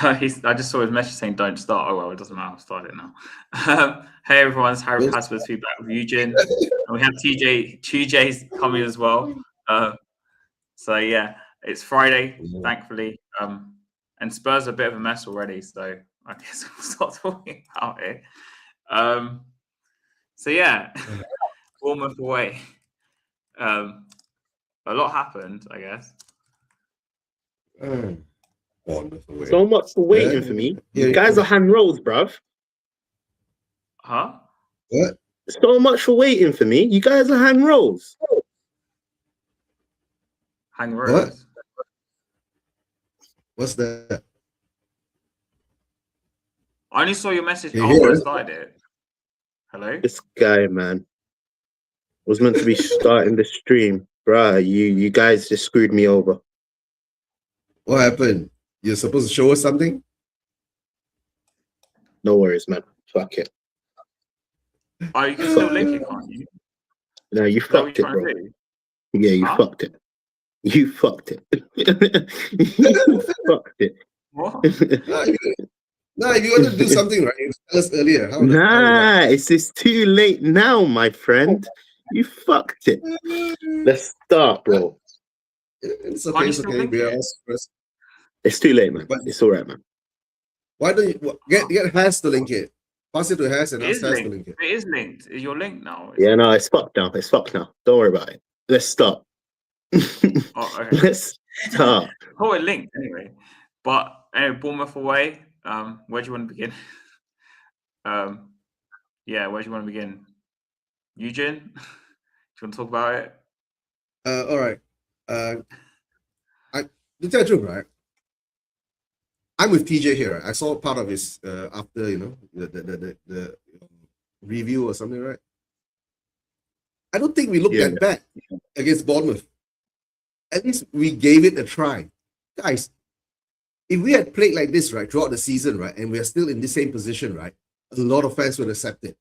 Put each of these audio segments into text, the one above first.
I just saw his message saying don't start. Oh well, it doesn't matter. I'll start it now. Hey everyone, it's Harry Paswords feedback with Eugene. And we have TJ's coming as well. So yeah, it's Friday, thankfully. And Spurs are a bit of a mess already, so I guess we'll start talking about it. So yeah, Bournemouth away. A lot happened, I guess. So much for waiting for me. You guys are hand rolls, bruv. Huh? What? So much for waiting for me. You guys are hand rolls. Hang rolls. What's that? I only saw your message You after hear I it? started it. Hello? This guy, man, was meant to be starting the stream. Bruh, you guys just screwed me over. What happened? You're supposed to show us something? No worries, man. Fuck it. Oh, you can still link it, can't you? No, you Is that what fucked you're it, trying bro. to do? Yeah, you Huh? fucked it. You fucked it. You fucked it. What? Nah, if you wanted to do something right, you tell us earlier. How Nah, it's too late now, my friend. You fucked it. Let's start, bro. It's Can't okay, you it's still okay. link We are it? all first. It's too late, man. But- It's all right, man. Why don't you get Has to link it? Pass it to Has and It ask is Has to linked. link it. It is linked. Is your link now? Yeah, no, it's fucked now. It's fucked now. Don't worry about it. Let's start. Oh, okay. Let's start. Oh, it linked anyway. But anyway, Bournemouth away. Where do you want to begin? Yeah, where do you want to begin? Eugene? Do you want to talk about it? All right. To tell the truth, right? I'm with TJ here. Right? I saw part of his after the review or something, right? I don't think we looked that bad against Bournemouth. At least we gave it a try, guys. If we had played like this, right, throughout the season, right, and we are still in the same position, right, a lot of fans would accept it.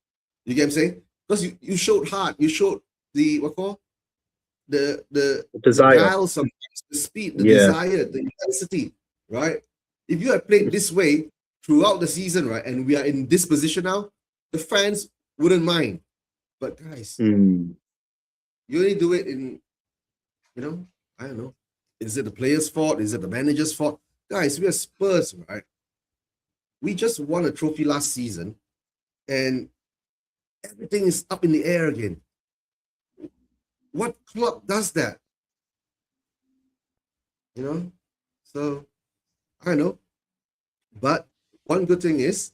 You get what I'm saying? Because you showed heart, you showed the the Desire. guile, sometimes, the speed, the Yeah. desire, the intensity, right? If you had played this way throughout the season, right, and we are in this position now, the fans wouldn't mind. But guys, you only do it in, I don't know. Is it the player's fault? Is it the manager's fault? Guys, we are Spurs, right? We just won a trophy last season, and everything is up in the air again. What club does that? So I don't know. But one good thing is,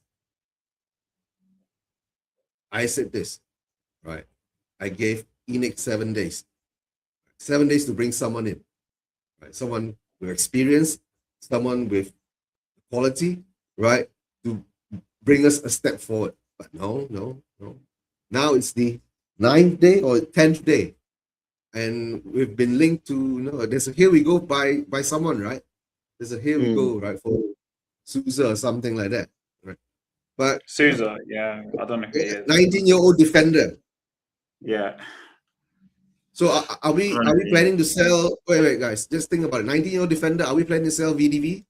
I said this, right? I gave Enix 7 days. 7 days to bring someone in, right? Someone with experience, someone with quality, right? To bring us a step forward. But no. Now it's the 9th day or 10th day. And we've been linked to, there's a here we go by someone, right? There's a here we go, right? For Sousa or something like that, right? But Sousa, yeah. I don't know who he is. 19-year-old defender. Yeah. So are we planning to sell? Wait, guys, just think about it. 19-year-old defender. Are we planning to sell VDV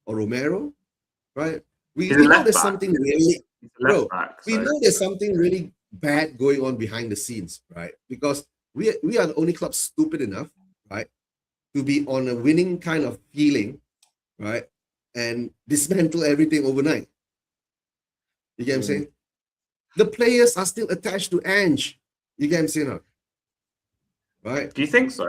or Romero? Right? We know there's something really, bro. We know there's something really bad going on behind the scenes, right? Because we are the only club stupid enough, right, to be on a winning kind of feeling, right, and dismantle everything overnight. You get what I'm saying? The players are still attached to Ange. You get what I'm saying? Right? Do you think so?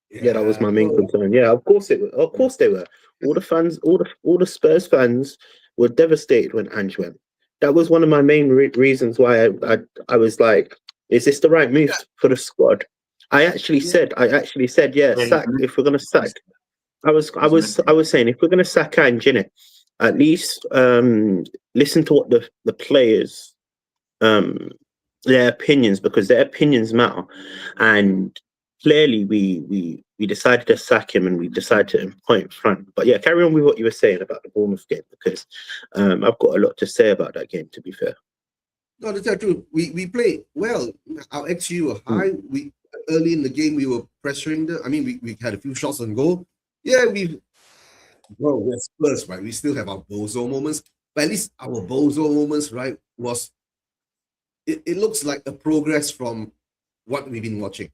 Yeah, that was my main concern. Yeah, of course it. Of course they were. All the fans, all the Spurs fans were devastated when Ange went. That was one of my main reasons why I was like, is this the right move for the squad? I actually said, yeah, sack. If we're gonna sack, I was saying, if we're gonna sack Ange, innit, at least listen to what the players their opinions, because their opinions matter. And clearly we decided to sack him and we decided to point front. But yeah, carry on with what you were saying about the Bournemouth game, because I've got a lot to say about that game, to be fair. No, to tell the truth, we played well. Our XG were high. We early in the game we were pressuring we had a few shots on goal. Yeah, we bro, we're Spurs, right? We still have our bozo moments, but at least our bozo moments, right, was it looks like a progress from what we've been watching.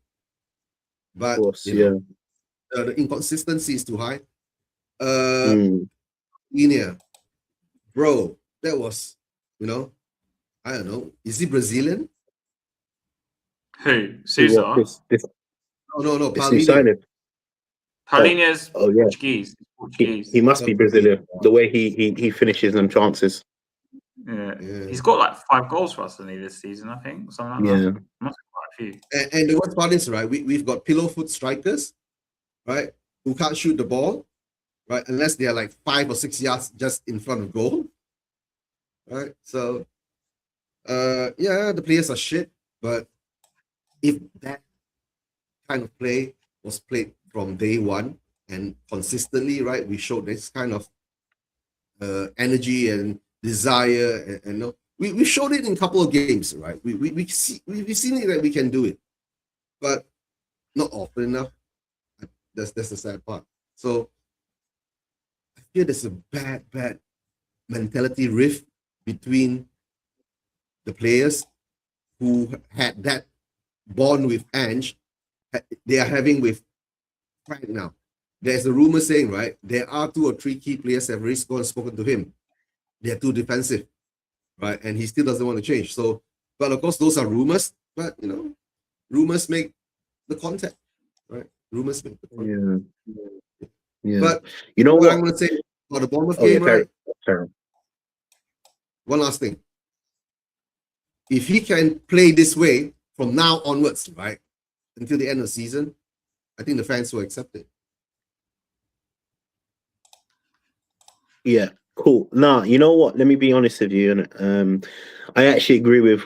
But Of course, yeah. The inconsistency is too high. Mm. Linear, bro, that was, I don't know. Is he Brazilian? Who? Sousa? No, new Paulinho. signing. Paulinho's Oh yeah, Portuguese. he must be Brazilian. The way he finishes them chances. Yeah. He's got like 5 goals for us this season, I think. Something like that. Must be quite a few. And the worst part is, right, we've got pillow foot strikers, right, who can't shoot the ball, right, unless they are like 5 or 6 yards just in front of goal, right? So, yeah, the players are shit, but if that kind of play was played from day one and consistently, right, we showed this kind of energy and desire, and we showed it in a couple of games, right? We've seen it that we can do it, but not often enough. That's the sad part. So I feel there's a bad mentality rift between the players who had that bond with Ange. They are having with Frank now. There's a rumor saying, right, there are 2 or 3 key players have already spoken to him. They're too defensive, right? And he still doesn't want to change. So, but of course, those are rumors. But rumors make the contact, right? Rumors make the contact. Yeah. But you know what I'm going to say about the Bournemouth game, right? One last thing. If he can play this way from now onwards, right, until the end of the season, I think the fans will accept it. Yeah, cool. Nah, you know what? Let me be honest with you, and I actually agree with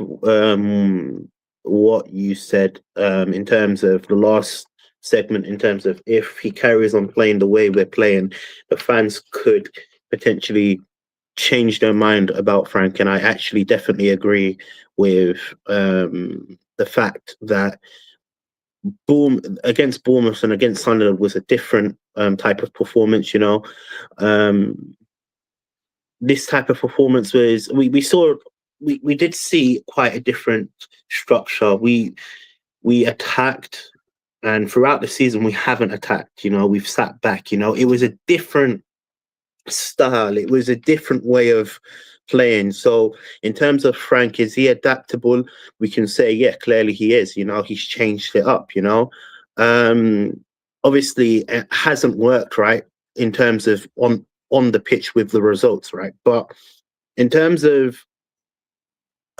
what you said in terms of the last segment. In terms of if he carries on playing the way we're playing, the fans could potentially change their mind about Frank. And I actually definitely agree with the fact that against Bournemouth and against Sunderland was a different type of performance. This type of performance was we did see quite a different structure. We attacked, and throughout the season we haven't attacked. We've sat back. It was a different style. It was a different way of playing. So in terms of Frank, is he adaptable? We can say, yeah, clearly he is. He's changed it up. Obviously it hasn't worked, right, in terms of on the pitch with the results, right? But in terms of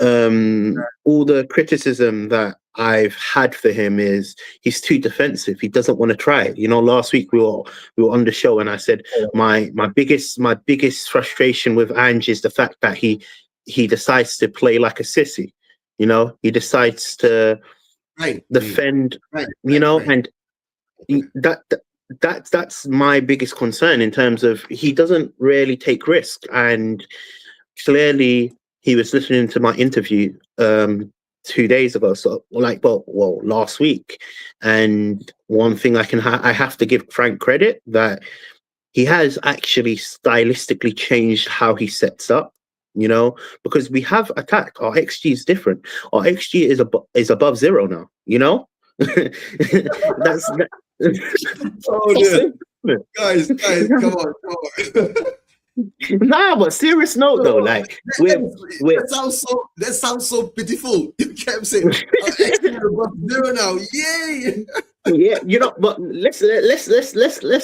all the criticism that I've had for him is he's too defensive. He doesn't want to try it. Last week we were on the show and I said my biggest frustration with Ange is the fact that he decides to play like a sissy. He decides to defend. And that's my biggest concern in terms of he doesn't really take risk. And clearly he was listening to my interview 2 days ago, so last week. And one thing I have to give Frank credit, that he has actually stylistically changed how he sets up, because we have attacked. Our XG is different. Our XG is above 0 now, that's oh dear. guys, come on. Nah, but serious note though, like that sounds so pitiful. You kept saying above 0 now, yay! Yeah, but let's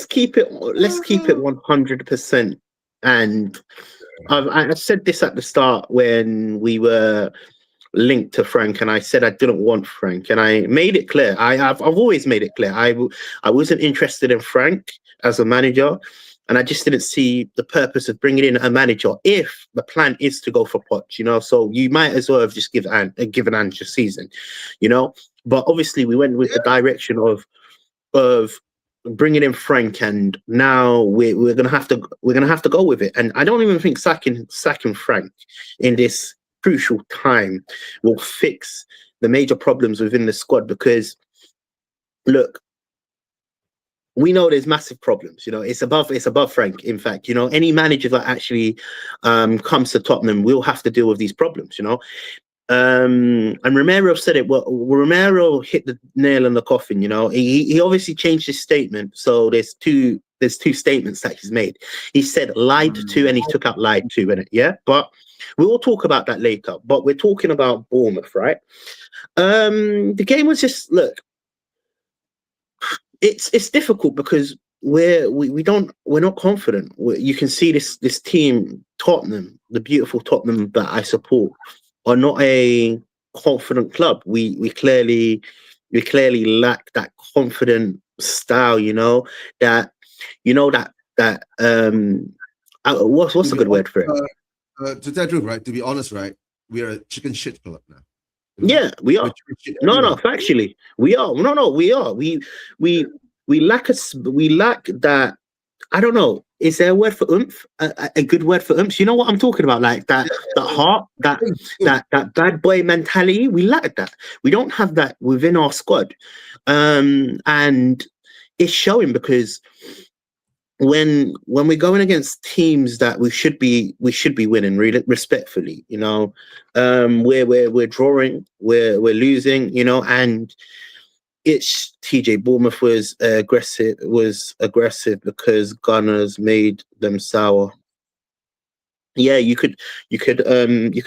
keep it 100%. And I said this at the start when we were linked to Frank, and I said I didn't want Frank, and I made it clear. I've always made it clear. I wasn't interested in Frank as a manager, and I just didn't see the purpose of bringing in a manager if the plan is to go for Poch. So you might as well have just given Ange a season, But obviously we went with the direction of bringing in Frank, and now we're gonna have to go with it. And I don't even think sacking Frank in this crucial time will fix the major problems within the squad, because look, we know there's massive problems. You know, it's above Frank. In fact, you know, any manager that actually comes to Tottenham will have to deal with these problems. You know, and Romero said it. Well, Romero hit the nail on the coffin. You know, he obviously changed his statement. So there's two statements that he's made. He said lied to, and he took out lied to in it. Yeah, but we'll talk about that later. But we're talking about Bournemouth, right? The game was just, look. It's difficult because we're not confident. You can see this team, Tottenham, the beautiful Tottenham that I support, are not a confident club. We clearly lack that confident style. You know that what's a good word for it? To tell the truth, right? To be honest, right? We are a chicken shit club now. Yeah, we are. No, factually, we are. No, we are. We lack that. I don't know. Is there a word for oomph? A good word for oomph? You know what I'm talking about? Like that heart, that bad boy mentality. We lack that. We don't have that within our squad, and it's showing because when we're going against teams that we should be winning, really respectfully, you know, we're drawing, we're losing, you know, and it's TJ. Bournemouth was aggressive because Gunners made them sour. Yeah, you could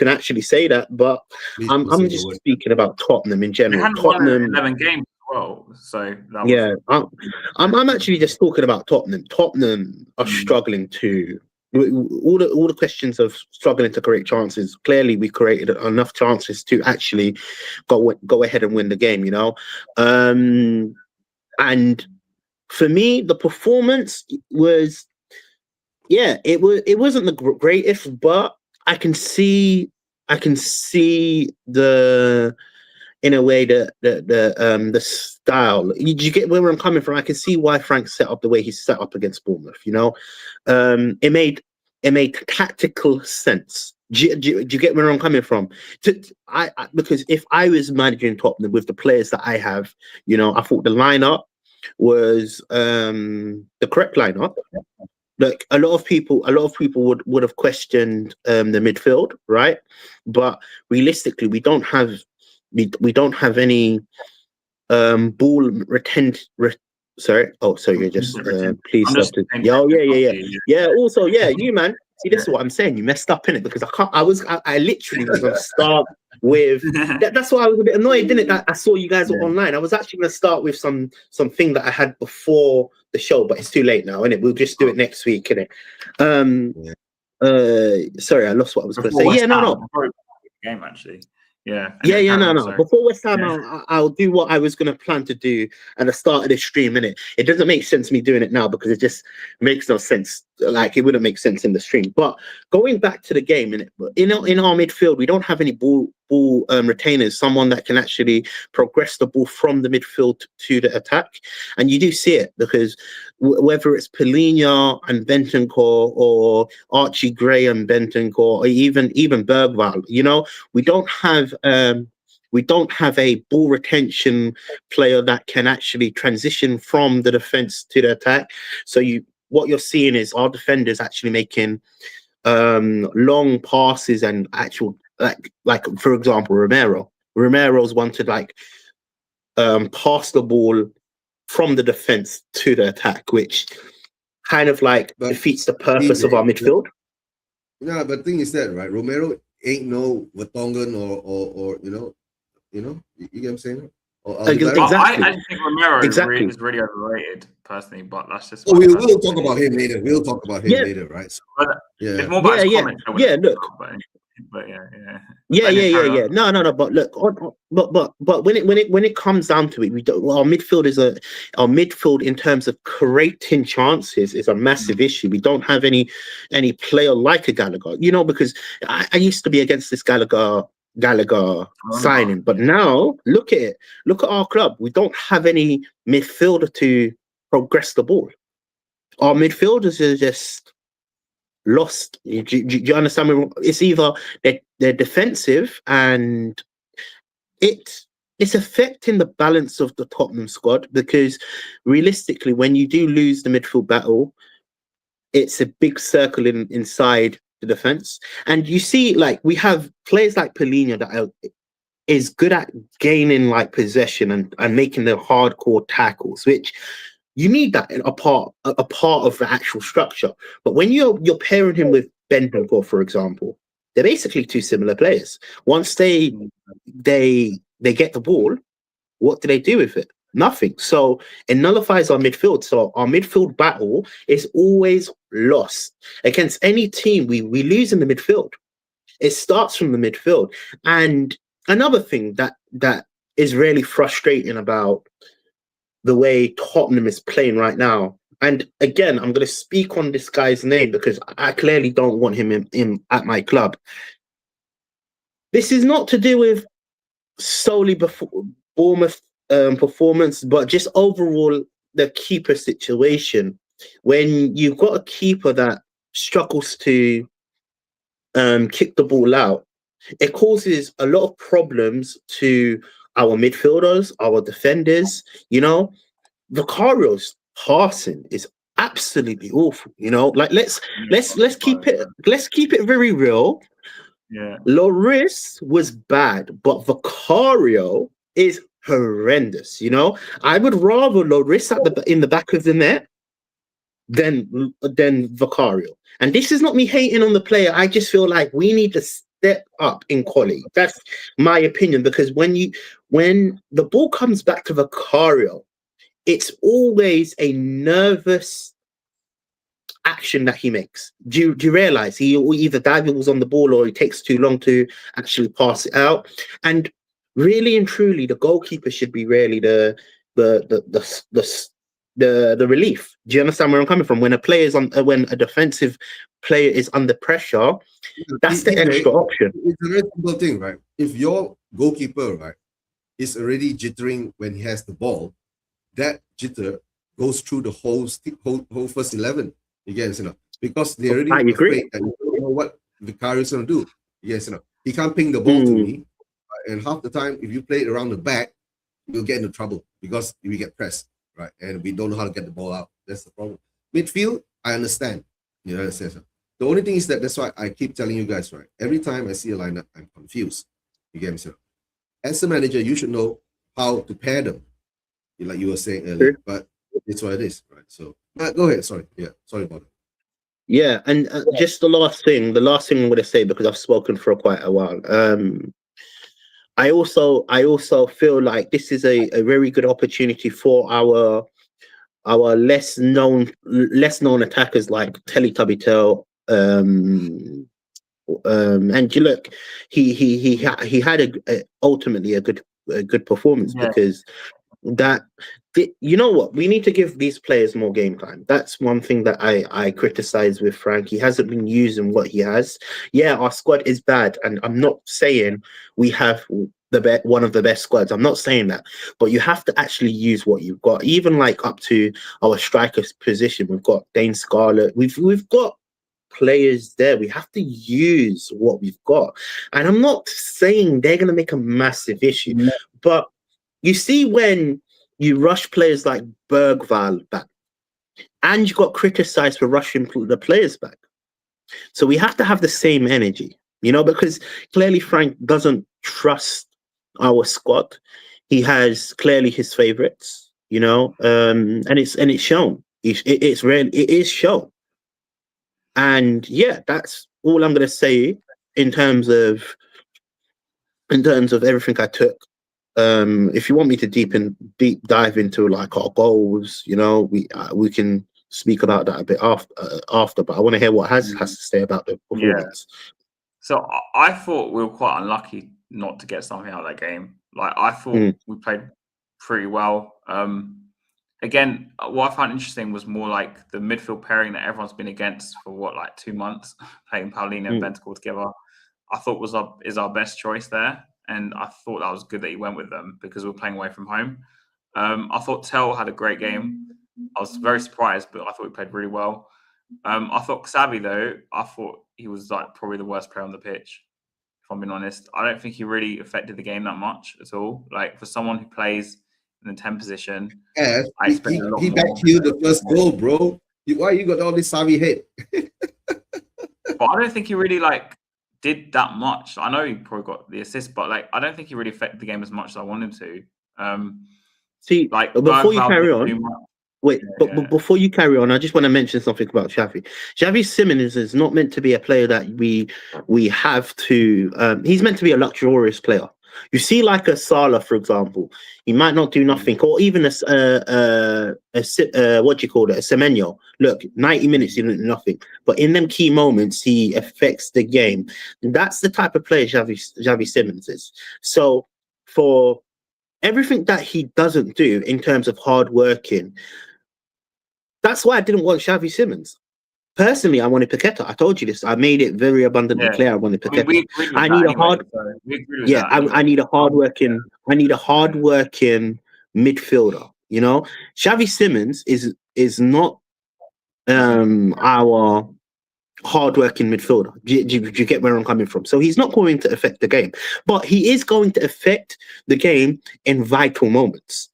actually say that, but I'm just speaking about Tottenham in general. Tottenham 11 games. Well, so yeah, I'm actually just talking about Tottenham. Tottenham are struggling to all the questions of struggling to create chances. Clearly, we created enough chances to actually go ahead and win the game. You know, and for me, the performance was, it wasn't the greatest, but I can see the. In a way, the style. You get where I'm coming from. I can see why Frank set up the way he set up against Bournemouth. You know, it made tactical sense. Do you get where I'm coming from? Because if I was managing Tottenham with the players that I have, you know, I thought the lineup was the correct lineup. Like a lot of people would have questioned the midfield, right? But realistically, we don't have any ball sorry. Oh, so you're just please stop to. Yeah. Also, you man. See, this is what I'm saying. You messed up in it because I literally was gonna start with that's why I was a bit annoyed, didn't it? I saw you guys were online. I was actually gonna start with something that I had before the show, but it's too late now, innit? We'll just do it next week, innit? Sorry, I lost what I was gonna say. Game actually. No. Before West Ham, I'll do what I was going to plan to do at the start of this stream, innit? It doesn't make sense me doing it now because it just makes no sense. Like, it wouldn't make sense in the stream. But going back to the game, innit? In our midfield, we don't have any ball retainers, someone that can actually progress the ball from the midfield to the attack. And you do see it because whether it's Palhinha and Bentancur or Archie Gray and Bentancur or even Bergwijn, you know, we don't have a ball retention player that can actually transition from the defense to the attack. So what you're seeing is our defenders actually making long passes and actual like for example Romero's wanted like pass the ball from the defense to the attack, which kind of like defeats the purpose of our midfield. No, but the thing is that, right, Romero ain't no Vertonghen or you get what I'm saying? Exactly. I think Romero is really overrated personally, but that's just. We'll talk about him later. Later, right? So, it's more about his comments. Look. But No. But look, but when it comes down to it, our midfield in terms of creating chances is a massive issue. We don't have any player like a Gallagher, you know, because I used to be against this Gallagher signing, but now look at it. Look at our club. We don't have any midfielder to progress the ball. Our midfielders are just lost. Do you understand? It's either they're defensive and it's affecting the balance of the Tottenham squad, because realistically, when you do lose the midfield battle, it's a big circle inside the defense. And you see, like, we have players like Paulinho that is good at gaining like possession and making the hardcore tackles, which you need that in a part of the actual structure. But when you're pairing him with Bentancur, for example, they're basically two similar players. Once they get the ball, what do they do with it? Nothing. So it nullifies our midfield. So our midfield battle is always lost. Against any team, we lose in the midfield. It starts from the midfield. And another thing that is really frustrating about the way Tottenham is playing right now, and again, I'm going to speak on this guy's name because I clearly don't want him in at my club. This is not to do with solely Bournemouth performance, but just overall the keeper situation. When you've got a keeper that struggles to kick the ball out, it causes a lot of problems to our midfielders, our defenders. You know, Vicario's passing is absolutely awful. You know, like let's keep it very real. Yeah, Lloris was bad, but Vicario is horrendous. You know, I would rather Lloris in the back of the net than Vicario. And this is not me hating on the player. I just feel like we need to step up in quality. That's my opinion, because when the ball comes back to Vicario, it's always a nervous action that he makes. Do you realize he either divings on the ball or he takes too long to actually pass it out? And really and truly, the goalkeeper should be really the relief. Do you understand where I'm coming from? When when a defensive player is under pressure, that's the extra option. It's a very simple thing, right? If your goalkeeper, right, is already jittering when he has the ball, that jitter goes through the whole first 11. Yes, because they're already afraid that you don't know what Vicario's going to do. Yes, he can't ping the ball to me, and half the time, if you play it around the back, you'll get into trouble because we get pressed, right? And we don't know how to get the ball out. That's the problem. Midfield, I understand. You understand? The only thing is that's why I keep telling you guys, right? Every time I see a lineup, I'm confused. You get me? As a manager, you should know how to pair them, like you were saying earlier. But it's what it is, right? So go ahead. Sorry. Yeah. Sorry about it. Yeah, and just the last thing I'm going to say, because I've spoken for quite a while. I also feel like this is a very good opportunity for our less known attackers like Teletubby Tell. And you look, he had ultimately a good performance, because that, you know what, we need to give these players more game time. That's one thing that I criticize with Frank. He hasn't been using what he has. Yeah, our squad is bad, and I'm not saying we have one of the best squads. I'm not saying that, but you have to actually use what you've got. Even like up to our strikers position, we've got Dane Scarlett. We've got players there. We have to use what we've got, and I'm not saying they're going to make a massive issue, but you see, when you rush players like Bergvall back, and you got criticized for rushing the players back. So we have to have the same energy, because clearly Frank doesn't trust our squad. He has clearly his favorites, and it's shown. It is shown. And yeah, that's all I'm going to say in terms of everything I took. If you want me to deep dive into like our goals, we can speak about that a bit after. But I want to hear what has to say about the performance. Yeah. So I thought we were quite unlucky not to get something out of that game. Like, I thought we played pretty well. Again, what I found interesting was more like the midfield pairing that everyone's been against for 2 months, playing Paulinho and Bentancur together. I thought is our best choice there. And I thought that was good that he went with them, because we're playing away from home. I thought Tell had a great game. I was very surprised, but I thought he played really well. I thought Xavi, though, I thought he was probably the worst player on the pitch, I'm being honest. I don't think he really affected the game that much at all. Like for someone who plays in the 10 position, Yeah, I expect a lot he more. backheeled the first goal, bro. Why you got all this savvy hate? But I don't think he really like did that much. I know he probably got the assist, but like I don't think he really affected the game as much as I wanted to. See, Like before you carry on, wait, Yeah, but before you carry on, I just want to mention something about Xavi. Xavi Simons is not meant to be a player that we have to. He's meant to be a luxurious player. You see, like a Salah, for example, he might not do nothing, or even what do you call it, a Semenyo. Look, 90 minutes, he didn't do nothing, but in them key moments, he affects the game. That's the type of player Xavi Simons is. So for everything that he doesn't do in terms of hard working, that's why I didn't want Xavi Simons. Personally, I wanted Paqueta. I told you this. I made it very abundantly clear. I wanted Paqueta. I need a hard. Yeah, I need a hardworking. I need a hardworking midfielder. You know, Xavi Simons is not our hardworking midfielder. Do you get where I'm coming from? So he's not going to affect the game, but he is going to affect the game in vital moments.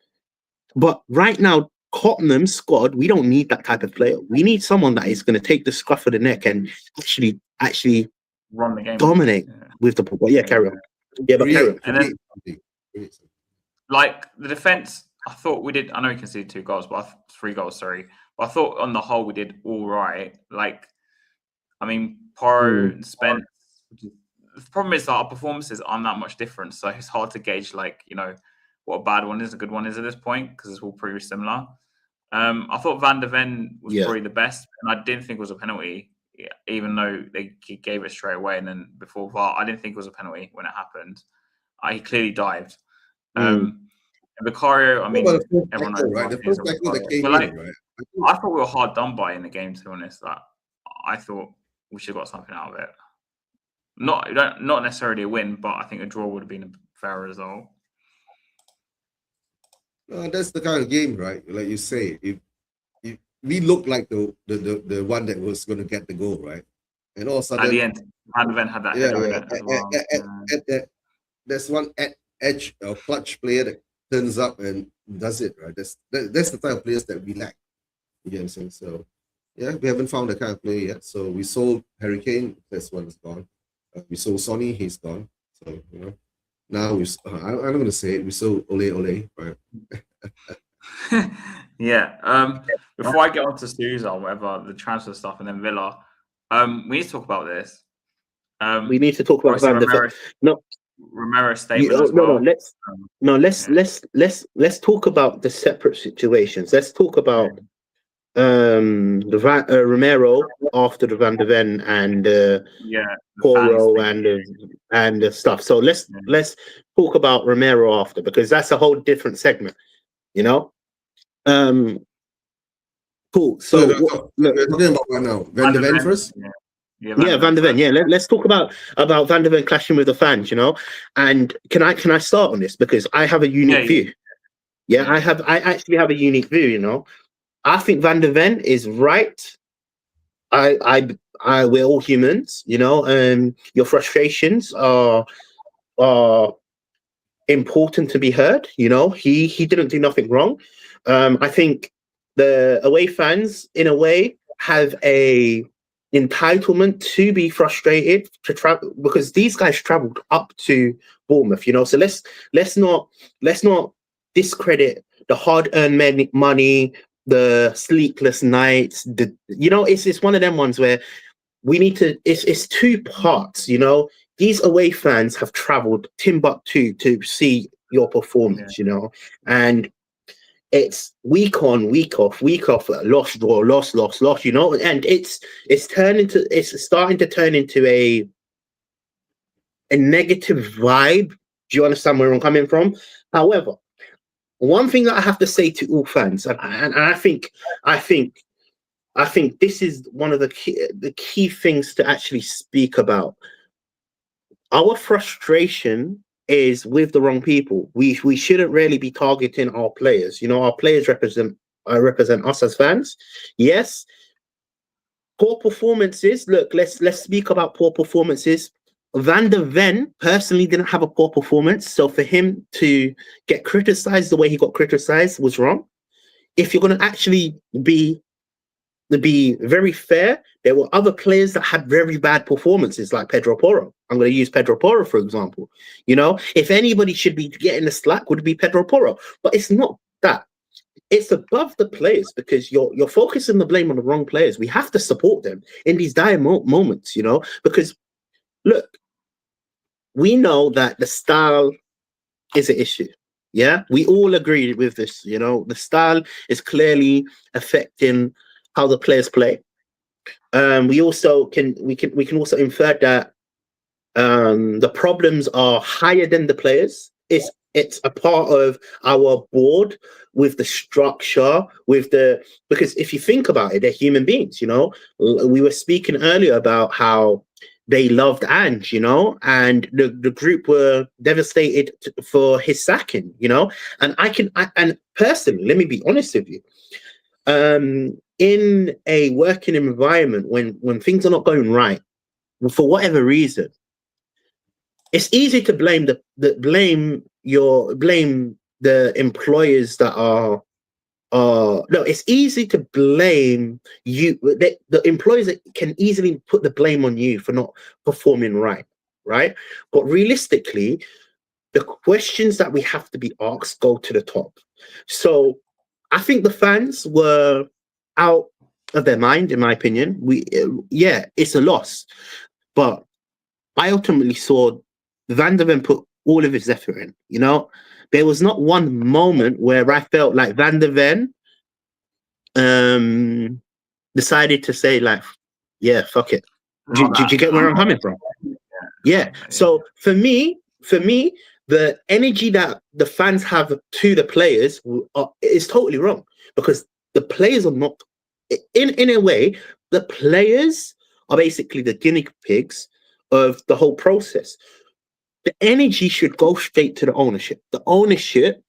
But right now, Tottenham's squad, we don't need that type of player. We need someone that is going to take the scruff of the neck and actually run the game, dominate with the ball. Yeah, carry on. Yeah, but carry on. And then, like the defense, I thought we did. I know we conceded 2 goals, but 3 goals. Sorry, but I thought on the whole we did all right. Like, I mean, Porro and Spence. The problem is that our performances aren't that much different, so it's hard to gauge, like, you know, what a bad one is, a good one is at this point, because it's all pretty similar. I thought Van de Ven was probably the best, and I didn't think it was a penalty, even though they gave it straight away. And then before VAR, I didn't think it was a penalty when it happened. He clearly dived. And Vicario, I mean, everyone knows, right? The first tackle that came in, right? I thought we were hard done by in the game, to be honest. That I thought we should have got something out of it. Not necessarily a win, but I think a draw would have been a fair result. That's the kind of game, right? Like you say, if we look like the one that was going to get the goal, right? And all of a sudden, at the end, Van de Ven had that. There's one edge or clutch player that turns up and does it, right? That's the type of players that we lack. You get what I'm saying? So, yeah, we haven't found the kind of player yet. So we sold Harry Kane. This one's gone. We sold Sonny. He's gone. So, you know. Now I'm going to say it. We saw Ole, right? Yeah. Before I get on to Sousa or whatever, the transfer stuff, and then Villa, we need to talk about this. We need to talk about Van de Ven. No, Romero's statement as well. Let's talk about the separate situations. Let's talk about Romero after the Van de Ven and Porro and the stuff. So let's talk about Romero after, because that's a whole different segment, you know. Cool. So we're talking about right now. Van de Ven first. Yeah, Van de Ven. Yeah, let's talk about Van de Ven clashing with the fans, you know. And can I start on this, because I have a unique view. Yeah, I actually have a unique view, you know. I think Van de Ven is right. We're all humans, you know, and your frustrations are important to be heard. You know, he didn't do nothing wrong. I think the away fans, in a way, have a entitlement to be frustrated to travel, because these guys traveled up to Bournemouth, you know. So let's not discredit the hard-earned money, the sleepless nights. It's one of them ones where we need to. It's 2 parts, you know. These away fans have traveled Timbuktu to see your performance, you know, and it's week on, week off, loss, draw, loss, you know, and it's starting to turn into a negative vibe. Do you understand where I'm coming from? However, one thing that I have to say to all fans, and I think this is one of the key things to actually speak about. Our frustration is with the wrong people. We shouldn't really be targeting our players. You know, our players represent us as fans. Yes, poor performances. Look, let's speak about poor performances. Van der Ven personally didn't have a poor performance, so for him to get criticized the way he got criticized was wrong. If you're going to actually be very fair, there were other players that had very bad performances, like Pedro Porro. I'm going to use Pedro Porro, for example. You know, if anybody should be getting the slack, would be Pedro Porro. But it's not that. It's above the players, because you're focusing the blame on the wrong players. We have to support them in these dire moments, you know, because look, we know that the style is an issue. Yeah, we all agree with this. You know, the style is clearly affecting how the players play. We also can also infer that the problems are higher than the players. It's a part of our board, with the structure, because if you think about it, they're human beings, you know. We were speaking earlier about how they loved Ange, you know, and the group were devastated for his sacking, you know. And and personally, let me be honest with you, in a working environment, when things are not going right, for whatever reason, it's easy to blame the employers that are no, it's easy to blame you. The employers can easily put the blame on you for not performing right. But realistically, the questions that we have to be asked go to the top. So I think the fans were out of their mind, in my opinion. It's a loss, but I ultimately saw Van der Ven put all of his effort in. You know, there was not one moment where I felt like Van der Ven decided to say, like, yeah, fuck it. Did you get where I'm coming from? Yeah. So for me, the energy that the fans have to the players is totally wrong, because the players are not, in a way, the players are basically the guinea pigs of the whole process. The energy should go straight to the ownership. The ownership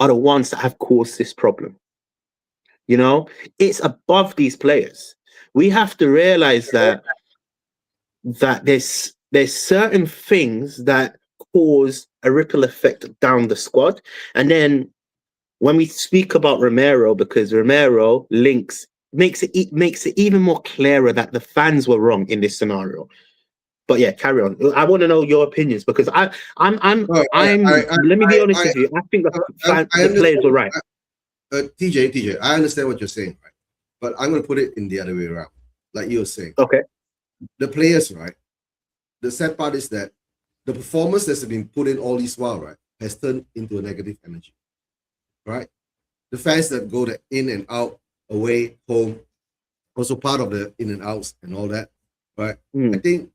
are the ones that have caused this problem. You know, it's above these players. We have to realize that there's certain things that cause a ripple effect down the squad. And then when we speak about Romero, because Romero makes it even more clearer that the fans were wrong in this scenario. But yeah, carry on. I want to know your opinions, because let me be honest with you. I think the players were right. TJ, I understand what you're saying, right? But I'm going to put it in the other way around, like you were saying. Okay. The players, right? The sad part is that the performance that's been put in all this while, right, has turned into a negative energy, right? The fans that go in and out, away, home, also part of the in and outs and all that, right? I think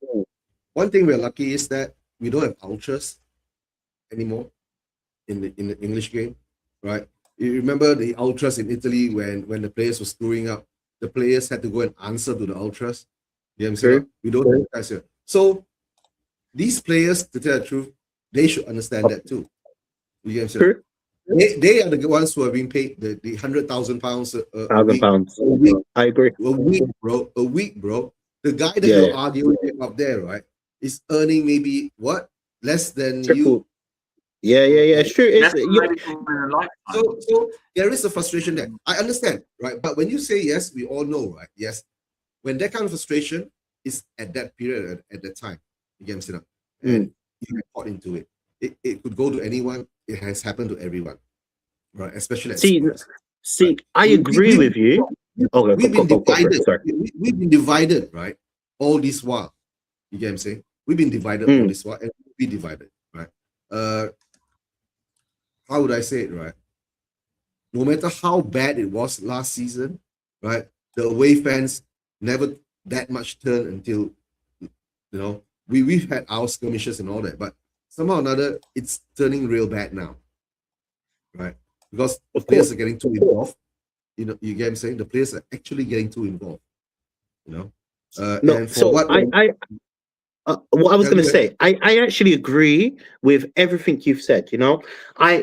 one thing we're lucky is that we don't have ultras anymore in the English game, right? You remember the ultras in Italy when the players were screwing up, the players had to go and answer to the ultras. You know what I'm saying? We don't have guys here. So these players, to tell the truth, they should understand that too. You know what I'm saying? They are the ones who are being paid the £100,000 a week. I agree. A week, bro. The guy that you're arguing with up there, right, is earning maybe what? Less than you. Yeah. It's true. So there is a frustration there. I understand, right? But when you say yes, we all know, right? Yes. When that kind of frustration is at that period, at that time, you get me, and you get caught into it. It could go to anyone. It has happened to everyone, right? Especially see, I agree with you. We've been divided. We've been divided, right? All this while, you get what I'm saying? We've been divided all this while, and we'll be divided, right? How would I say it, right? No matter how bad it was last season, right? The away fans never that much turn until, you know, we've had our skirmishes and all that, but somehow or another, it's turning real bad now, right? Because the players are getting too involved. You know, you get what I'm saying? The players are actually getting too involved. You know, what I was going to say, I actually agree with everything you've said. You know,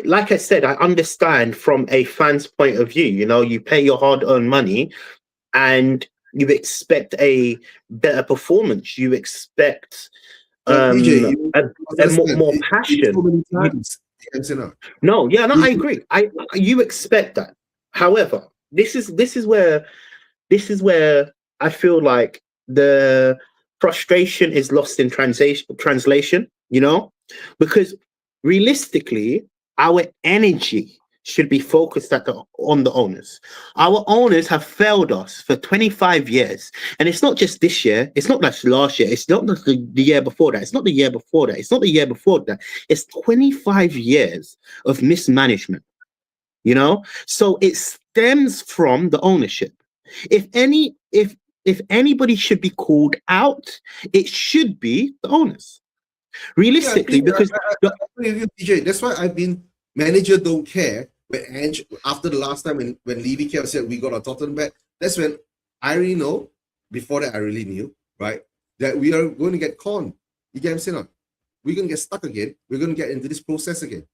like I said, I understand from a fan's point of view. You know, you pay your hard-earned money, and you expect a better performance. You expect DJ, and more passion. So many times. No, I agree. You expect that. However, this is where I feel like the frustration is lost in translation, you know, because realistically, our energy should be focused on the owners. Our owners have failed us for 25 years. And it's not just this year. It's not like last year. It's not the year before that. It's not the year before that. It's not the year before that. It's 25 years of mismanagement, you know? So it stems from the ownership. If anybody should be called out, it should be the owners. Realistically, because I agree with you, DJ. That's why I've been manager don't care. When Ange, after the last time when Levy came and said we got our Tottenham back, that's when I really know, before that I really knew, right, that we are going to get conned. You get what I'm saying? We're going to get stuck again. We're going to get into this process again.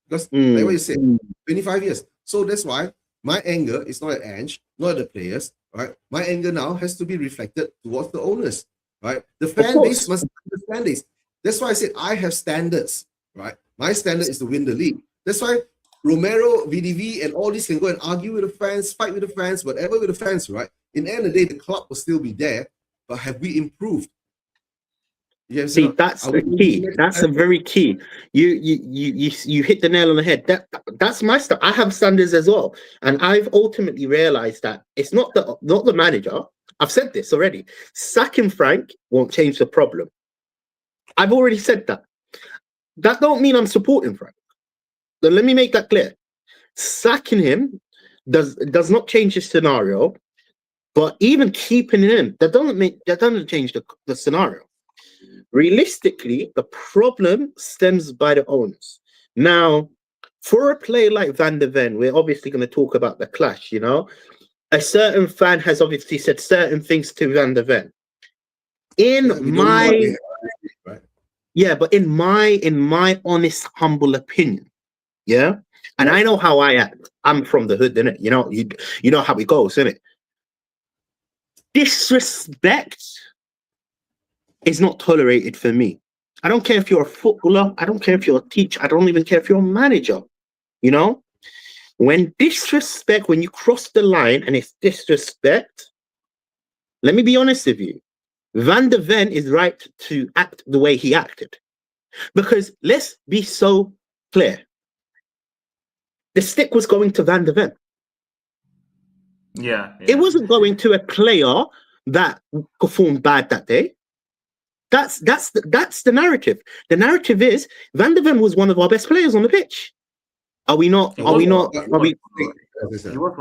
Because like what you said, 25 years. So that's why my anger is not at Ange, not at the players, right? My anger now has to be reflected towards the owners, right? The fan base must understand this. That's why I said I have standards, right? My standard is to win the league. That's why Romero, VDV, and all these can go and argue with the fans, fight with the fans, whatever with the fans, right? In the end of the day, the club will still be there, but have we improved? See, that's the key. That's a very key. You hit the nail on the head. That's my stuff. I have standards as well, and I've ultimately realized that it's not the manager. I've said this already. Sacking Frank won't change the problem. I've already said that. That don't mean I'm supporting Frank. Then let me make that clear. Sacking him does not change the scenario, but even keeping him, that doesn't change the scenario. Realistically, the problem stems by the owners. Now, for a player like Van de Ven, we're obviously going to talk about the clash, you know. A certain fan has obviously said certain things to Van de Ven. But in my honest, humble opinion, yeah, and I know how I act. I'm from the hood, innit? You know how it goes, innit? Disrespect is not tolerated for me. I don't care if you're a footballer. I don't care if you're a teacher. I don't even care if you're a manager. You know, when you cross the line and it's disrespect, let me be honest with you. Van de Ven is right to act the way he acted. Because let's be so clear. The stick was going to Van de Ven. Yeah. It wasn't going to a player that performed bad that day. That's the narrative. The narrative is Van de Ven was one of our best players on the pitch. He was one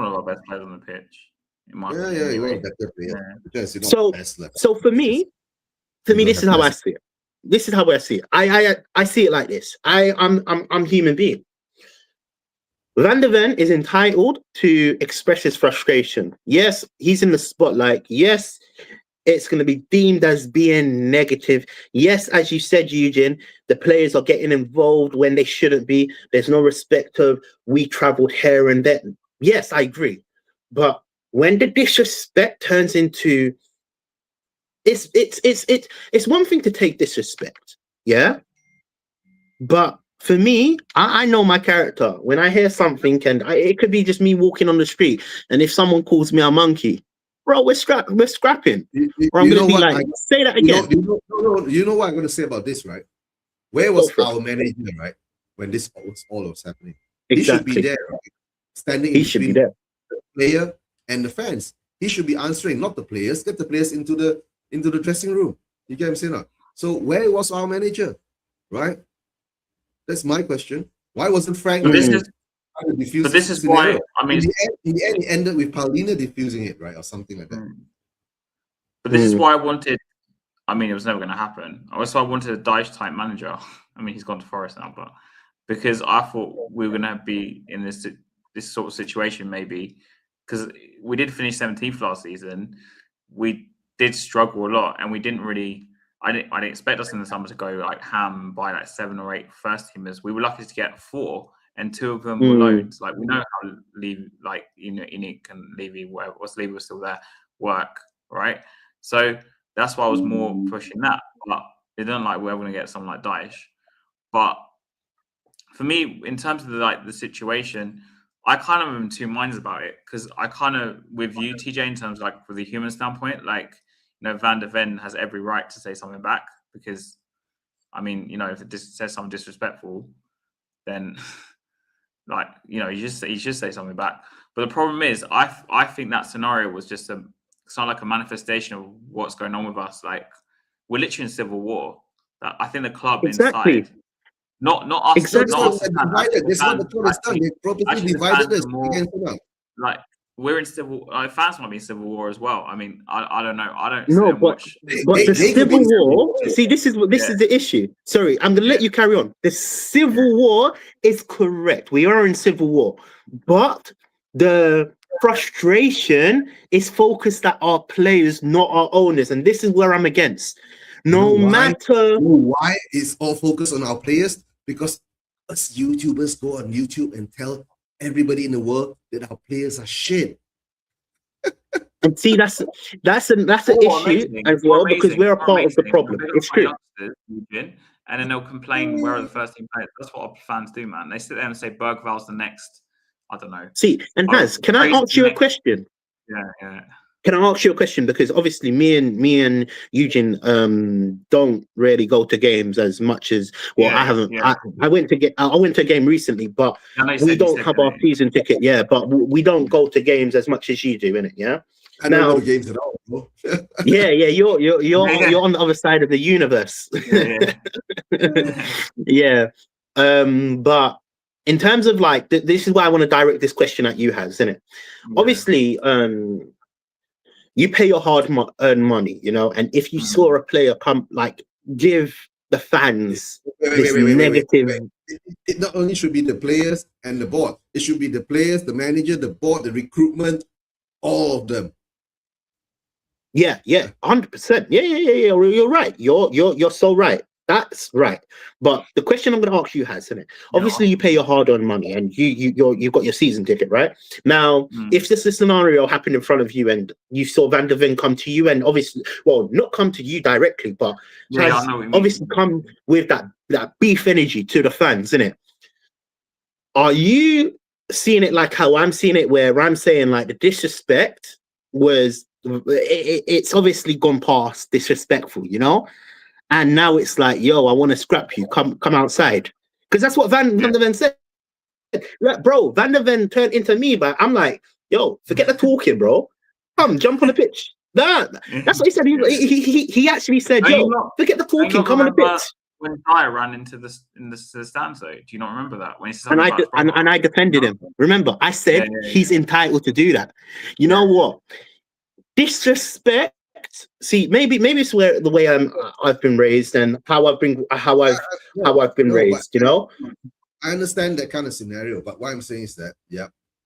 of our best players on the pitch. He was a better player. Yeah. So for me, this is how I see it. This is how I see it. I see it like this. I'm human being. Van de Ven is entitled to express his frustration. Yes, he's in the spotlight. Yes, it's going to be deemed as being negative. Yes, as you said, Eugene, the players are getting involved when they shouldn't be. There's no respect of we traveled here and there. Yes, I agree. But when the disrespect turns into it's one thing to take disrespect, yeah. But for me, I know my character. When I hear something, it could be just me walking on the street, and if someone calls me a monkey, bro, we're scrapping. Or I'm gonna be like, say that again. You know what I'm gonna say about this, right? Where was our manager, right, when this all was happening? Exactly. He should be there, right? Standing between the player and the fans. He should be answering, not the players. Get the players into the dressing room. You get what I'm saying? So where was our manager, right? That's my question. Why wasn't Frank? But this is why. I mean, in the end, it ended with Paulina diffusing it, right, or something like that. But this is why I wanted. I mean, it was never going to happen. Also, I wanted a Dyche type manager. I mean, he's gone to Forest now, but because I thought we were going to be in this sort of situation, maybe because we did finish 17th last season, we did struggle a lot, and we didn't really. I didn't expect us in the summer to go like ham by like 7 or 8 first teamers. We were lucky to get 4, and 2 of them were loans. Like we know how Levy, like Enoch and Levy, whatever, Levy was still there, work, right? So that's why I was more pushing that. But They don't like we're going to get someone like Daesh. But for me, in terms of the situation, I kind of am in two minds about it, because I kind of with you, TJ, in terms of like with the human standpoint, like, you know, Van de Ven has every right to say something back, because I mean, you know, if it says something disrespectful, then like, you know, you just say something back. But the problem is, I think that scenario was just it's not like a manifestation of what's going on with us. Like, we're literally in civil war. I think the club inside, not us, Exactly. not us. Divided. That's what the club has done. They purposely divided us against them. Like, we're in civil. Fans might be in civil war as well. I mean, I don't know. I don't. No, but the civil war. See, this is the issue. Sorry, I'm gonna let you carry on. The civil war is correct. We are in civil war, but the frustration is focused at our players, not our owners, and this is where I'm against. No matter why it's all focused on our players, because us YouTubers go on YouTube and tell everybody in the world that our players are shit. And see, that's an issue as well, because we're a part of the problem. It's true. And then they'll complain, where are the first team players? That's what our fans do, man. They sit there and say Bergval's the next, I don't know. See, and Naz, can I ask you a question? Yeah. Can I ask you a question? Because obviously me and Eugene don't really go to games as much as I haven't. Yeah. I went to a game recently, but we don't have our season ticket. Yeah, but we don't go to games as much as you do, innit? Yeah. I don't go to games at all. yeah, you're on the other side of the universe. Yeah. But in terms of like this is why I want to direct this question at you, Haz, isn't it? Yeah. Obviously, you pay your hard-earned money, you know, and if you saw a player come, like, give the fans this negative. It not only should be the players and the board. It should be the players, the manager, the board, the recruitment, all of them. Yeah, 100%. Yeah. You're right. You're so right. That's right. But the question I'm going to ask you, Haz, isn't it? Obviously, you pay your hard-earned money, and you've got your season ticket, right? Now, if this scenario happened in front of you, and you saw Van de Ven come to you, and obviously, well, not come to you directly, but has obviously come with that beef energy to the fans, isn't it? Are you seeing it like how I'm seeing it, where I'm saying like the disrespect was, it's obviously gone past disrespectful, you know? And now it's like, yo, I want to scrap you. Come outside. Because that's what Van de Ven said. Like, bro, Van de Ven turned into me, but I'm like, yo, forget the talking, bro. Come, jump on the pitch. That's what he said. He actually said, forget the talking, come on the pitch. When Dyer ran into the stands, though, do you not remember that? When he said and I defended him. Remember, I said he's entitled to do that. You know what? Disrespect. See, maybe it's the way I've been raised and how I've been raised. You know, I understand that kind of scenario, but what I'm saying is that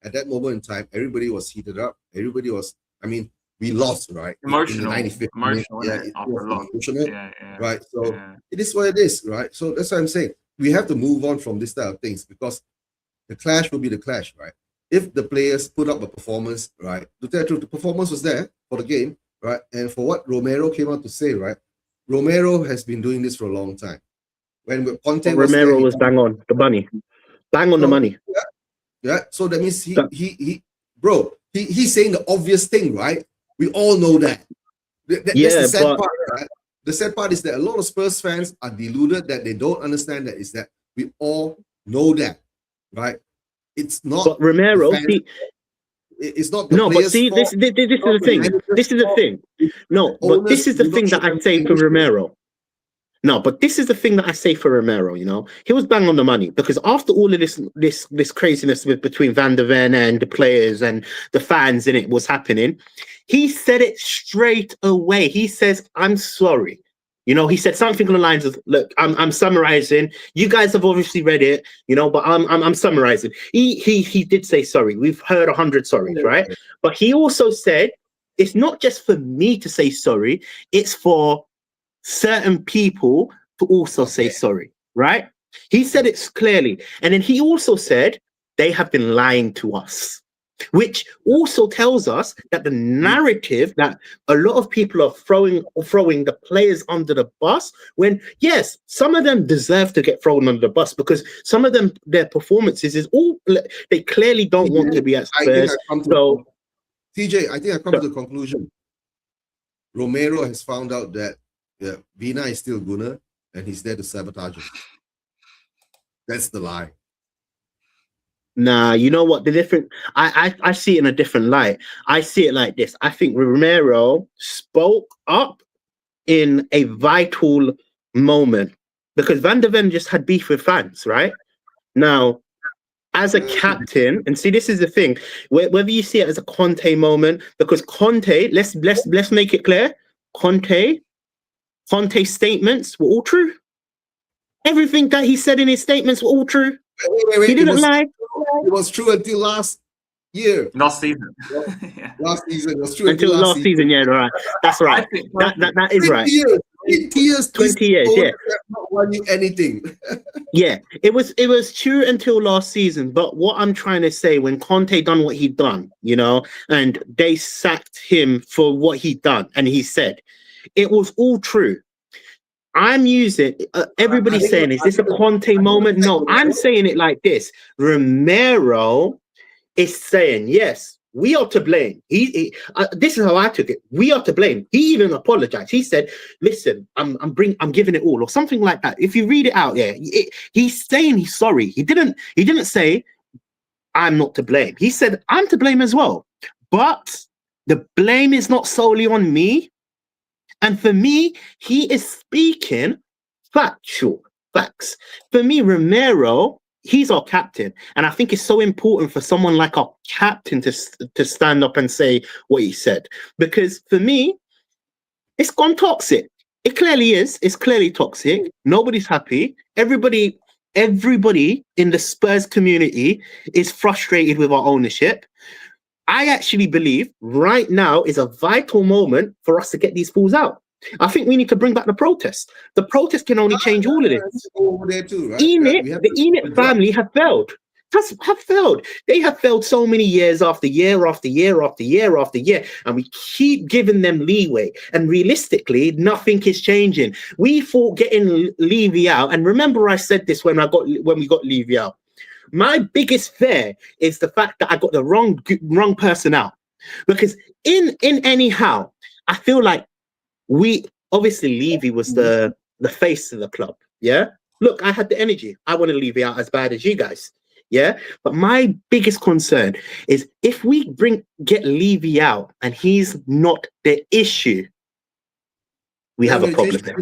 at that moment in time, everybody was heated up. Everybody was. I mean, we lost, right? Emotional, in the 95th emotional, right? So it is what it is, right? So that's what I'm saying. We have to move on from this type of things, because the clash will be the clash, right? If the players put up a performance, right? To tell the truth, the performance was there for the game. Right, and for what Romero came out to say, right? Romero has been doing this for a long time. When Conte Romero was bang on the money, the money. Yeah. So that means he's saying the obvious thing, right? We all know that. That's the sad part, right? The sad part is that a lot of Spurs fans are deluded that they don't understand that. Is that we all know that, right? It's not. But Romero. It's not no, but see, this is the thing. This is the thing. No, but this is the thing that I say for Romero. No, but this is the thing that I say for Romero. You know, he was bang on the money, because after all of this craziness between Van de Ven and the players and the fans in it was happening, he said it straight away. He says, "I'm sorry." You know, he said something along the lines of, "Look, I'm summarizing. You guys have obviously read it, you know, but I'm summarizing." He did say sorry. We've heard 100 sorries, right? But he also said it's not just for me to say sorry; it's for certain people to also say sorry, right? He said it clearly, and then he also said they have been lying to us. which also tells us that the narrative that a lot of people are throwing the players under the bus, when yes, some of them deserve to get thrown under the bus because some of them, their performances is all, they clearly don't want to be at Spurs. So TJ, I think I come to the conclusion. Romero has found out that Vina is still Gunnar and he's there to sabotage him. That's the lie. Nah, you know what? The different, I see it in a different light. I see it like this. I think Romero spoke up in a vital moment because Van de Ven just had beef with fans, right? Now, as a captain, and see, this is the thing, whether you see it as a Conte moment, because Conte, let's make it clear, Conte's statements were all true. Everything that he said in his statements were all true. Wait, he didn't lie. It was true until last year. Last season. Yeah. Last season. It was true until last season. Yeah, right. That's right. That is right. 20 years. 20 years, yeah. Not won you anything. Yeah, it was true until last season. But what I'm trying to say, when Conte done what he done, you know, and they sacked him for what he done, and he said, it was all true. I'm using, everybody's saying, is this a Conte moment? No, I'm saying it like this. Romero is saying, yes, we are to blame. This is how I took it. We are to blame. He even apologized. He said, listen, I'm giving it all, or something like that. If you read it out, yeah, he's saying he's sorry. He didn't say, I'm not to blame. He said, I'm to blame as well. But the blame is not solely on me. And for me, he is speaking facts. For me, Romero, he's our captain. And I think it's so important for someone like our captain to stand up and say what he said. Because for me, it's gone toxic. It clearly is. It's clearly toxic. Nobody's happy. Everybody in the Spurs community is frustrated with our ownership. I actually believe right now is a vital moment for us to get these fools out. I think we need to bring back the protest. The protest can only change all of this. Over there too, right? The Enid family have failed. Have failed. They have failed so many years after year after year after year after year, and we keep giving them leeway. And realistically, nothing is changing. We thought getting Levy out, and remember I said this when we got Levy out. My biggest fear is the fact that I got the wrong person out, because in anyhow, I feel like obviously Levy was the face of the club. Yeah, look, I had the energy. I want to Levy out as bad as you guys. Yeah, but my biggest concern is if we get Levy out and he's not the issue, we have a problem there.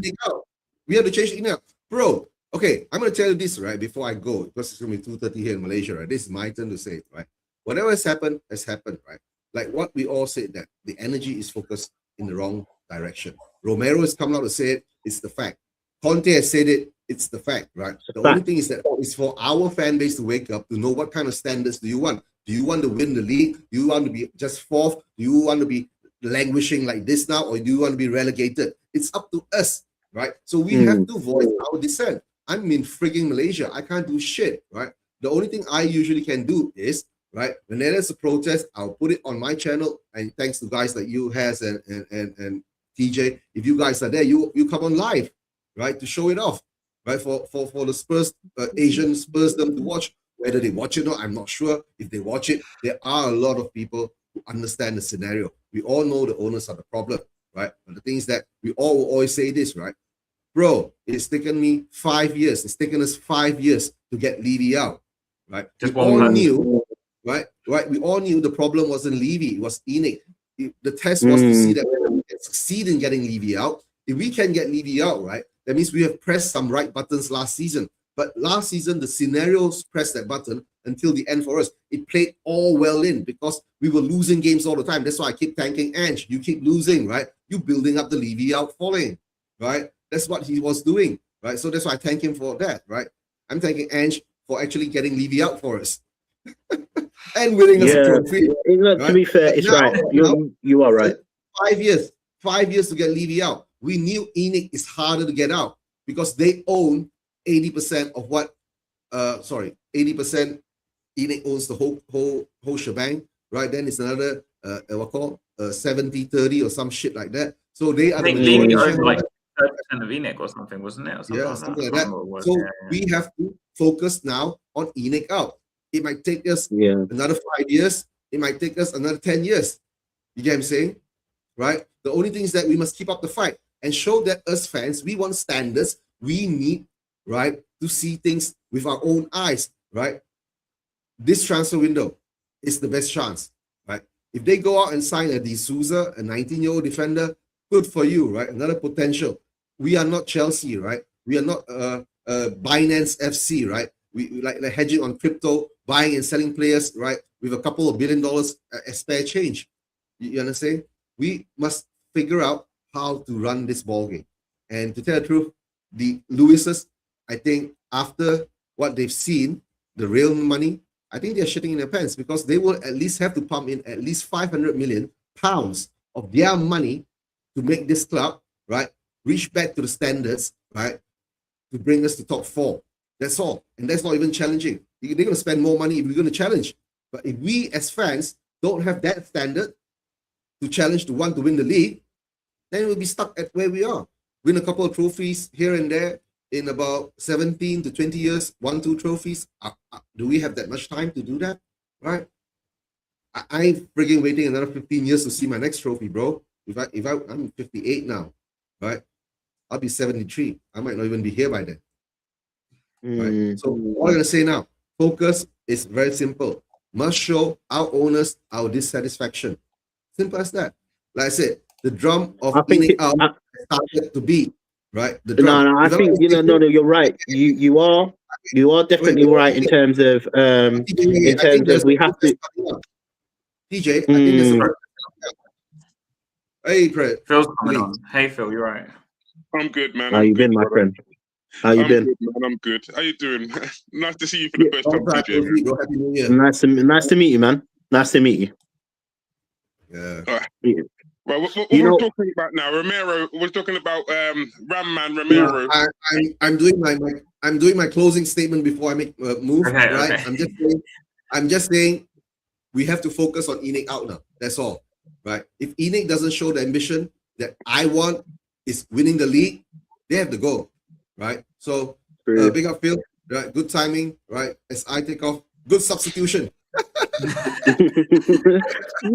We have to change it now, bro. Okay, I'm going to tell you this, right, before I go, because it's going to be 2:30 here in Malaysia, right? This is my turn to say it, right? Whatever has happened, right? Like what we all said, that the energy is focused in the wrong direction. Romero has come out to say it, it's the fact. Conte has said it, it's the fact, right? Only thing is that it's for our fan base to wake up, to know what kind of standards do you want. Do you want to win the league? Do you want to be just fourth? Do you want to be languishing like this now? Or do you want to be relegated? It's up to us, right? So we have to voice our dissent. I'm in frigging Malaysia. I can't do shit, right? The only thing I usually can do is, right, when there's a protest, I'll put it on my channel. And thanks to guys like you, Has and TJ, if you guys are there, you come on live, right, to show it off, right, for the Spurs, Asian Spurs, them to watch. Whether they watch it or not, I'm not sure. If they watch it, there are a lot of people who understand the scenario. We all know the owners are the problem, right? But the thing is that we all will always say this, right? Bro, it's taken me 5 years. It's taken us 5 years to get Levy out, right? Just we all knew, right? We all knew the problem wasn't Levy, it was ENIC. The test was to see that we can succeed in getting Levy out. If we can get Levy out, right, that means we have pressed some right buttons last season. But last season, the scenarios pressed that button until the end for us. It played all well in because we were losing games all the time. That's why I keep thanking Ange. You keep losing, right? You building up the Levy out falling, right? That's what he was doing, right? So that's why I thank him for that, right? I'm thanking Ange for actually getting Levy out for us and winning us a trophy. Right? To be fair, it's right. You are right. 5 years to get Levy out. We knew ENIC is harder to get out because they own 80% of what 80% ENIC owns the whole shebang, right? Then it's another what called 70-30 or some shit like that. So they are I the think majority League owned shareholder. like 30% of ENIC or something, wasn't it? Or something Yeah, like something that. like that. So we have to focus now on ENIC out. It might take us another 5 years. It might take us another 10 years. You get what I'm saying? Right? The only thing is that we must keep up the fight and show that us fans, we want standards. We need, right, to see things with our own eyes, right? This transfer window is the best chance, right? If they go out and sign a D'Souza, a 19-year-old defender, good for you, right? Another potential. We are not Chelsea, right? We are not Binance FC, right? We like hedging on crypto, buying and selling players, right? With a couple of $1 billion as spare change. You understand? We must figure out how to run this ball game. And to tell the truth, the Lewises, I think after what they've seen, the real money, I think they're shitting in their pants because they will at least have to pump in at least 500 million pounds of their money to make this club, right, reach back to the standards, right, to bring us to top 4. That's all. And that's not even challenging. They're going to spend more money if we're going to challenge. But if we as fans don't have that standard to challenge to want to win the league, then we'll be stuck at where we are. Win a couple of trophies here and there in about 17 to 20 years, 1-2 trophies. Do we have that much time to do that? Right? I'm frigging waiting another 15 years to see my next trophy, bro. I'm 58 now, right? I'll be 73. I might not even be here by then. Right? So all I'm gonna say now, focus is very simple. Must show our owners our dissatisfaction. Simple as that. Like I said, the drum of ENIC out started to beat, right? The drum. No, I think no, you're right. You are definitely right in terms of we have to. TJ, I think there's a Hey, Fred. Phil's coming on. Hey, Phil, you're right. I'm good, man. How you been, my friend? How you been? Good, man. I'm good. How you doing? Nice to see you for the first time, TJ. Bro, Happy New Year. Nice to meet you, man. Nice to meet you. Yeah. Well, what we're talking about now, Romero. We're talking about Ram Man Romero. I'm doing my closing statement before I make a move. Okay, right? okay. I'm just saying we have to focus on ENIC out now. That's all. Right? If ENIC doesn't show the ambition that I want is winning the league, they have to go. Right? So big up Phil. Right? Good timing. Right? As I take off. Good substitution.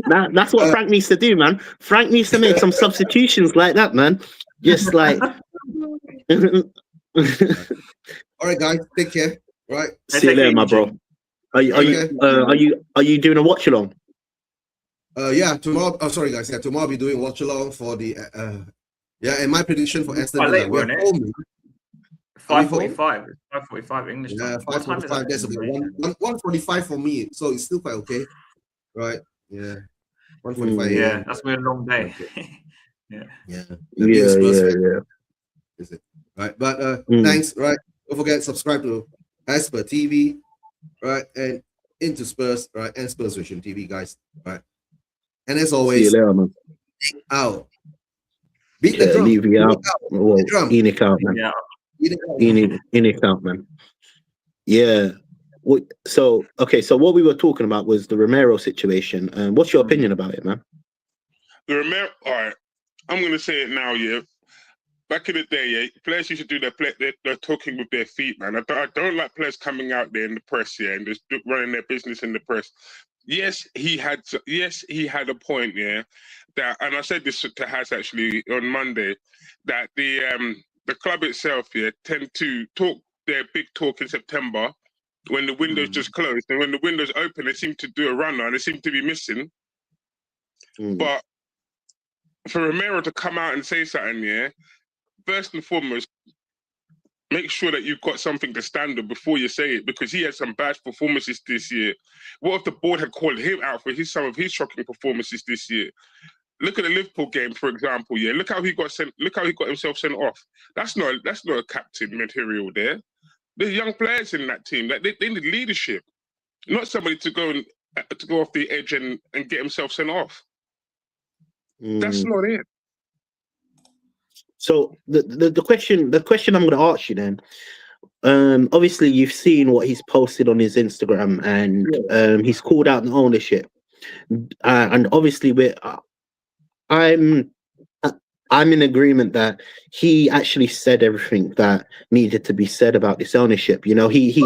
That's what Frank needs to do, man. Frank needs to make some substitutions like that, man. Just like. All right, guys, take care. Right. See you later, my bro. Are you doing a watch along? Yeah, tomorrow. Oh, sorry, guys. Yeah, tomorrow I'll be doing watch along for the. And my prediction for Aston Villa. We're home. 5:45. 5:45 English time. Yeah, 5:45. That's about 1:45 for me. So it's still quite okay, right? Yeah, 1:45. Yeah, that's been a long day. Yeah. Yeah. Is it right? But thanks. Right. Don't forget subscribe to Asper TV, right? And into Spurs, right? And Spurs Vision TV, guys. Right. And as always, see you later, man. Out. Beat the drum. Leave you out. Well, ENIC out, man. Yeah. ENIC out, man. Yeah. So what we were talking about was the Romero situation. What's your opinion about it, man? The Romero. All right. I'm gonna say it now. Yeah. Back in the day, yeah, players used to do they're talking with their feet, man. I don't like players coming out there in the press, yeah, and just running their business in the press. Yes, he had a point, yeah. That, and I said this to Has actually on Monday, that the club itself, yeah, tend to talk their big talk in September when the window's just closed, and when the window's open, they seem to do a runner and they seem to be missing. But for Romero to come out and say something, yeah, first and foremost, make sure that you've got something to stand on before you say it, because he had some bad performances this year. What if the board had called him out for some of his shocking performances this year? Look at the Liverpool game, for example. Yeah, look how he got himself sent off. That's not a captain material there. There's young players in that team that they need leadership, not somebody to go off the edge and get himself sent off. That's not it. So the question I'm going to ask you then, obviously you've seen what he's posted on his Instagram, and he's called out the ownership. and obviously I'm I'm in agreement that he actually said everything that needed to be said about this ownership. You know, he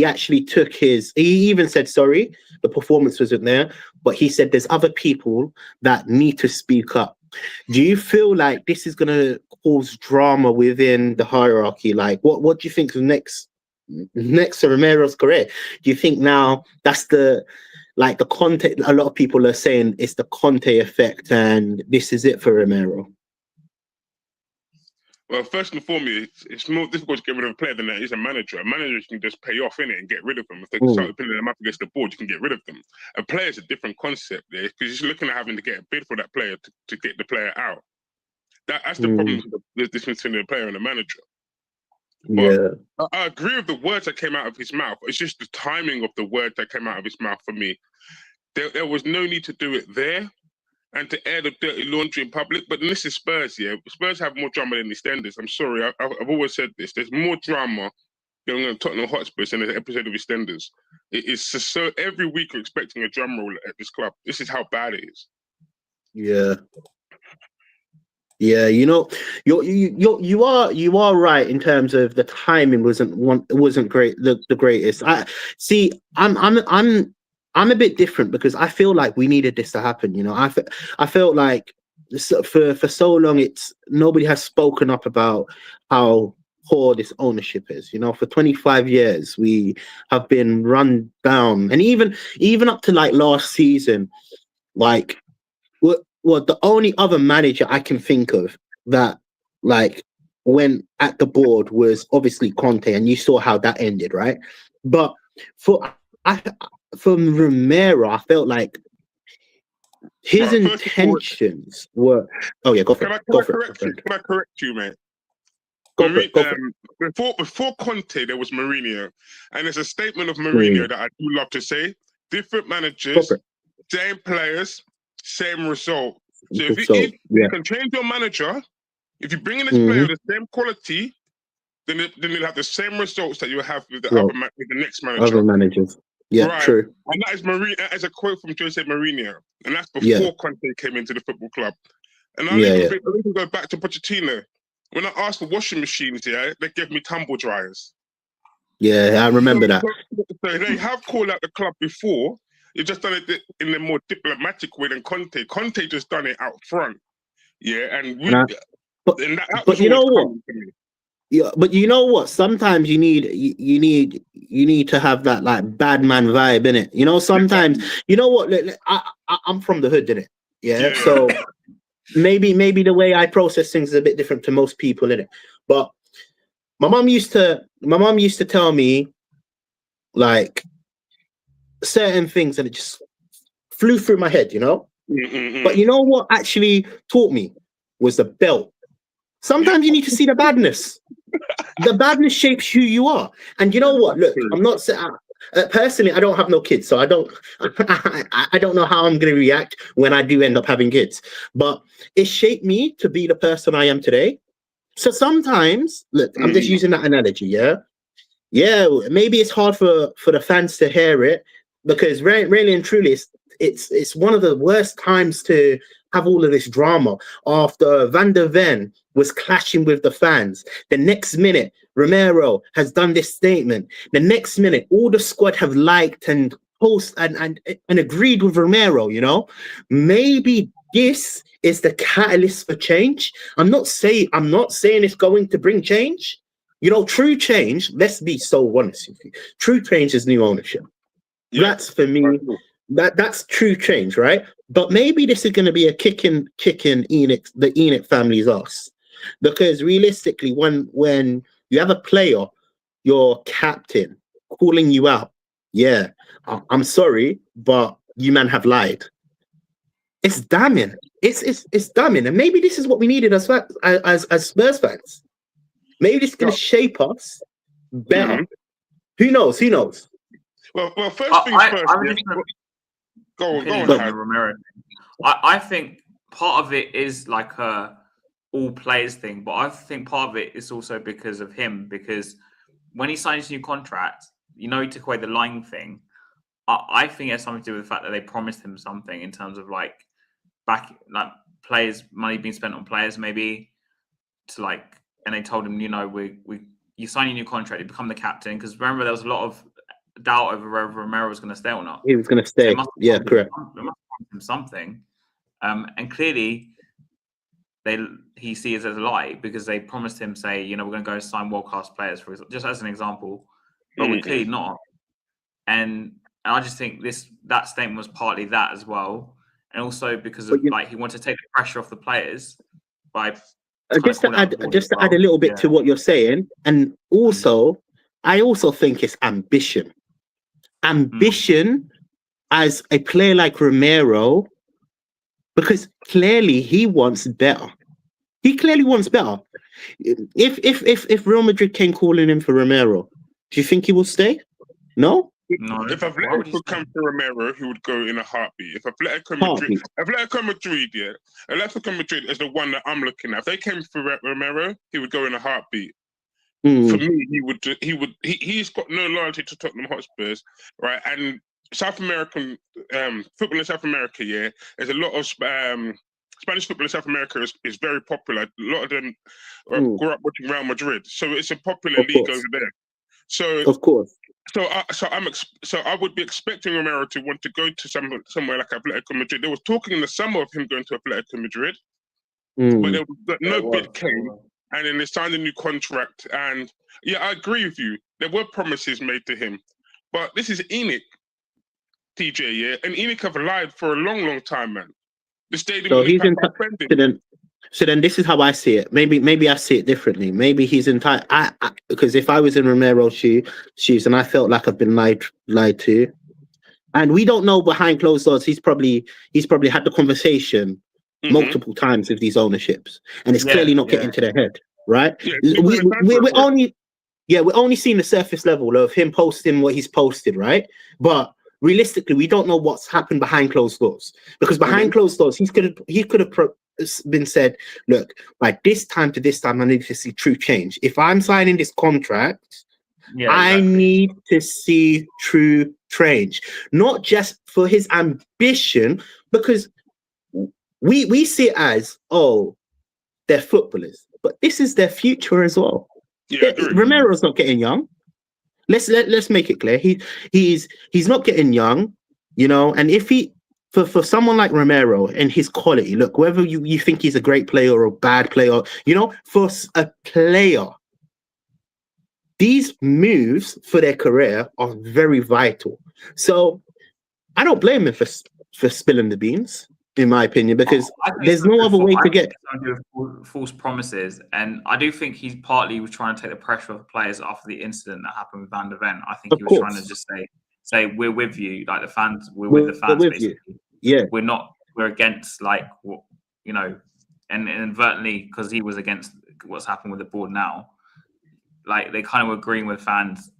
actually took he even said sorry, the performance wasn't there, but he said there's other people that need to speak up. Do you feel like this is gonna cause drama within the hierarchy? Like what do you think is next to Romero's career? Do you think now that's the Conte? A lot of people are saying it's the Conte effect, and this is it for Romero. Well, first and foremost, it's more difficult to get rid of a player than that is a manager. A manager can just pay off in it and get rid of them. If they start pinning them up against the board, you can get rid of them. A player is a different concept there because you're looking at having to get a bid for that player to get the player out. That's the problem with the difference between the player and the manager. But I agree with the words that came out of his mouth. It's just the timing of the word that came out of his mouth for me. There was no need to do it there and to air the dirty laundry in public. But this is Spurs, yeah. Spurs have more drama than EastEnders. I'm sorry, I've always said this. There's more drama going on Tottenham Hotspurs than an episode of EastEnders. It is so every week we're expecting a drum roll at this club. This is how bad it is. Yeah. Yeah, you know, you are right in terms of the timing wasn't great, the greatest. I'm a bit different because I feel like we needed this to happen. You know, I felt like for so long nobody has spoken up about how poor this ownership is. You know, for 25 years we have been run down, and even up to like last season, like well, the only other manager I can think of that like went at the board was obviously Conte, and you saw how that ended, right? But for Romero, I felt like his intentions were. Oh yeah, go for it. Can I correct you, mate? Go for it. Before Conte, there was Mourinho, and there's a statement of Mourinho that I do love to say: different managers, same players, same result. So if you can change your manager, if you bring in this player with the same quality, then they'll have the same results that you have with the next manager. Other managers. Yeah, right. True. And that is Mourinho. That is a quote from Jose Mourinho, and that's before Conte came into the football club. And I even go back to Pochettino. When I asked for washing machines, they gave me tumble dryers. Yeah, I remember that. So they have called out the club before. You've just done it in a more diplomatic way than Conte. Conte just done it out front. Yeah, but you know what? Yeah, but you know what? Sometimes you need to have that like bad man vibe in it. You know, sometimes you know what? I'm from the hood, innit? Yeah. So maybe the way I process things is a bit different to most people, innit? But my mom used to tell me like certain things, and it just flew through my head, you know. But you know what actually taught me was the belt. Sometimes you need to see the badness. The badness shapes who you are. And you know what? Look, I'm not personally, I don't have no kids, so I don't know how I'm going to react when I do end up having kids. But it shaped me to be the person I am today. So sometimes, look, I'm just using that analogy, yeah, maybe it's hard for the fans to hear it because really and truly, it's one of the worst times to have all of this drama after Van der Ven was clashing with the fans. The next minute, Romero has done this statement. The next minute, all the squad have liked and post and agreed with Romero, you know? Maybe this is the catalyst for change. I'm not saying it's going to bring change. You know, true change, let's be so honest with you. True change is new ownership. Yeah. That's for me. That's true change, right? But maybe this is going to be a kicking the Enix family's ass, because realistically, when you have a player, your captain calling you out, I'm sorry, but you man have lied. It's damning. It's damning, and maybe this is what we needed as Spurs fans. Maybe this is going to shape us better. Who knows? Well, first things first. Go on, Romero. I think part of it is like a all players thing, but I think part of it is also because of him. Because when he signed his new contract, you know, he took away the line thing. I think it has something to do with the fact that they promised him something in terms of like players, money being spent on players, maybe to like, and they told him, you know, you sign your new contract, you become the captain. Because remember, there was a lot of doubt over whether Romero was going to stay or not. He was going to stay. Yeah, correct. They must have promised him something, and clearly he sees it as a lie because they promised him, say, you know, we're going to go sign world class players, for just as an example, but we're clearly not. And I just think that statement was partly that as well, and also because of like he wanted to take the pressure off the players by just to add a little bit to what you're saying, and also I also think it's ambition as a player like Romero, because clearly he wants better. He clearly wants better. If Real Madrid came calling him for Romero, do you think he will stay? No. If Atletico would come to Romero, he would go in a heartbeat. If Atletico Madrid is the one that I'm looking at. If they came for Romero, he would go in a heartbeat. For me, he's got no loyalty to Tottenham Hotspurs, right? And South American football in South America, there's a lot of Spanish football in South America is very popular. A lot of them grew up watching Real Madrid, so it's a popular league over there. So of course. So I would be expecting Romero to want to go to somewhere like Atletico Madrid. There was talking in the summer of him going to Atletico Madrid, but no bid came, and then they signed a new contract. And I agree with you. There were promises made to him, but this is ENIC, TJ, and ENIC have lied for a long time, man. The stadium. So he's entitled. So then this is how I see it. Maybe I see it differently. Maybe he's entitled. Because if I was in Romero's shoes and I felt like I've been lied to, and we don't know behind closed doors, he's probably had the conversation multiple times with these ownerships, and it's clearly not getting to their head, right? We're only seeing the surface level of him posting what he's posted, right? But realistically, we don't know what's happened behind closed doors, because behind closed doors, he could have been said, look, by this time to this time, I need to see true change. If I'm signing this contract, I need to see true change, not just for his ambition, because we see it as, they're footballers, but this is their future as well. Romero's not getting young. Let's make it clear. He's not getting young, you know, and if he for someone like Romero and his quality, look, whether you think he's a great player or a bad player, you know, for a player, these moves for their career are very vital. So I don't blame him for spilling the beans, in my opinion, because there's no other way to get false promises. And I do think he partly was trying to take the pressure off the players after the incident that happened with Van de Ven. I think he was trying to just say we're with you, like the fans, we're with the fans, basically. Yeah, we're against, like, you know, and inadvertently, because he was against what's happened with the board now, like they kind of were agreeing with fans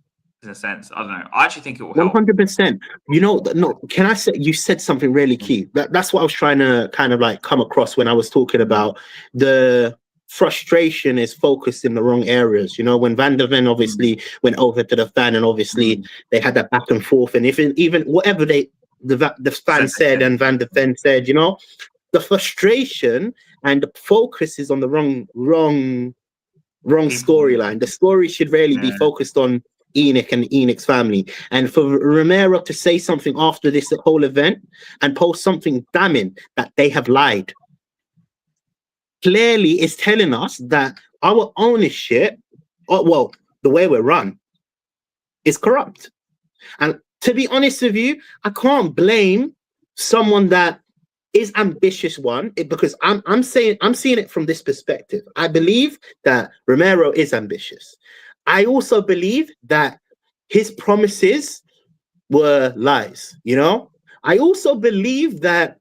in a sense. I don't know. I actually think it will help. 100%. You know, no, can I say, you said something really key. That's what I was trying to kind of like come across when I was talking about the frustration is focused in the wrong areas. You know, when Van de Ven obviously went over to the fan, and obviously they had that back and forth, and even whatever the fan said and Van de Ven said, you know, the frustration and the focus is on the wrong storyline. The story should really be focused on ENIC and ENIC's family. And for Romero to say something after this whole event and post something damning that they have lied, clearly is telling us that our ownership, the way we're run, is corrupt. And to be honest with you, I can't blame someone that is ambitious because I'm seeing it from this perspective. I believe that Romero is ambitious. I also believe that his promises were lies, you know? I also believe that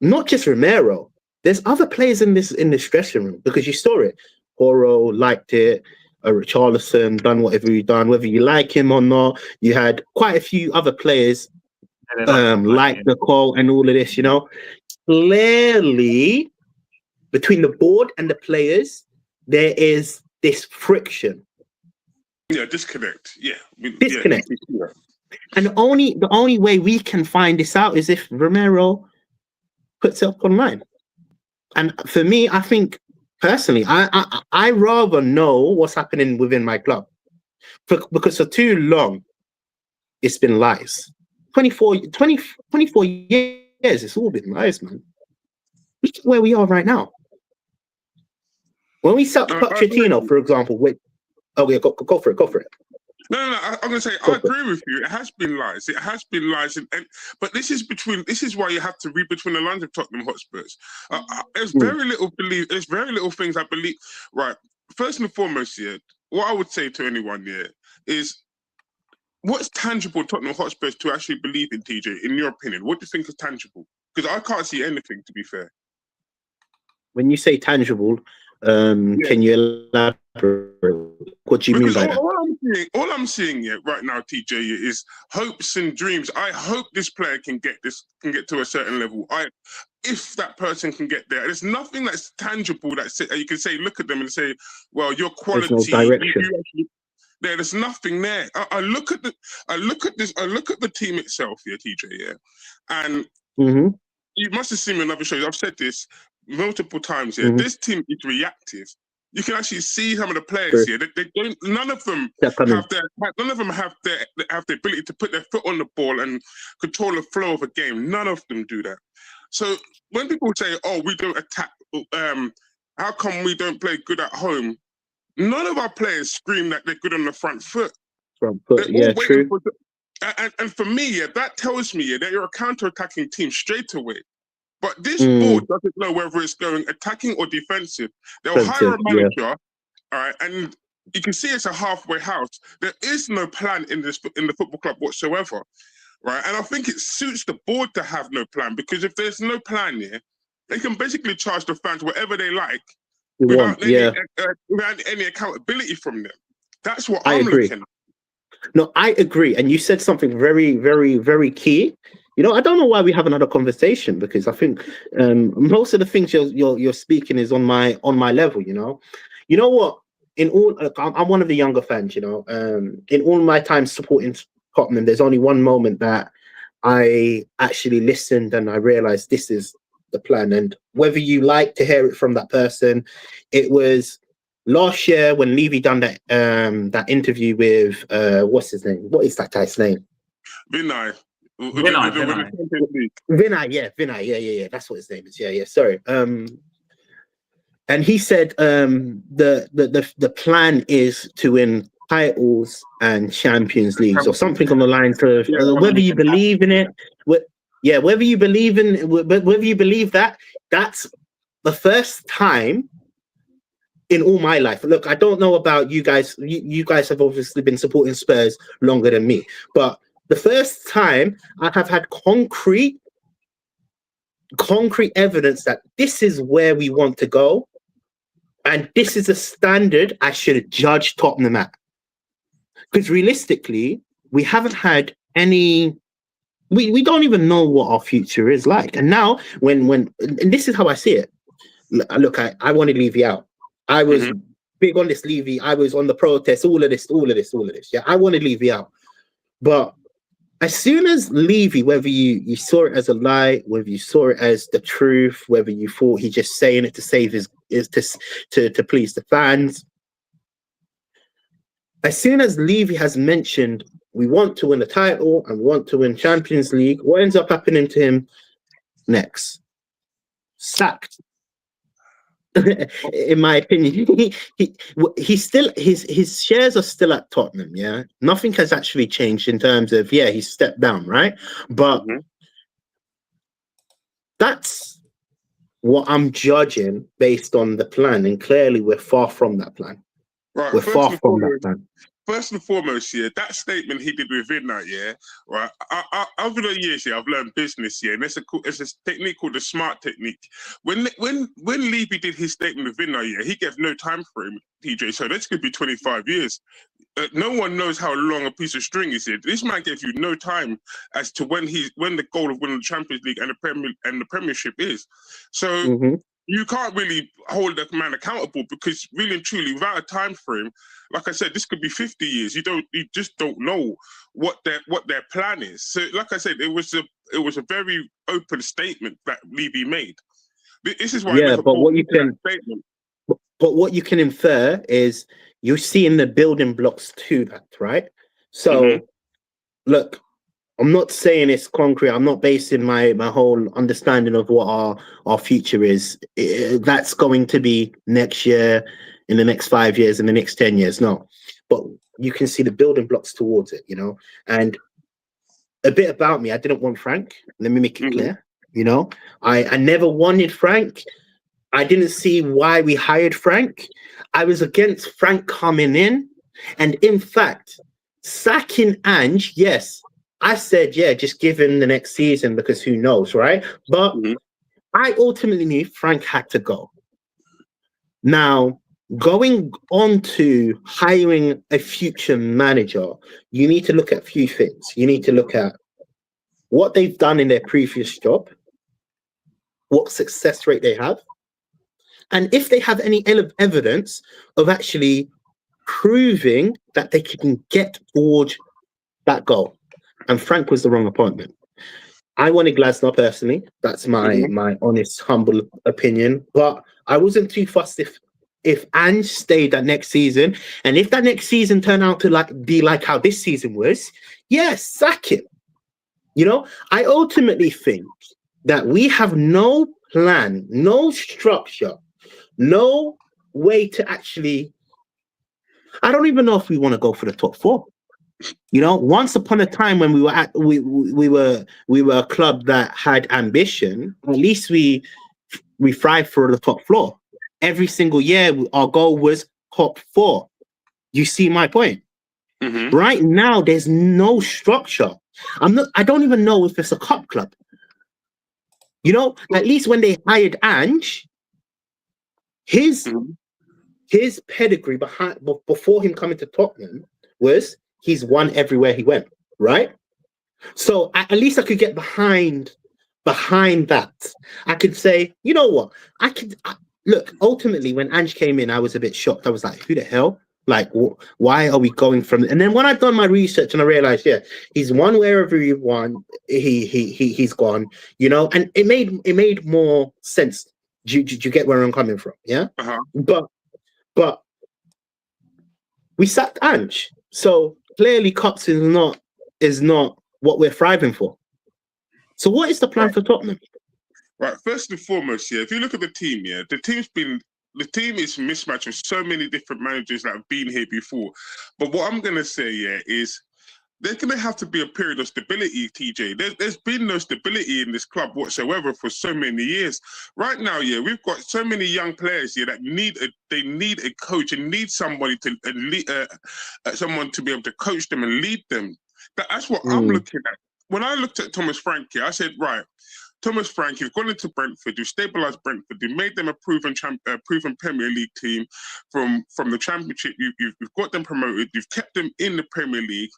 not just Romero, there's other players in this dressing room, because you saw it. Horo liked it. Richarlison done whatever he done, whether you like him or not. You had quite a few other players like Nicole and all of this, you know. Clearly, between the board and the players, there is this friction. Disconnect. Disconnect. And the only way we can find this out is if Romero puts it up online. And for me, I think personally, I rather know what's happening within my club, because for too long it's been lies. 24 years, it's all been lies, man. Look at where we are right now. When we sacked Pochettino, for example, go for it. No. I'm going to say I agree with you. It has been lies. It has been lies, but this is why you have to read between the lines of Tottenham Hotspurs. There's very little belief. There's very little things I believe. Right. First and foremost, what I would say to anyone is, what's tangible Tottenham Hotspurs to actually believe in, TJ? In your opinion, what do you think is tangible? Because I can't see anything, to be fair. When you say tangible, can you elaborate? What do you mean by that? All I'm seeing right now, TJ, is hopes and dreams. I hope this player can get to a certain level. If that person can get there, there's nothing that's tangible that you can say, look at them and say, well, your quality. There's no direction. There's nothing there. I look at the team itself, TJ, and you must have seen me in other shows. I've said this multiple times here. This team is reactive. You can actually see some of the players here. They don't. None of them have the ability to put their foot on the ball and control the flow of a game. None of them do that. So when people say, "Oh, we don't attack," how come we don't play good at home? None of our players scream that they're good on the front foot. Yeah, true. And for me, that tells me that you're a counter-attacking team straight away. But this board doesn't know whether it's going attacking or defensive. They'll hire a manager, all right, and you can see it's a halfway house. There is no plan in the football club whatsoever, right? And I think it suits the board to have no plan, because if there's no plan here, they can basically charge the fans whatever they like without any accountability from them. That's what I'm looking at. No, I agree. And you said something very, very, very key. You know, I don't know why we have another conversation, because I think most of the things you're speaking is on my level. You know what? I'm one of the younger fans. You know, in all my time supporting Tottenham, there's only one moment that I actually listened and I realized this is the plan. And whether you like to hear it from that person, it was last year when Levy done that interview with what's his name? What is that guy's name? Vinay. Vinay, yeah. That's what his name is. Yeah. Sorry. And he said the plan is to win titles and Champions Leagues, or something on the lines of whether you believe in it. Whether you believe that, that's the first time in all my life. Look, I don't know about you guys. You guys have obviously been supporting Spurs longer than me, but the first time I have had concrete evidence that this is where we want to go, and this is a standard I should judge Tottenham at. Because realistically, we haven't had any. We don't even know what our future is like. And now, and this is how I see it. Look, I wanted Levy out. I was big on this Levy. I was on the protest. All of this. Yeah, I wanted Levy out, but as soon as Levy, whether you saw it as a lie, whether you saw it as the truth, whether you thought he just saying it to save to please the fans, as soon as Levy has mentioned we want to win the title and want to win Champions League, what ends up happening to him next? Sacked. In my opinion, he's still his shares are still at Tottenham. Yeah, nothing has actually changed in terms of he's stepped down, right? But that's what I'm judging based on the plan, and clearly we're far from that plan. Right, we're far from that plan. First and foremost, that statement he did with Vinay, right? Over the years, I've learned business, and it's a technique called the SMART technique. When Levy did his statement with Vinay, he gave no time frame, TJ. So this could be 25 years. No one knows how long a piece of string is here. This man gave you no time as to when the goal of winning the Champions League and the Premiership is. So you can't really hold that man accountable, because really and truly, without a time frame, like I said, this could be 50 years. You just don't know what their plan is. So, like I said, it was a very open statement that Levy made. This is why. Yeah, but what you can infer is you're seeing the building blocks to that, right? So, look, I'm not saying it's concrete. I'm not basing my whole understanding of what our future is. That's going to be next year, in the next 5 years, in the next 10 years. No, but you can see the building blocks towards it, you know. And a bit about me, I didn't want Frank. Let me make it clear. You know, I never wanted Frank. I didn't see why we hired Frank. I was against Frank coming in. And in fact, sacking Ange, yes, I said, yeah, just give him the next season because who knows, right? But I ultimately knew Frank had to go. Now, going on to hiring a future manager, you need to look at a few things. You need to look at what they've done in their previous job, what success rate they have, and if they have any evidence of actually proving that they can get towards that goal. And Frank was the wrong appointment. I wanted Glasner personally. That's my honest, humble opinion. But I wasn't too fussed if Ange stayed that next season, and if that next season turned out to be like how this season was, yes, sack him. You know, I ultimately think that we have no plan, no structure, no way to actually. I don't even know if we want to go for the top 4. You know, once upon a time when we were a club that had ambition, at least we thrived for the top floor. Every single year, our goal was top 4. You see my point? Right now, there's no structure. I don't even know if it's a cup club. You know, at least when they hired Ange, his pedigree before him coming to Tottenham was he's won everywhere he went, right? So at least I could get behind that. I could say, you know what? Look, ultimately, when Ange came in, I was a bit shocked. I was like, who the hell? Like, why are we going from? And then when I've done my research and I realized, yeah, he's won wherever he won. He's gone, you know, and it made more sense. Do you get where I'm coming from? Yeah. But we sacked Ange, so clearly cups is not what we're thriving for. So what is the plan for Tottenham? Right. First and foremost, yeah, if you look at the team, yeah, the team is mismatched with so many different managers that have been here before. But what I'm gonna say, yeah, is there's gonna have to be a period of stability, TJ. There's been no stability in this club whatsoever for so many years. Right now, yeah, we've got so many young players here that need a coach and need somebody to lead, someone to be able to coach them and lead them. That's what I'm looking at. When I looked at Thomas Frank here, I said, right, Thomas Frank, you've gone into Brentford, you've stabilised Brentford, you made them a proven Premier League team from the Championship. You've got them promoted, you've kept them in the Premier League,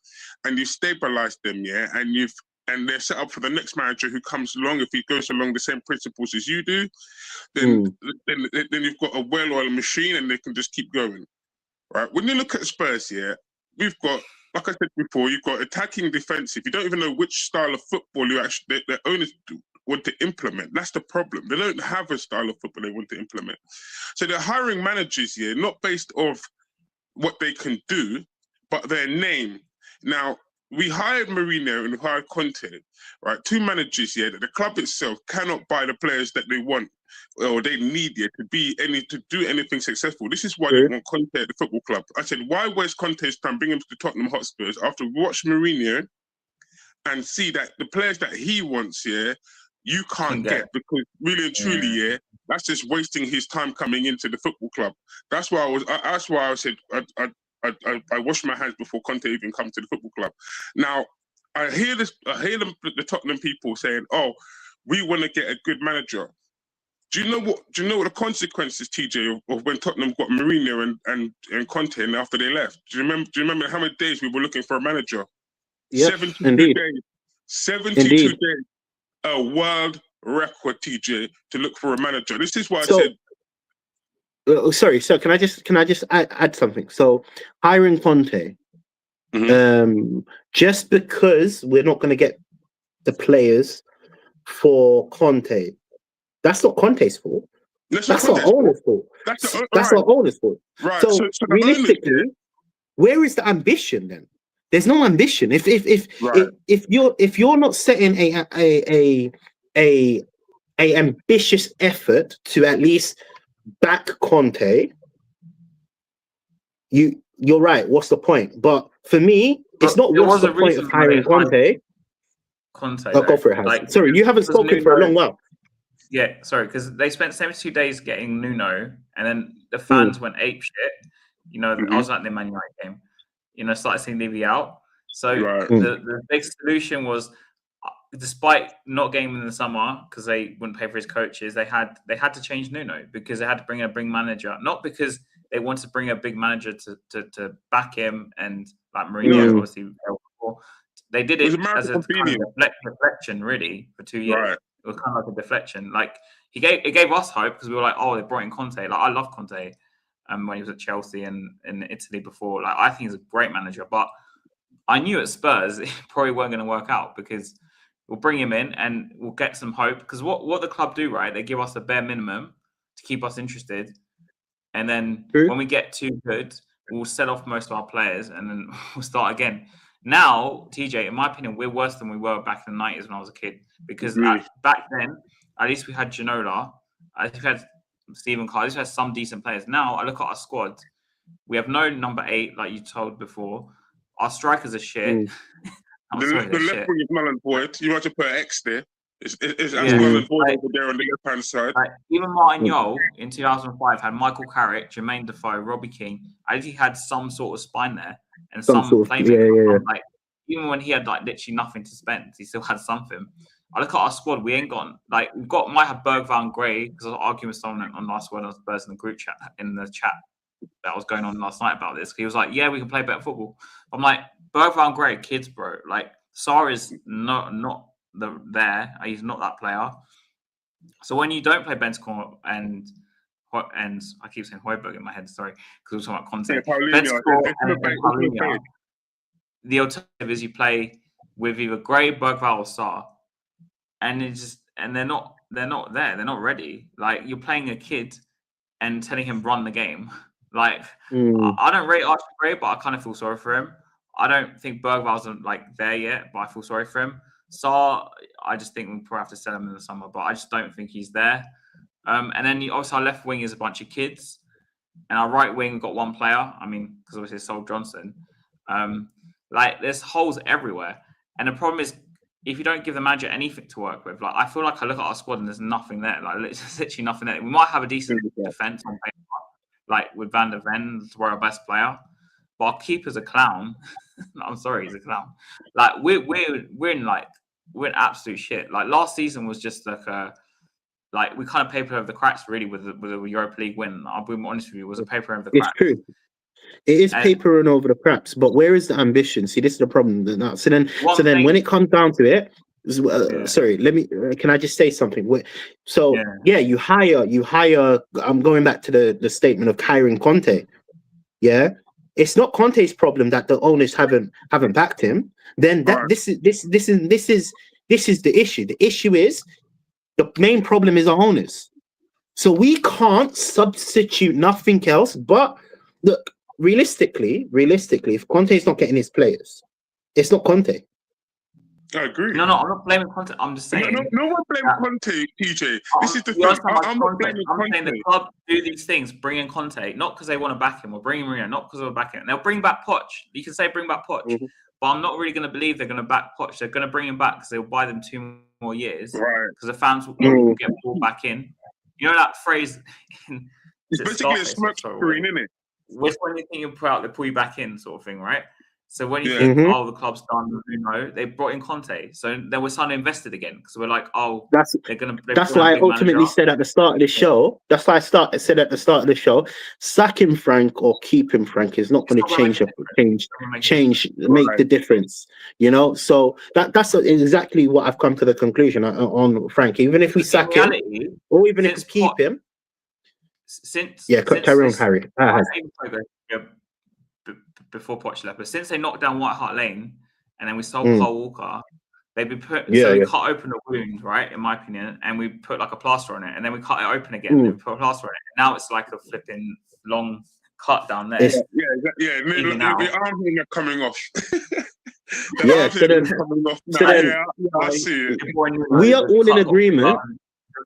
and you've stabilised them, yeah. And they're set up for the next manager who comes along. If he goes along the same principles as you do, then you've got a well-oiled machine, and they can just keep going, right? When you look at Spurs, yeah, we've got. Like I said before, you've got attacking, defensive. You don't even know which style of football the owners want to implement. That's the problem. They don't have a style of football they want to implement. So they're hiring managers here, not based off what they can do, but their name. Now, we hired Mourinho and we hired Conte, right? 2 managers here that the club itself cannot buy the players that they want or they need here to do anything successful. This is why they want Conte at the football club. I said, why waste Conte's time, bring him to the Tottenham Hotspurs after we watch Mourinho and see that the players that he wants here, you can't get, because really and truly, yeah, that's just wasting his time coming into the football club. That's why I said I washed my hands before Conte even come to the football club. Now, I hear the Tottenham people saying, "Oh, we want to get a good manager." Do you know what the consequences, TJ, of when Tottenham got Mourinho and Conte and after they left? Do you remember how many days we were looking for a manager? Yep, 72 days. 72 days. A world record, TJ, to look for a manager. This is why I So- said. Sorry, so can I just add something? So hiring Conte, just because we're not going to get the players for Conte, that's not Conte's fault. That's our owner's fault. That's our owner's fault. Right. So, So the realistically, where is the ambition then? There's no ambition. If you're not setting a ambitious effort to at least back Conte, you're right. What's the point? But for me, it's not what's the point of hiring Conte. Conte. Go for it, Hans. Sorry, you haven't spoken for a long while. Yeah, sorry, because they spent 72 days getting Nuno, and then the fans went ape shit. You know, I was at the Man United game. You know, started seeing Levy out. So the big solution was, despite not getting him in the summer because they wouldn't pay for his coaches, they had to change Nuno because they had to bring a big manager, not because they wanted to bring a big manager to back him and like Mourinho obviously. They did it as a kind of deflection, really, for 2 years. Right. It was kind of like a deflection. Like it gave us hope because we were like, oh, they brought in Conte. Like I love Conte, when he was at Chelsea and in Italy before. Like I think he's a great manager, but I knew at Spurs it probably weren't going to work out because we'll bring him in and we'll get some hope. Because what the club do, right? They give us a bare minimum to keep us interested, and then when we get too good, we'll sell off most of our players and then we'll start again. Now, TJ, in my opinion, we're worse than we were back in the 90s when I was a kid. Because back then, at least we had Ginola, at least we had Stephen Carr, at least we had some decent players. Now, I look at our squad. We have no number 8, like you told before. Our strikers are shit. The left wing is null and void. You want to put an X there. It's null and void over there on the left-hand side. Even Martin Yole in 2005 had Michael Carrick, Jermaine Defoe, Robbie Keane. I think he had some sort of spine there and some playmaker. Like, even when he had like literally nothing to spend, he still had something. I look at our squad. We ain't got like might have Bergvall and Gray because I was arguing with someone on last word on Spurs in the group chat that was going on last night about this. He was like, "Yeah, we can play better football." I'm like, Bergvall and Gray, kids, bro. Like, Sarr is not there. He's not that player. So when you don't play Bentancur and I keep saying Højbjerg in my head, sorry, because we're talking about content. Bentancur and Paulinho, the alternative is you play with either Gray, Bergvall, or Sarr, and they're not there. They're not ready. Like, you're playing a kid and telling him run the game. Like, I don't rate Archie Gray, but I kind of feel sorry for him. I don't think Bergvall's like there yet, but I feel sorry for him. Sarr, I just think we'll probably have to sell him in the summer, but I just don't think he's there. And then also our left wing is a bunch of kids, and our right wing we've got one player. I mean, because obviously it's Sol Johnson. Like, there's holes everywhere, and the problem is if you don't give the manager anything to work with. Like, I feel like I look at our squad and there's nothing there. Like, there's literally nothing there. We might have a decent defense on paper, like with Van der Ven, we're our best player, but our keeper's a clown. I'm sorry, he's a clown. Like, we're in absolute shit. Like, last season was just like we kind of papered over the cracks really with the Europa League win. I'll be honest with you, it was a paper over the cracks. It's true. It is papering over the cracks, but where is the ambition? See, this is the problem. So then when it comes down to it, sorry, can I just say something? You hire. I'm going back to the statement of hiring Conte. Yeah, it's not Conte's problem that the owners haven't backed him. Then this is the issue. The issue is the main problem is our owners. So we can't substitute nothing else. But look, realistically, if Conte's not getting his players, it's not Conte. I agree. No, I'm not blaming Conte. I'm just saying. No one blames Conte, PJ. This is the thing. I'm not blaming Conte. Saying the club do these things, bring in Conte, not because they want to back him or bring in Mourinho, not because they want to back him. They'll bring back Poch. You can say bring back Poch, but I'm not really going to believe they're going to back Poch. They're going to bring him back because they'll buy them 2 more years. Right. Because the fans will get brought back in. You know that phrase? It's basically a smoke screen, isn't it? Which one do you think you'll put out? They pull you back in, sort of thing, right? So when you Yeah. think, Mhm. oh, the club's done, they brought in Conte. So then we're suddenly invested again because we're like, oh, That's they that's brought in why a I big ultimately manager. said at the start of the show. That's why said at the start of the show, sacking Frank or keeping Frank is not It's going not to gonna make a difference. make Right. the difference. You know, so that's exactly what I've come to the conclusion on Frank. Even if we Because in sack him, reality, or even if we since keep him, since carry on, this Harry. I'll say progress, before Poch left, but since they knocked down White Hart Lane and then we sold Mm. Cole Walker, they've been put. Yeah, So we yeah. cut open a wound, right? In my opinion, and we put like a plaster on it, and then we cut it open again, Mm. and then we put a plaster on it. And now it's like a flipping long cut down there. It's- Yeah. Even The arm here coming off. The Yeah, arm so here then- coming off. so Now. then- Yeah, I see it. We are all in agreement.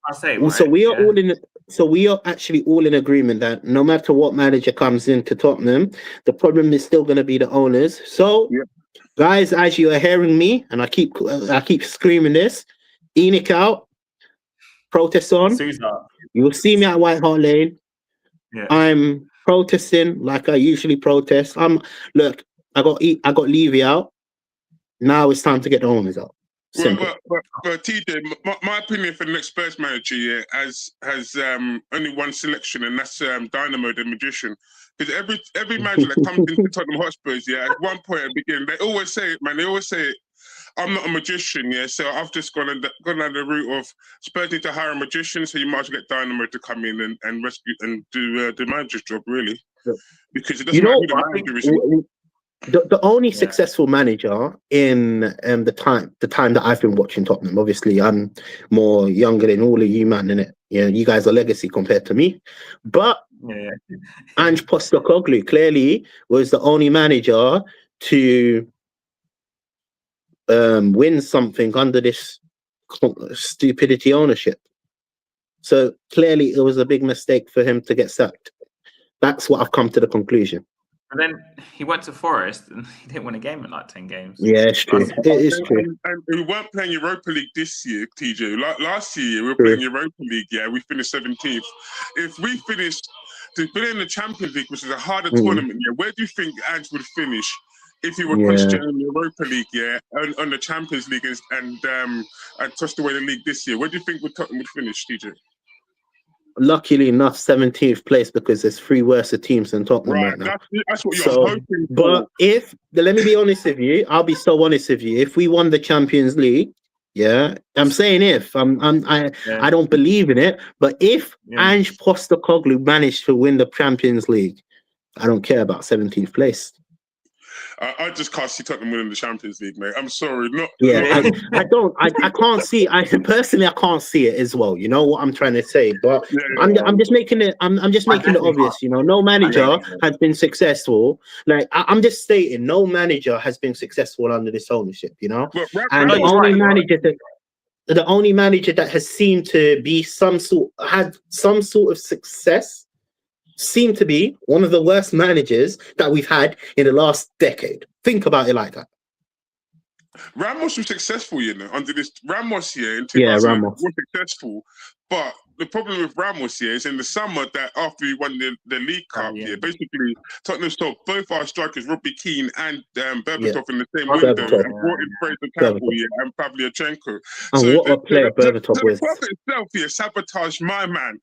I say, So right? we are Yeah. all in. So we are actually all in agreement that no matter what manager comes into Tottenham, the problem is still going to be the owners. So, Yep. guys, as you are hearing me, and I keep screaming this, Enoch out, protest on. Sousa. You will see me at White Hart Lane. Yeah. I'm protesting like I usually protest. Look, I got Levy out. Now it's time to get the owners out. Simple. But TJ, my opinion for the next Spurs manager, yeah, has only one selection, and that's Dynamo the Magician. Because every manager that comes into Tottenham Hotspurs, yeah, at one point at the beginning, they always say it, man. They always say it. I'm not a magician, yeah. So I've just gone down the route of Spurs need to hire a magician, so you might as well get Dynamo to come in and rescue and do the manager's job, really. Because it doesn't matter who the manager is. The only successful manager in the time that I've been watching Tottenham, obviously I'm more younger than all of you, man, innit? Yeah, you guys are legacy compared to me. But Ange Postecoglou clearly was the only manager to win something under this stupidity ownership. So clearly it was a big mistake for him to get sacked. That's what I've come to the conclusion. And then he went to Forest and he didn't win a game in like 10 games. Yeah, it's true. It is true. And we weren't playing Europa League this year, TJ. Last year we were playing Europa League. Yeah, we finished 17th. If we finished to be in the Champions League, which is a harder tournament, yeah, where do you think Ange would finish if he were concentrating on the Europa League, yeah, on the Champions League and tossed away the league this year? Where do you think Tottenham would finish, TJ? Luckily enough, 17th place because there's 3 worse teams than Tottenham right now. That's what you're hoping for. But let me be honest with you, I'll be so honest with you. If we won the Champions League, yeah, I'm saying if I don't believe in it, but if Ange Postecoglou managed to win the Champions League, I don't care about 17th place. I just can't see Tottenham winning the Champions League, mate. I'm sorry, I can't see. I can't see it as well. You know what I'm trying to say, but I'm just making it. I'm just making it obvious. You know, no manager has been successful. Like I'm just stating, no manager has been successful under this ownership. You know, and the only manager that has seemed to be had some sort of success seemed to be one of the worst managers that we've had in the last decade. Think about it like that. Ramos was successful, you know, under this Ramos here in 2000 was successful. But the problem with Ramos here is in the summer that after we won the League Cup, basically Tottenham sold both our strikers, Robbie Keane and Berbatov in the same window, and brought in Fraser Campbell and Pavlyuchenko. And what a player Berbatov was. The club itself here sabotaged my man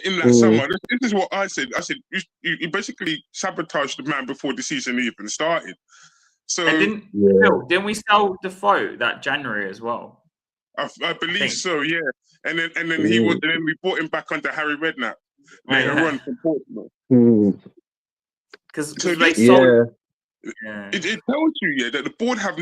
in that summer. This is what I said. I said you basically sabotaged the man before the season even started. So didn't we sell Defoe that January as well? I believe so, yeah. And then we brought him back under Harry Redknapp later on from Portsmouth. Because they sold. It tells you, that the board have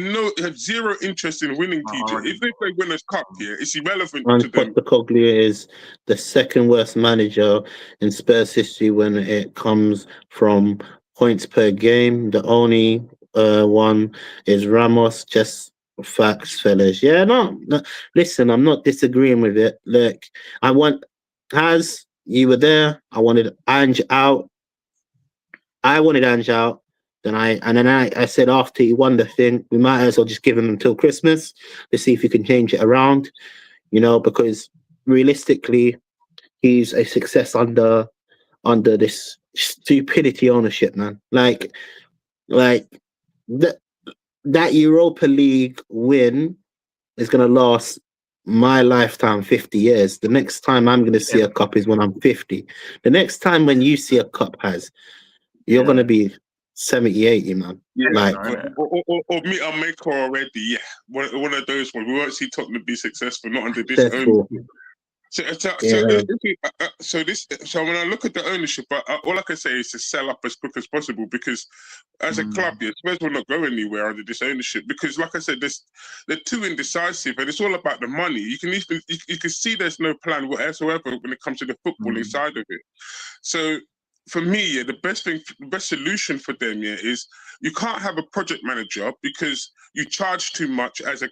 zero interest in winning, TJ. If they play Winners' Cup, it's irrelevant to them. Postecoglou is the second worst manager in Spurs history when it comes from points per game. The only one is Ramos. Just facts, fellas. Yeah, no. Listen, I'm not disagreeing with it. Look, you were there. I wanted Ange out. Then I said after he won the thing, we might as well just give him until Christmas to see if he can change it around, you know, because realistically, he's a success under this stupidity ownership, man. Like that Europa League win is going to last my lifetime, 50 years. The next time I'm going to see a cup is when I'm 50. The next time when you see a cup, you're going to be 70, 80, man. Yeah, like, or meet our maker already. Yeah, one of those ones. We won't see Tottenham be successful, not under this ownership. So when I look at the ownership, all I can say is to sell up as quick as possible, because as a club, Spurs will not go anywhere under this ownership, because, like I said, they're too indecisive, and it's all about the money. You can see there's no plan whatsoever when it comes to the footballing side of it. So for me, the best solution for them is you can't have a project manager, because you charge too much as a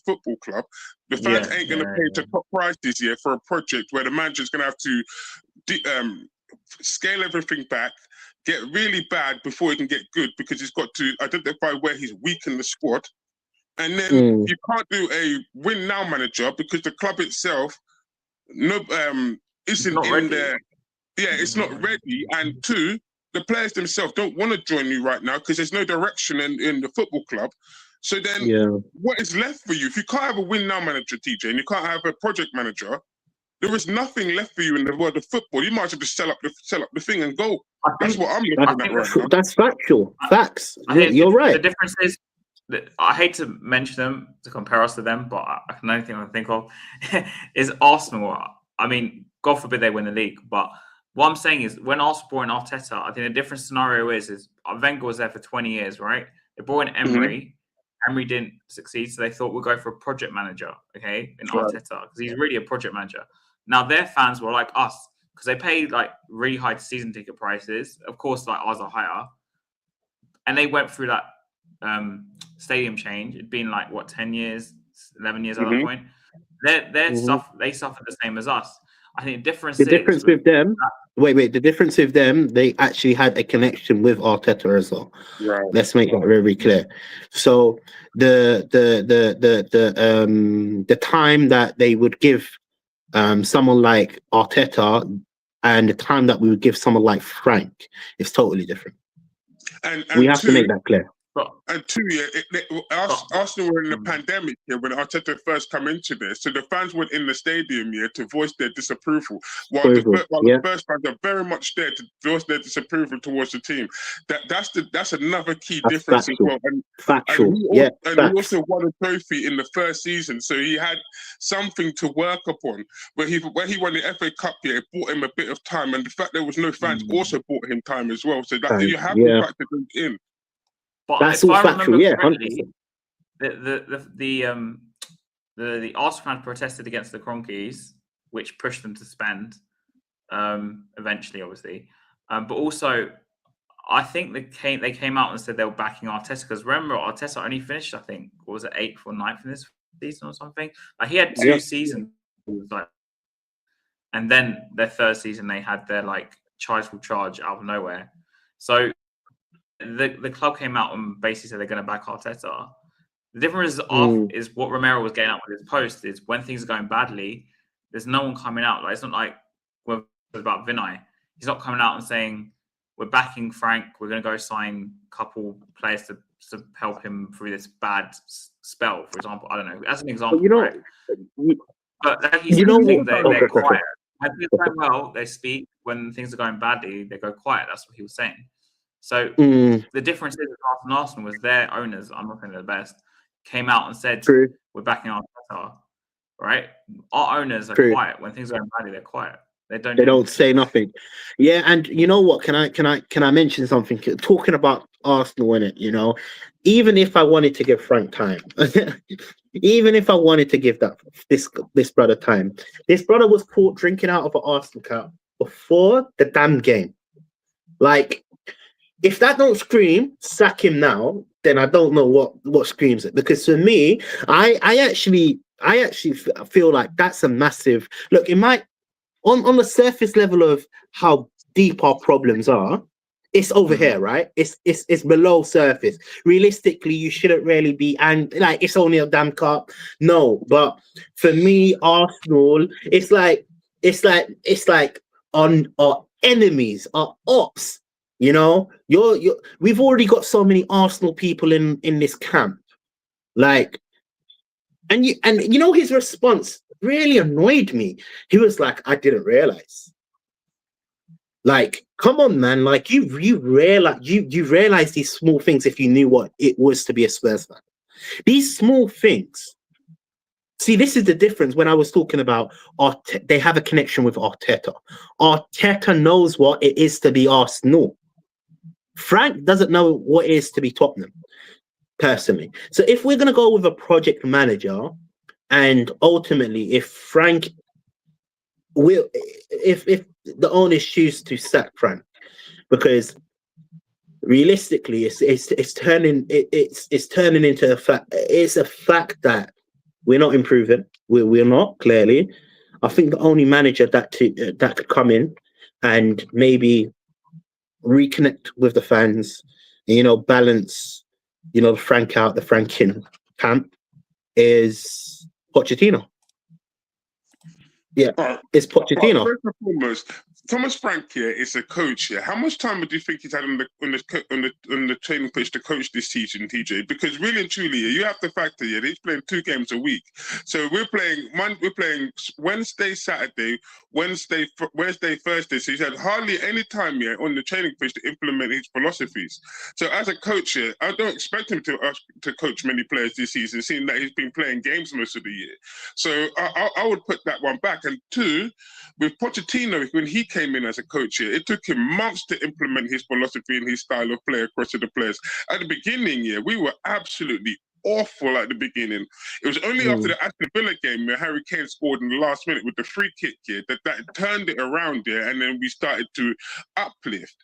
football club. The fans ain't going to pay the top prices for a project where the manager's going to have to scale everything back, get really bad before he can get good, because he's got to identify where he's weak in the squad. And then you can't do a win now manager, because the club itself isn't in there. Yeah, it's not ready. And two, the players themselves don't want to join you right now, because there's no direction in the football club. So then what is left for you? If you can't have a win now manager, TJ, and you can't have a project manager, there is nothing left for you in the world of football. You might as well just sell up the thing and go. That's what I'm looking at right now. That's factual. Facts. You're right. The difference is, I hate to mention them to compare us to them, but the only thing I can think of is Arsenal. I mean, God forbid they win the league, but what I'm saying is, when Arsenal brought in Arteta, I think a different scenario is Wenger was there for 20 years, right? They brought in Emery. Emery didn't succeed, so they thought we'll go for a project manager, in Arteta, because he's really a project manager. Now, their fans were like us, because they paid like really high season ticket prices. Of course, like ours are higher. And they went through that stadium change. It'd been like, 10 years, 11 years at that point. They suffered the same as us. I think the difference with them, the difference with them, they actually had a connection with Arteta as well. Right. Let's make that very clear. So the time that they would give someone like Arteta and the time that we would give someone like Frank is totally different. And we have to make that clear. And two, Arsenal were in the pandemic when Arteta first come into this, so the fans were in the stadium to voice their disapproval, while the first fans are very much there to voice their disapproval towards the team. That's another key difference factual. as well. Factual, he also won a trophy in the first season, so he had something to work upon. When he won the FA Cup, it bought him a bit of time, and the fact there was no fans also bought him time as well. So that you have to factor them in. But that's all factual, correctly, the Arsenal fans protested against the Kroenkes, which pushed them to spend eventually, obviously. But also, I think they came out and said they were backing Arteta, because remember, Arteta only finished, I think, what was it, 8th or 9th in this season or something? Like, he had 2 seasons, and then their third season they had their charge will charge out of nowhere. So the club came out and basically said they're going to back Arteta. The difference is what Romero was getting out with his post is, when things are going badly, there's no one coming out. Like, it's not like about Vinay. He's not coming out and saying, we're backing Frank, we're going to go sign a couple players to help him through this bad spell, for example. I don't know. That's an example, right? But they're quiet. When things are going well, they speak. When things are going badly, they go quiet. That's what he was saying. So the difference is with Arsenal was their owners, I'm not saying they're the best, came out and said, we're backing Arteta, right? Our owners are quiet. When things are going badly, they're quiet. They don't say nothing. Yeah, and you know what? Can I mention something? Talking about Arsenal in it, even if I wanted to give Frank time, even if I wanted to give this brother time, this brother was caught drinking out of an Arsenal cup before the damn game. Like, if that don't scream sack him now, then I don't know what screams it. Because for me, I actually feel like that's a massive look. It might on the surface level of how deep our problems are, it's over here, right? It's below surface. Realistically, you shouldn't really be, and it's only a damn cup. No, but for me, Arsenal, it's like on our enemies, our ops. You know, we've already got so many Arsenal people in this camp, like, and you know his response really annoyed me. He was like, "I didn't realize." Like, come on, man! Like, you realize these small things if you knew what it was to be a Spurs fan. These small things. See, this is the difference when I was talking about they have a connection with Arteta. Arteta knows what it is to be Arsenal. Frank doesn't know what it is to be Tottenham, personally. So if we're going to go with a project manager, and ultimately if Frank will, if the owners choose to sack Frank, because realistically it's turning into a fact. It's a fact that we're not improving. We're not, clearly. I think the only manager that could come in and maybe reconnect with the fans, and, you know, balance, you know, the Frank out, the Frank in camp is Pochettino. Yeah, it's Pochettino. First and foremost, Thomas Frank here is a coach here. How much time do you think he's had on the training pitch to coach this season, TJ? Because really and truly, you have to factor here that he's playing 2 games a week. So we're playing Wednesday, Saturday, Wednesday, Thursday. So he's had hardly any time yet on the training pitch to implement his philosophies. So as a coach here, I don't expect him to coach many players this season, seeing that he's been playing games most of the year. So I would put that one back. And 2, with Pochettino, when he came in as a coach here, it took him months to implement his philosophy and his style of play across to the players. At the beginning, we were absolutely awful at the beginning. It was only after the Aston Villa game where Harry Kane scored in the last minute with the free kick here that turned it around there, and then we started to uplift.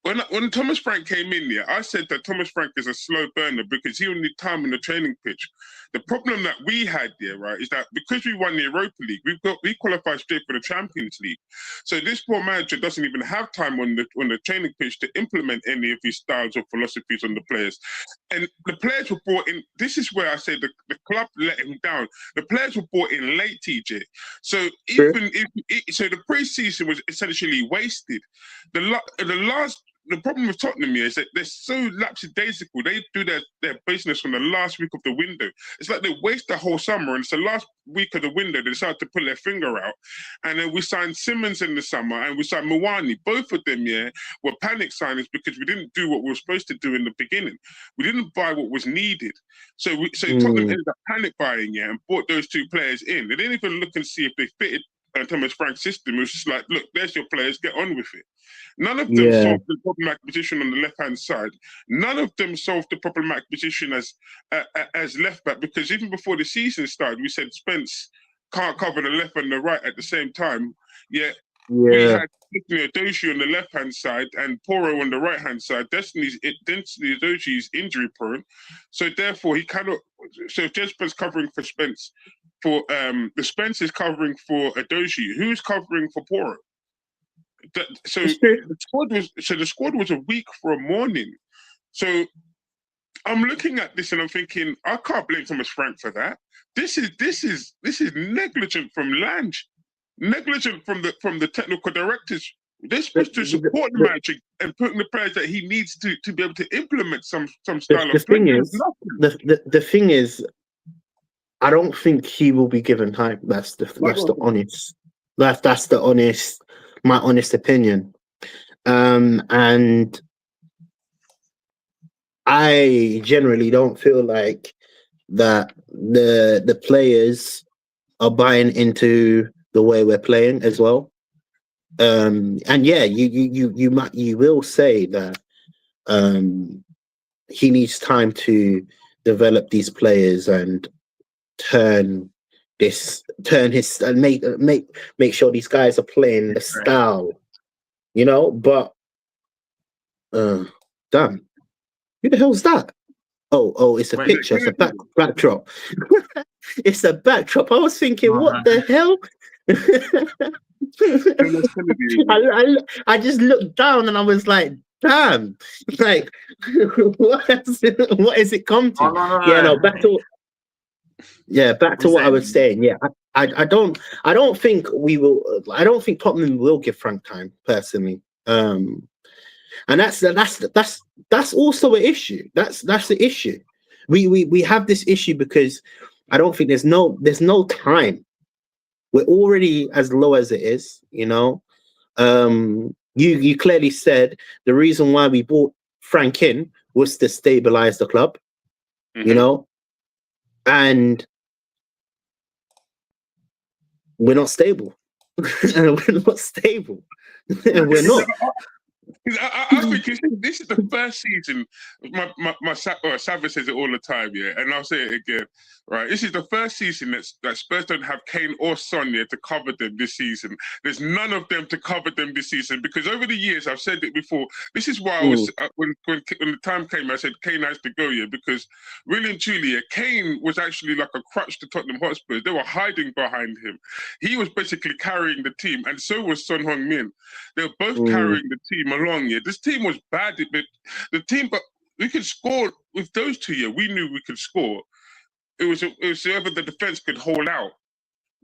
When Thomas Frank came in here, I said that Thomas Frank is a slow burner because he only need time on the training pitch. The problem that we had there, right, is that because we won the Europa League, we qualified straight for the Champions League. So this poor manager doesn't even have time on the training pitch to implement any of his styles or philosophies on the players. And the players were brought in. This is where I say the club let him down. The players were brought in late, TJ. So so the pre-season was essentially wasted. The problem with Tottenham here is that they're so lapsadaisical. They do their business from the last week of the window. It's like they waste the whole summer, and it's the last week of the window they decide to pull their finger out. And then we signed Simmons in the summer, and we signed Mawani. Both of them, were panic signings because we didn't do what we were supposed to do in the beginning. We didn't buy what was needed. So Tottenham ended up panic buying, and bought those 2 players in. They didn't even look and see if they fitted Thomas Frank's system. It was just like, look, there's your players, get on with it. None of them solved the problematic position on the left-hand side. None of them solved the problematic position as left-back, because even before the season started, we said Spence can't cover the left and the right at the same time. We had Edochie on the left-hand side and Porro on the right-hand side. Destiny Edochie is injury-prone, so therefore he cannot. So if Spence covering for Spence, the Spence is covering for Edochie. Who's covering for Porro? So the squad was a week for a morning. So I'm looking at this and I'm thinking, I can't blame Thomas Frank for that. This is negligent from Lange, negligent from the technical directors. They're supposed to support the manager and put in the players that he needs to be able to implement some style of play. The thing is, I don't think he will be given time. That's my honest opinion. And I generally don't feel like that the players are buying into the way we're playing as well. And you will say that he needs time to develop these players and make sure these guys are playing the style, but damn, who the hell's that? Oh, it's a picture, it's a backdrop. It's a backdrop. I was thinking, what the hell? I just looked down and I was like, damn, like what has it come to? Back to what I was saying. I don't think Tottenham will give Frank time, personally. And that's also an issue. That's the issue. We have this issue because I don't think there's no time. We're already as low as it is, you know. You clearly said the reason why we bought Frank in was to stabilize the club, you know, and we're not stable. We're not stable. We're not. I think this is the first season. Savage says it all the time, yeah, and I'll say it again. Right, this is the first season that Spurs don't have Kane or Son to cover them this season. There's none of them to cover them this season because over the years I've said it before. This is why I was when the time came, I said Kane has to go, yeah, because really and truly, Kane was actually like a crutch to Tottenham Hotspur. They were hiding behind him. He was basically carrying the team, and so was Son Heung-min. They were both carrying the team along. Yeah, this team was bad, but but we could score with those two. Yeah, we knew we could score. It was whoever the defense could hold out.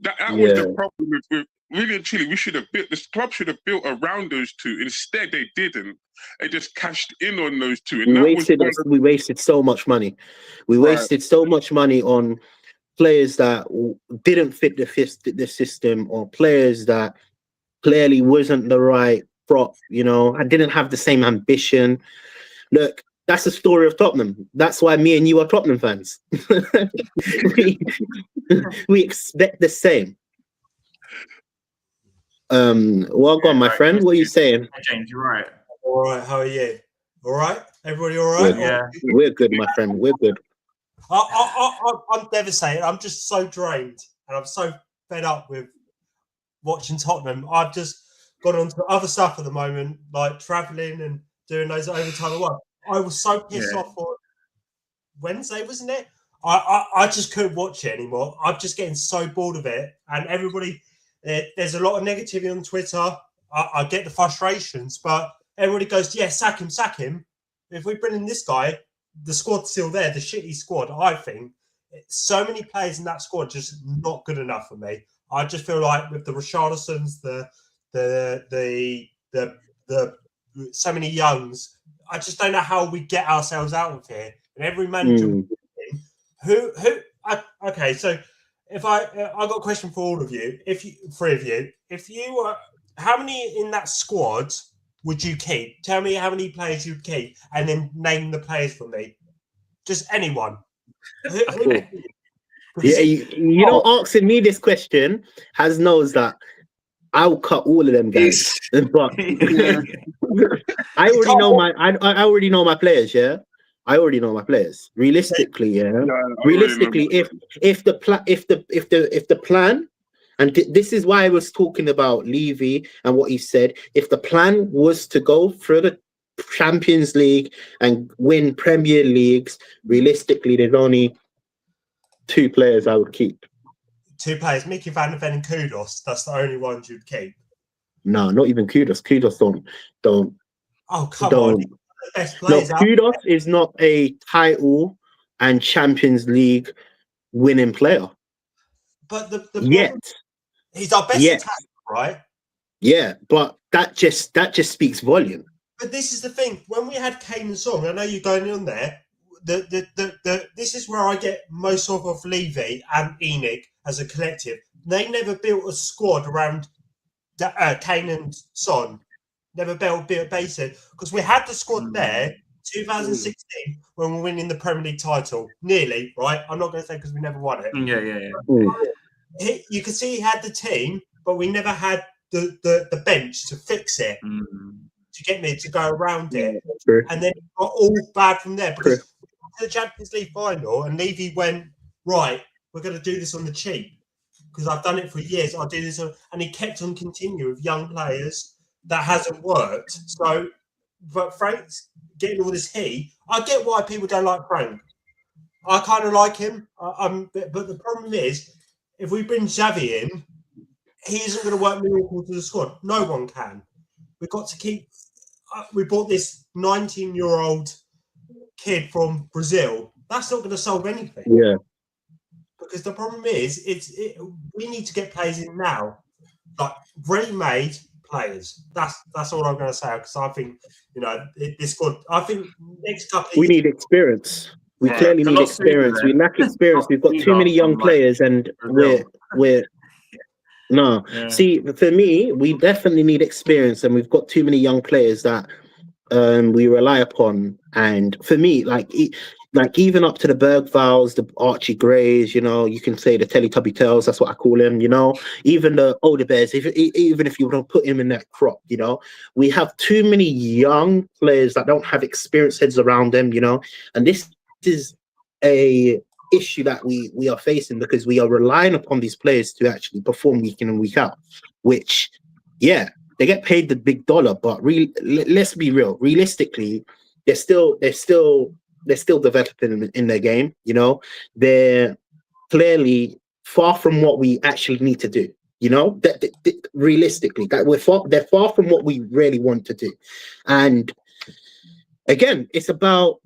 That was the problem with really and truly. We should have built this club should have built around those two. Instead, they didn't. They just cashed in on those two. And we wasted so much money. We wasted so much money on players that didn't fit the system, or players that clearly wasn't the right prop. You know, I didn't have the same ambition. Look. That's the story of Tottenham. That's why me and you are Tottenham fans. we expect the same. Well gone, my friend. What are you saying? James, you're right. All right. How are you? All right. Everybody all right? Yeah. We're good, my friend. We're good. I'm devastated. I'm just so drained, and I'm so fed up with watching Tottenham. I've just gone on to other stuff at the moment, like travelling and doing those overtime work. I was so pissed off on Wednesday, wasn't it? I just couldn't watch it anymore. I'm just getting so bored of it. And everybody, there's a lot of negativity on Twitter. I get the frustrations, but everybody goes, yeah, sack him. If we bring in this guy, the squad's still there, the shitty squad, I think. So many players in that squad just not good enough for me. I just feel like with the Richarlisons, the so many youngs, I just don't know how we get ourselves out of here. And every manager, okay. So if I got a question for all of you, three of you, if you were, how many in that squad would you keep? Tell me how many players you'd keep, and then name the players for me. Just anyone. Yeah, you know, asking me this question knows that I'll cut all of them guys, but I already know my players. Yeah, I already know my players. Realistically, if the plan, and this is why I was talking about Levy and what he said. If the plan was to go through the Champions League and win Premier Leagues, realistically, there's only 2 players I would keep. 2 players, Mickey Van de Ven and Kudus. That's the only ones you'd keep. No, not even Kudus. Kudus don't. Oh, come on. Best players Kudus is not a title and Champions League winning player. But the yet he's our best attacker, right? Yeah, but that just speaks volume. But this is the thing. When we had Kane and Son, I know you're going on there. This is where I get most of Levy and ENIC as a collective. They never built a squad around Kane and Son. Never built a basis, because we had the squad there 2016 when we were winning the Premier League title. Nearly, right? I'm not going to say because we never won it. Yeah. You can see he had the team, but we never had the bench to fix it. To get me to go around it. And then it got all bad from there, because to the Champions League final, and Levy went, right, we're going to do this on the cheap, because I've done it for years. I'll do this and he kept on continuing with young players. That hasn't worked. So, but Frank's getting all this heat. I get why people don't like Frank. I kind of like him. But the problem is, if we bring Xavi in, he isn't going to work miracles to the squad. No one can. We've got to keep. We bought this 19-year-old kid from Brazil. That's not going to solve anything. Yeah. Because the problem is, we need to get players in now, like ready-made players. That's all I'm going to say, because I think, you know, this squad. I think next couple. We need experience. We clearly need experience. We lack experience. We've got too many young players, and we're no. See, for me, we definitely need experience, and we've got too many young players that we rely upon. And for me, like even up to the Bergvals, the Archie Grays, you know, you can say the Teletubby Tails, that's what I call him, you know, even the older bears, even if you don't put him in that crop, you know, we have too many young players that don't have experienced heads around them, you know, and this is a issue that we are facing, because we are relying upon these players to actually perform week in and week out, which, yeah, they get paid the big dollar, but let's be real, realistically, they're still developing in their game, you know. They're clearly far from what we actually need to do, you know. Realistically, they're far from what we really want to do. And again, it's about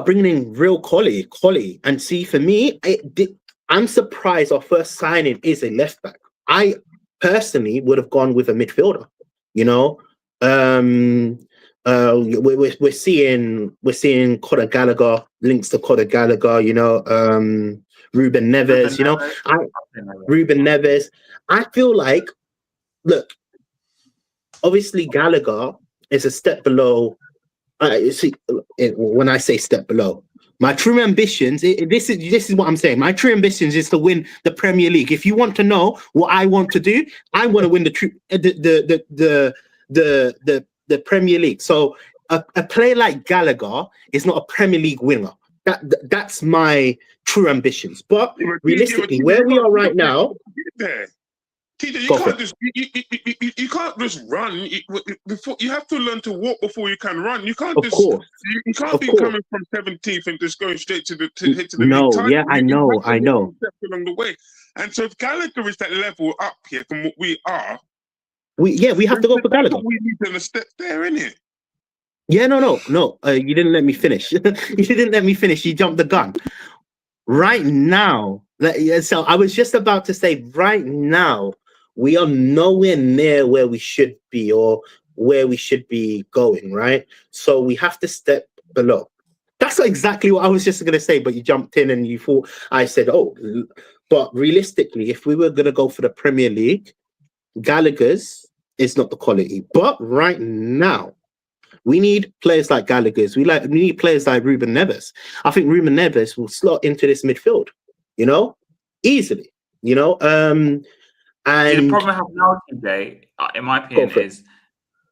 bringing in real quality. And see, for me, I'm surprised our first signing is a left back. I personally would have gone with a midfielder, you know. We're seeing Conor Gallagher, links to Conor Gallagher, you know, Ruben Neves, you know, Ruben Neves. I feel like, look, obviously Gallagher is a step below. See, when I say step below, my true ambitions, this is what I'm saying. My true ambitions is to win the Premier League. If you want to know what I want to do, I want to win the Premier League. So a player like Gallagher is not a Premier League winner. That's my true ambitions. But realistically, where we are right now, TJ, you can't just run. Before you have to learn to walk before you can run. You can't you can't be coming from 17th and just going straight to the no, league. Yeah, I know. Along the way, and so if Gallagher is that level up here from what we are, we have to go for Gallagher. We need to step there, innit? Yeah, no. You didn't let me finish. You jumped the gun. Right now, so I was just about to say, right now, we are nowhere near where we should be or where we should be going, right? So we have to step below. That's exactly what I was just going to say, but you jumped in and you thought I said, oh, but realistically, if we were going to go for the Premier League, Gallagher's is not the quality. But right now, we need players like Gallagher's. We need players like Ruben Neves. I think Ruben Neves will slot into this midfield, you know, easily, you know. And the problem I have now today, in my opinion, is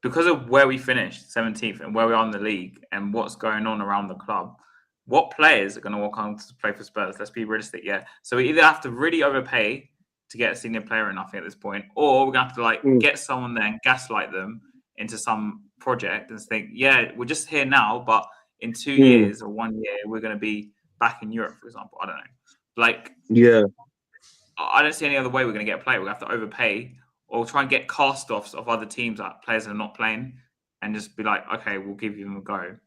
because of where we finished 17th and where we are in the league and what's going on around the club. What players are going to walk on to play for Spurs? Let's be realistic, yeah. So we either have to really overpay to get a senior player in, I think, at this point, or we're going to have to get someone there and gaslight them into some project and think, yeah, we're just here now, but in 2 years or 1 year, we're going to be back in Europe, for example. I don't know. I don't see any other way we're going to get a player. We're going to have to overpay or try and get cast-offs of other teams that players are not playing and just be like, okay, we'll give them a go.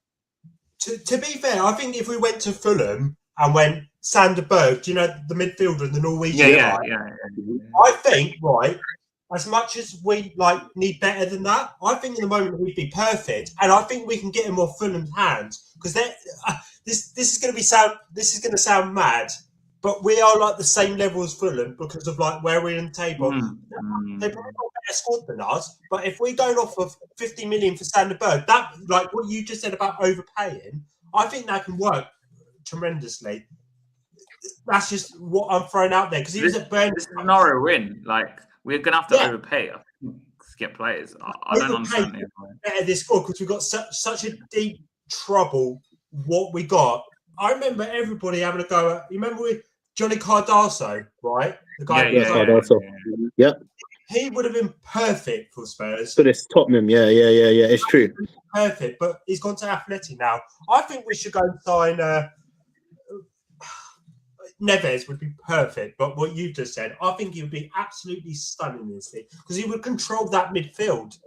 To be fair, I think if we went to Fulham and went Sander Berg, do you know, the midfielder and the Norwegian guy? Yeah. I think, right, as much as we need better than that, I think in the moment we'd be perfect, and I think we can get him off Fulham's hands, because this is going to sound mad, but we are like the same level as Fulham because of where we're in the table. They're probably not better squad than us, but if we don't offer 50 million for Sander Berg, that what you just said about overpaying, I think that can work tremendously. That's just what I'm throwing out there, because he was at Burnley. This is an Norwich win. We're going to have to overpay, I think, to get players. I don't understand it. Better this squad, because we've got such a deep trouble. What we got, I remember everybody having a go at. You remember with Johnny Cardoso, right? The guy. Cardoso. Yeah. He would have been perfect for Spurs. But it's Tottenham. Yeah. It's true. Perfect, but he's gone to Athletic now. I think we should go and sign. Neves would be perfect, but what you just said, I think he would be absolutely stunning in this league, because he would control that midfield.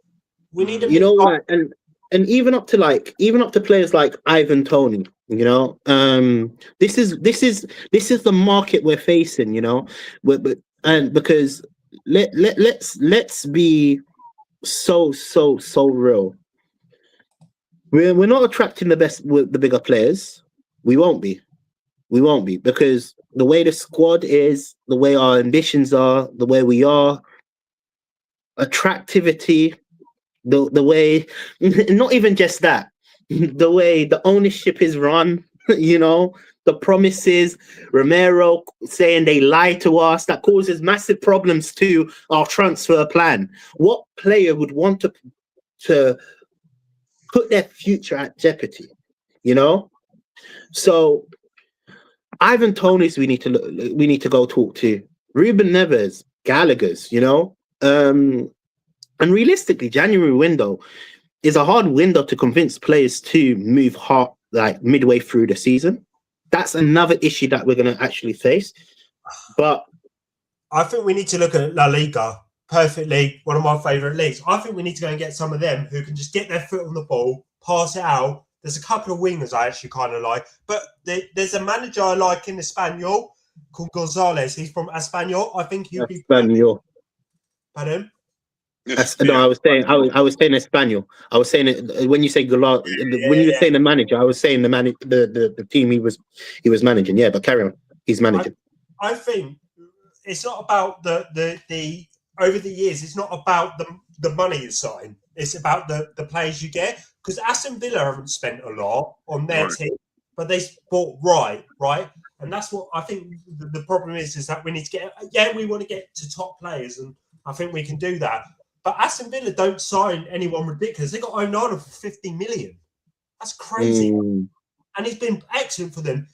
We need a. You know what? And even up to players like Ivan Toney, you know, this is the market we're facing, you know, and because let's be so real. We're not attracting the bigger players. We won't be because the way the squad is, the way our ambitions are, the way we are, attractivity, the way, not even just that, the way the ownership is run, the promises, Romero saying they lie to us, that causes massive problems to our transfer plan. What player would want to put their future at jeopardy, So Ivan Toney's we need to go talk to. Ruben Neves, Gallagher's, and realistically, January window is a hard window to convince players to move hard, like midway through the season. That's another issue that we're going to actually face. But I think we need to look at La Liga, perfect league, one of my favourite leagues. I think we need to go and get some of them who can just get their foot on the ball, pass it out. There's a couple of wingers I actually kind of like, but there's a manager I like in Espanyol called Gonzalez. He's from Espanyol. I think he'll be. Espanyol. Pardon? No, I was saying Espanyol. I was saying it when you say Galar, when you were saying the manager, I was saying the team he was managing. Yeah, but carry on. He's managing. I think it's not about the over the years. It's not about the money you sign. It's about the players you get. Because Aston Villa haven't spent a lot on their team, but they bought right, and that's what I think the problem is that we need to get. Yeah, we want to get to top players, and I think we can do that. But Aston Villa don't sign anyone ridiculous. They got Onana for 50 million. That's crazy, and he's been excellent for them.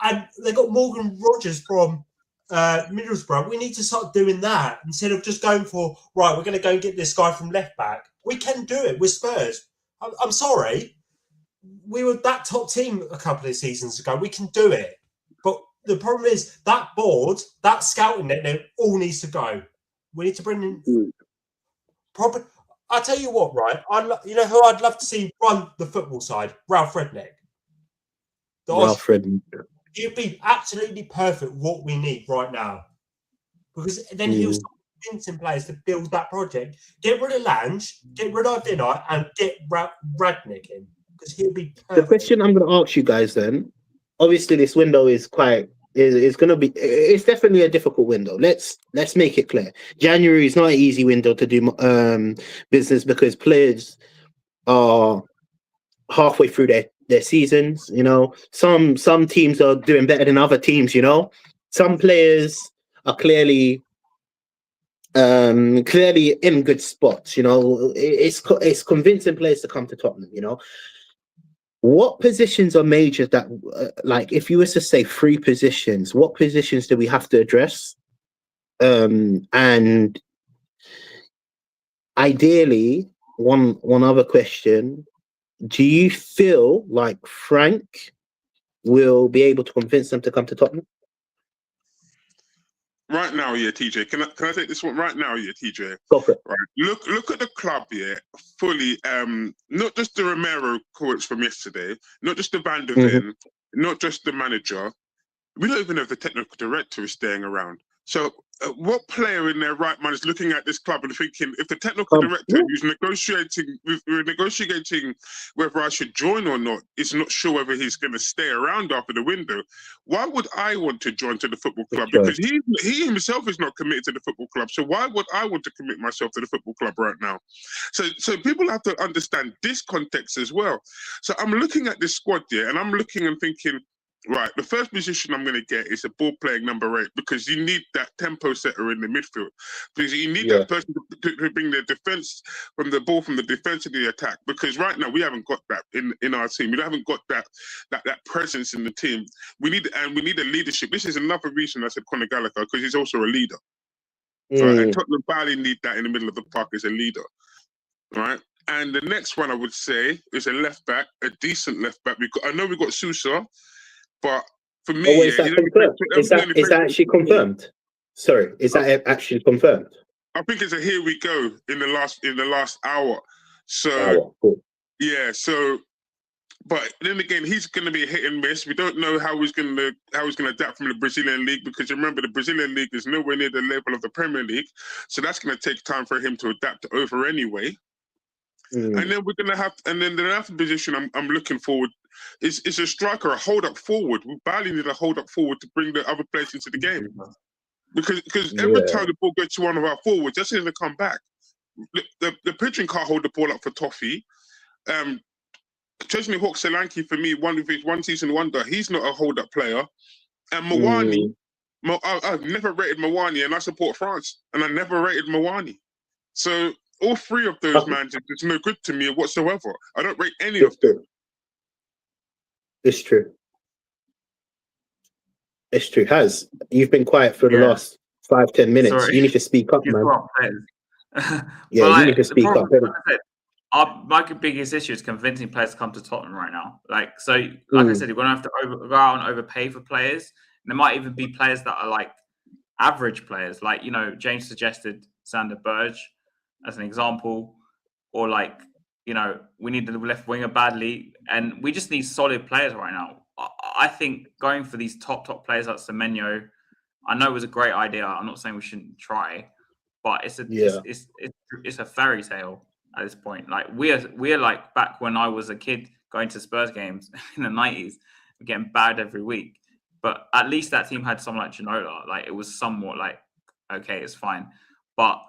And they got Morgan Rogers from Middlesbrough. We need to start doing that instead of just going for we're going to go and get this guy from left back. We can do it with Spurs. I'm sorry, we were that top team a couple of seasons ago. We can do it. But the problem is that board, that scouting net, all needs to go. We need to bring in proper. I'll tell you what, right? You know who I'd love to see run the football side? Ralph Rangnick. Ralph Rangnick. He'd be absolutely perfect what we need right now. Because then he'll start convincing players to build that project. Get rid of Lange, get rid of Dinner, and get Rangnick in. Because he'll be perfect. The question I'm going to ask you guys then, obviously this window is going to be, it's definitely a difficult window. Let's make it clear. January is not an easy window to do business because players are halfway through their seasons. Some teams are doing better than other teams. Some players are clearly in good spots. It's convincing players to come to Tottenham. What positions are major that, like, if you were to say 3 positions, what positions do we have to address? And ideally, one other question: do you feel like Frank will be able to convince them to come to Tottenham? Right now, yeah, TJ. Can I take this one right now, yeah, TJ? Go for it. Right. Look at the club, yeah, fully. Not just the Romero quotes from yesterday, not just the Van der Ven, not just the manager. We don't even know if the technical director is staying around. So, what player in their right mind is looking at this club and thinking, if the technical director who's negotiating whether I should join or not is not sure whether he's going to stay around after the window, why would I want to join to the football club? Because he himself is not committed to the football club. So why would I want to commit myself to the football club right now? So people have to understand this context as well. So I'm looking at this squad here, and I'm looking and thinking, right, the first position I'm going to get is a ball playing number 8 because you need that tempo setter in the midfield. Because you need that person to bring the defense from the ball from the defense to the attack. Because right now we haven't got that in our team. We haven't got that presence in the team. We need a leadership. This is another reason I said Conor Gallagher, because he's also a leader. Right? And Tottenham badly need that in the middle of the park as a leader. Right. And the next one I would say is a left back, a decent left back. I know we've got Sousa. But for me, is that confirmed? Is that actually confirmed? Sorry, is that actually confirmed? I think it's a here we go in the last hour. So cool. yeah, so But then again, he's going to be a hit and miss. We don't know how he's going to adapt from the Brazilian league, because remember, the Brazilian league is nowhere near the level of the Premier League, so that's going to take time for him to adapt over anyway. And then we're going to have, and then the other position I'm looking forward is a striker, a hold up forward. We badly need a hold up forward to bring the other players into the game, because every time the ball goes to one of our forwards, that's going to come back. The pigeon can't hold the ball up for Toffee. Chesney Hawk Solanke, for me, one of his one season wonder. He's not a hold up player. And Mawani, I've never rated Mawani, and I support France, and I never rated Mawani. So all three of those managers, it's no good to me whatsoever. I don't rate any of them. It's true. It's true. You've been quiet for the last 5-10 minutes. Sorry. You need to speak up, man. You need to speak up. My biggest issue is convincing players to come to Tottenham right now. I said, you're going to have to go out and overpay for players. And there might even be players that are like average players. Like, James suggested Sander Berge as an example. Or we need the left winger badly. And we just need solid players right now. I think going for these top players like Semenyo, I know it was a great idea. I'm not saying we shouldn't try. But it's a fairy tale at this point. Like we're like back when I was a kid going to Spurs games in the 90s, getting bad every week. But at least that team had someone like Ginola. Like it was somewhat like, okay, it's fine. But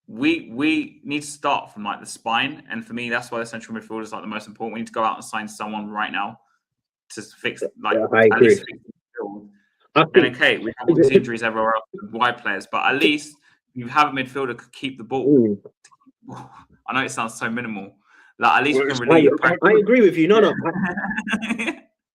we need to start from like the spine, and for me, that's why the central midfield is like the most important. We need to go out and sign someone right now to fix I agree. Least fix the midfield. And okay, we have all these injuries everywhere else with wide players, but at least you have a midfielder could keep the ball. I know it sounds so minimal. Like at least we can relieve. I agree with you. No.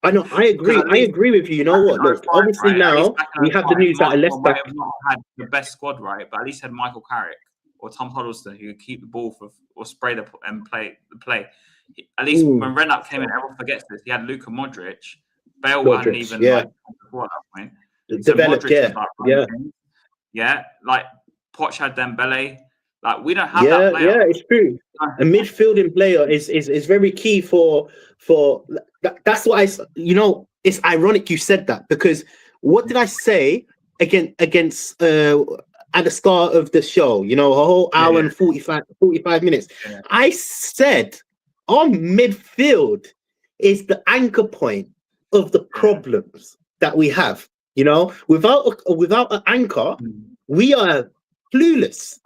I know. I agree. I agree with you. You know what? Look, obviously now we have the news that a left back have not had the best squad, right? But at least had Michael Carrick or Tom Huddleston who could keep the ball or spray and play the play. At least when Redknapp came in, everyone forgets this. He had Luka Modric. Bale hadn't even before that point. Developed, like Poch had Dembele. Like we don't have that player. Yeah, it's true. A midfielding player is very key for that's what it's ironic you said that, because what did I say against at the start of the show, a whole hour and 45 minutes. Yeah. I said our midfield is the anchor point of the problems that we have. Without an anchor, we are clueless.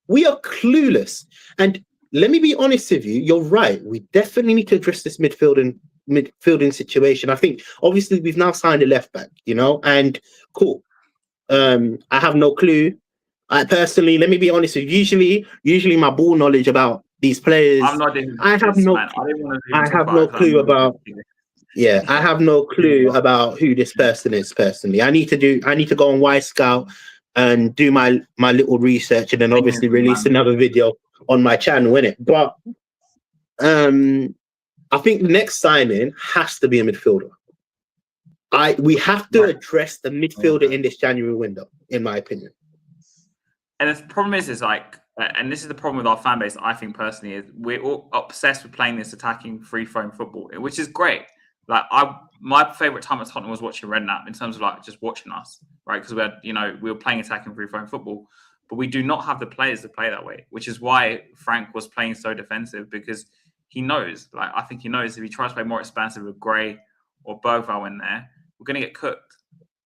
We are clueless. And let me be honest with you, you're right. We definitely need to address this midfielding situation. I think obviously we've now signed a left back, and cool. I have no clue. I personally, let me be honest with you, usually my ball knowledge about these players, I have no clue about who this person is personally. I need to go on Wyscout and do my little research, and then obviously release another video on my channel, innit? But I think the next signing has to be a midfielder. We have to address the midfielder in this January window, in my opinion. And the problem is like, and this is the problem with our fan base, I think personally, is we're all obsessed with playing this attacking free-flowing football, which is great. Like my favorite time at Tottenham was watching Redknapp in terms of like just watching us, right? Because we had, we were playing attacking free-flowing football, but we do not have the players to play that way, which is why Frank was playing so defensive, because he knows, I think he knows if he tries to play more expansive with Gray or Bergvall in there, we're going to get cooked.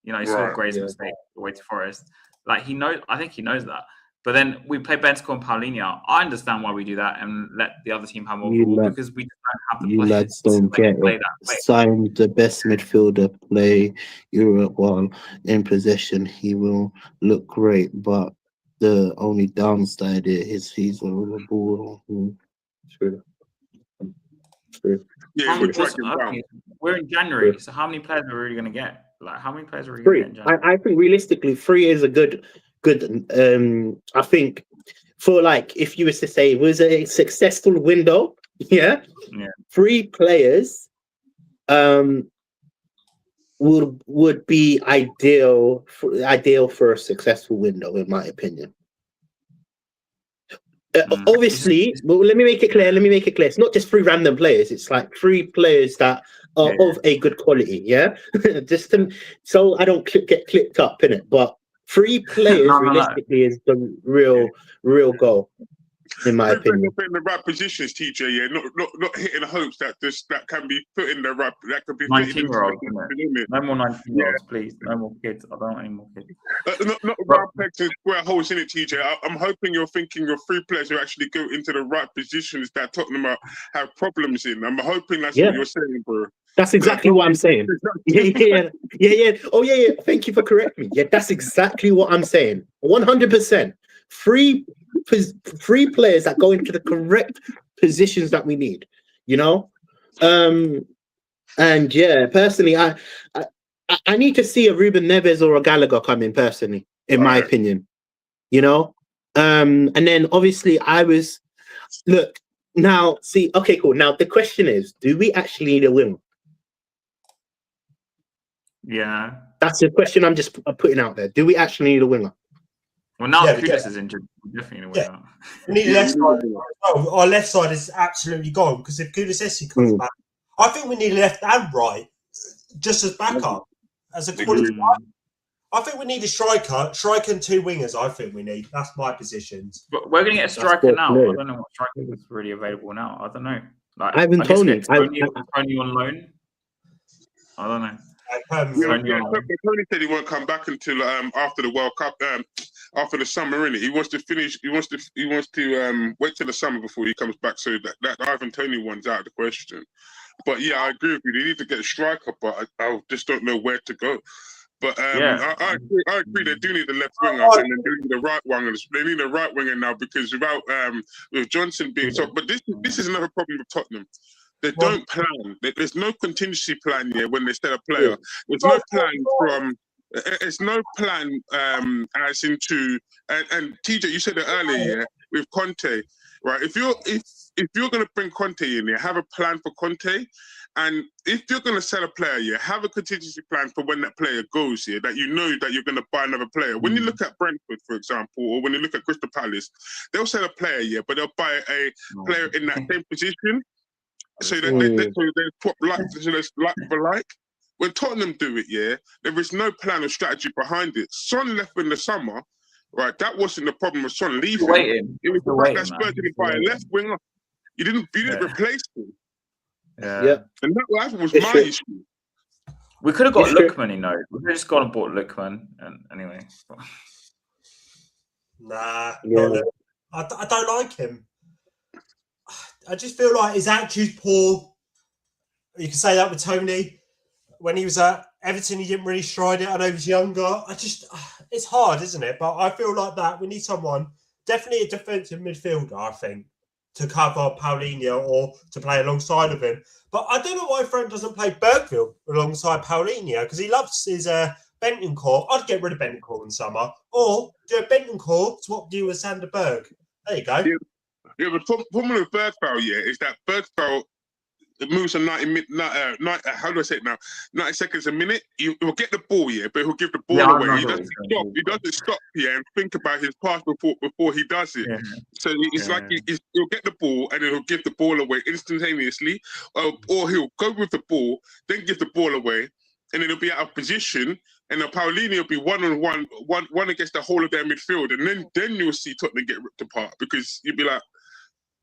He saw Gray's mistake away to Forest. I think he knows that. But then we play Bentancur and Paulinho. I understand why we do that and let the other team have more ball, because we don't have the players. You lads don't get it. Sign the best midfielder, play Europe while in possession. He will look great, but the only downside is he's on the ball. True. Yeah, we're in January, so how many players are we really going to get? How many players are we going to get in January? I think realistically, 3 is a good. I think for if you were to say it was a successful window, 3 players would be ideal for a successful window, in my opinion. Obviously, well, let me make it clear. It's not just 3 random players. It's like 3 players that are of a good quality. Yeah, so I don't get clipped up in it. But 3 players realistically is the real goal, in my opinion. Put in the right positions, TJ. Yeah, not hitting the hopes that that can be put in the right. That could be 19-year-olds. No more 19-year-olds, please. No more kids. I don't want any more kids. Not round pegs and square holes in it, TJ. I'm hoping you're thinking of 3 players who actually go into the right positions that Tottenham have problems in. I'm hoping that's what you're saying, bro. That's exactly what I'm saying. Yeah. Oh, yeah. Thank you for correcting me. Yeah, that's exactly what I'm saying. 100%. 3 players that go into the correct positions that we need, you know? And yeah, personally, I need to see a Ruben Neves or a Gallagher come in, personally, in my opinion, you know? And then obviously okay, cool. Now the question is, do we actually need a winger? Yeah. That's the question I'm just putting out there. Do we actually need a winger? Well, now Kudus is injured, we definitely need a winger. We need left side. Oh, our left side is absolutely gone because if Kulusevski comes back, I think we need left and right just as backup, as a quality. I think we need a striker and 2 wingers. I think we need. That's my positions. But we're going to get a striker now. I don't know what striker is really available now. I don't know. Like Ivan Toney. Toney on loan. I don't know. Tony said he won't come back until after the World Cup, after the summer, innit? He wants to finish. He wants to wait till the summer before he comes back. So that Ivan Toney one's out of the question. But yeah, I agree with you. They need to get a striker, but I just don't know where to go. But I agree. They do need the left winger and they do need the right winger. They need a right winger now because with Johnson being so. But this is another problem with Tottenham. They don't plan. There's no contingency plan here when they set a player. There's no plan from. It's no plan as into and TJ. You said it earlier, with Conte, right? If you're going to bring Conte in here, have a plan for Conte. And if you're going to sell a player, have a contingency plan for when that player goes here, that you know that you're going to buy another player. When you look at Brentford, for example, or when you look at Crystal Palace, they'll sell a player, but they'll buy a player in that same position. So they swap like for like. When Tottenham do it, there is no plan or strategy behind it. Son left in the summer, right? That wasn't the problem with Son leaving. It was the fact that Spurs didn't buy a left winger. You didn't replace him. Yeah. And that was my issue. We could have got Lookman, you know. We could have just gone and bought Lookman. And anyway. Nah. I don't like him. I just feel like his attitude's poor. You can say that with Tony. When he was at Everton, he didn't really stride it. I know he was younger. It's hard, isn't it? But I feel like that we need someone, definitely a defensive midfielder, I think, to cover Paulinho or to play alongside of him. But I don't know why Frank doesn't play Bergville alongside Paulinho because he loves his Bentancur. I'd get rid of Bentancur in summer or do a Bentancur, swap you with Sander Berg. There you go. Yeah, but the problem with Bergville, is that Bergville moves on 90 seconds a minute. He'll get the ball, but he'll give the ball away. He doesn't stop, and think about his pass before he does it. Yeah. So it's like he'll get the ball and then he'll give the ball away instantaneously, or he'll go with the ball, then give the ball away, and then he'll be out of position. And then Paulinho will be one against the whole of their midfield, and then you'll see Tottenham get ripped apart because you'll be like.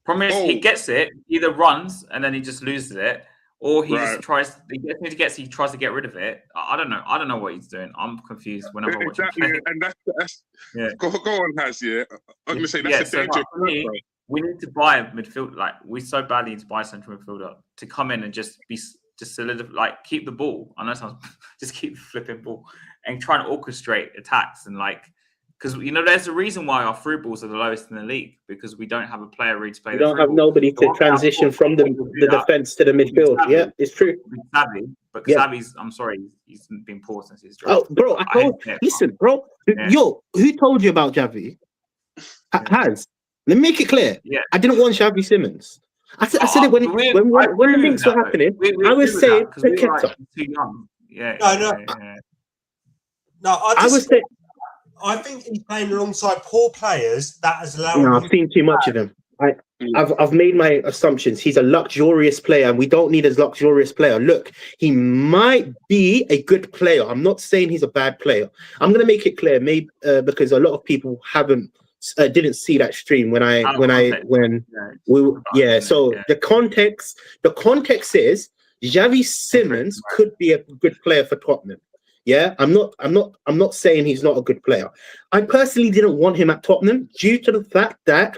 Problem is, he gets it, either runs and then he just loses it, or he just tries. He tries to get rid of it. I don't know. I don't know what he's doing. I'm confused whenever I watch him play. And that's Go on, Has. I'm gonna say that's a danger. For me, we need to buy a midfield. Like we so badly need to buy a central midfielder to come in and just solidify, like keep the ball. I know it sounds just keep the flipping ball and try and orchestrate attacks and like. Because, there's a reason why our through balls are the lowest in the league, because we don't have a player ready to play. We don't have nobody to transition from the defence to the midfield. Yeah, it's true. Savvy, but Savvy's, I'm sorry, he's been poor since he's dropped. Oh, bro, listen, bro. Who told you about Xavi? Has. Let me make it clear. Yeah. I didn't want Xavi Simons. I said it when the links were happening. I was saying, too young. Yeah. No, I was saying. I think he's playing alongside poor players that has allowed No, him. I've seen too much of him. I've made my assumptions. He's a luxurious player, and we don't need a luxurious player. Look, he might be a good player. I'm not saying he's a bad player. I'm going to make it clear, maybe because a lot of people didn't see that stream when So the context is Xavi Simons could be a good player for Tottenham. Yeah, I'm not saying he's not a good player. I personally didn't want him at Tottenham due to the fact that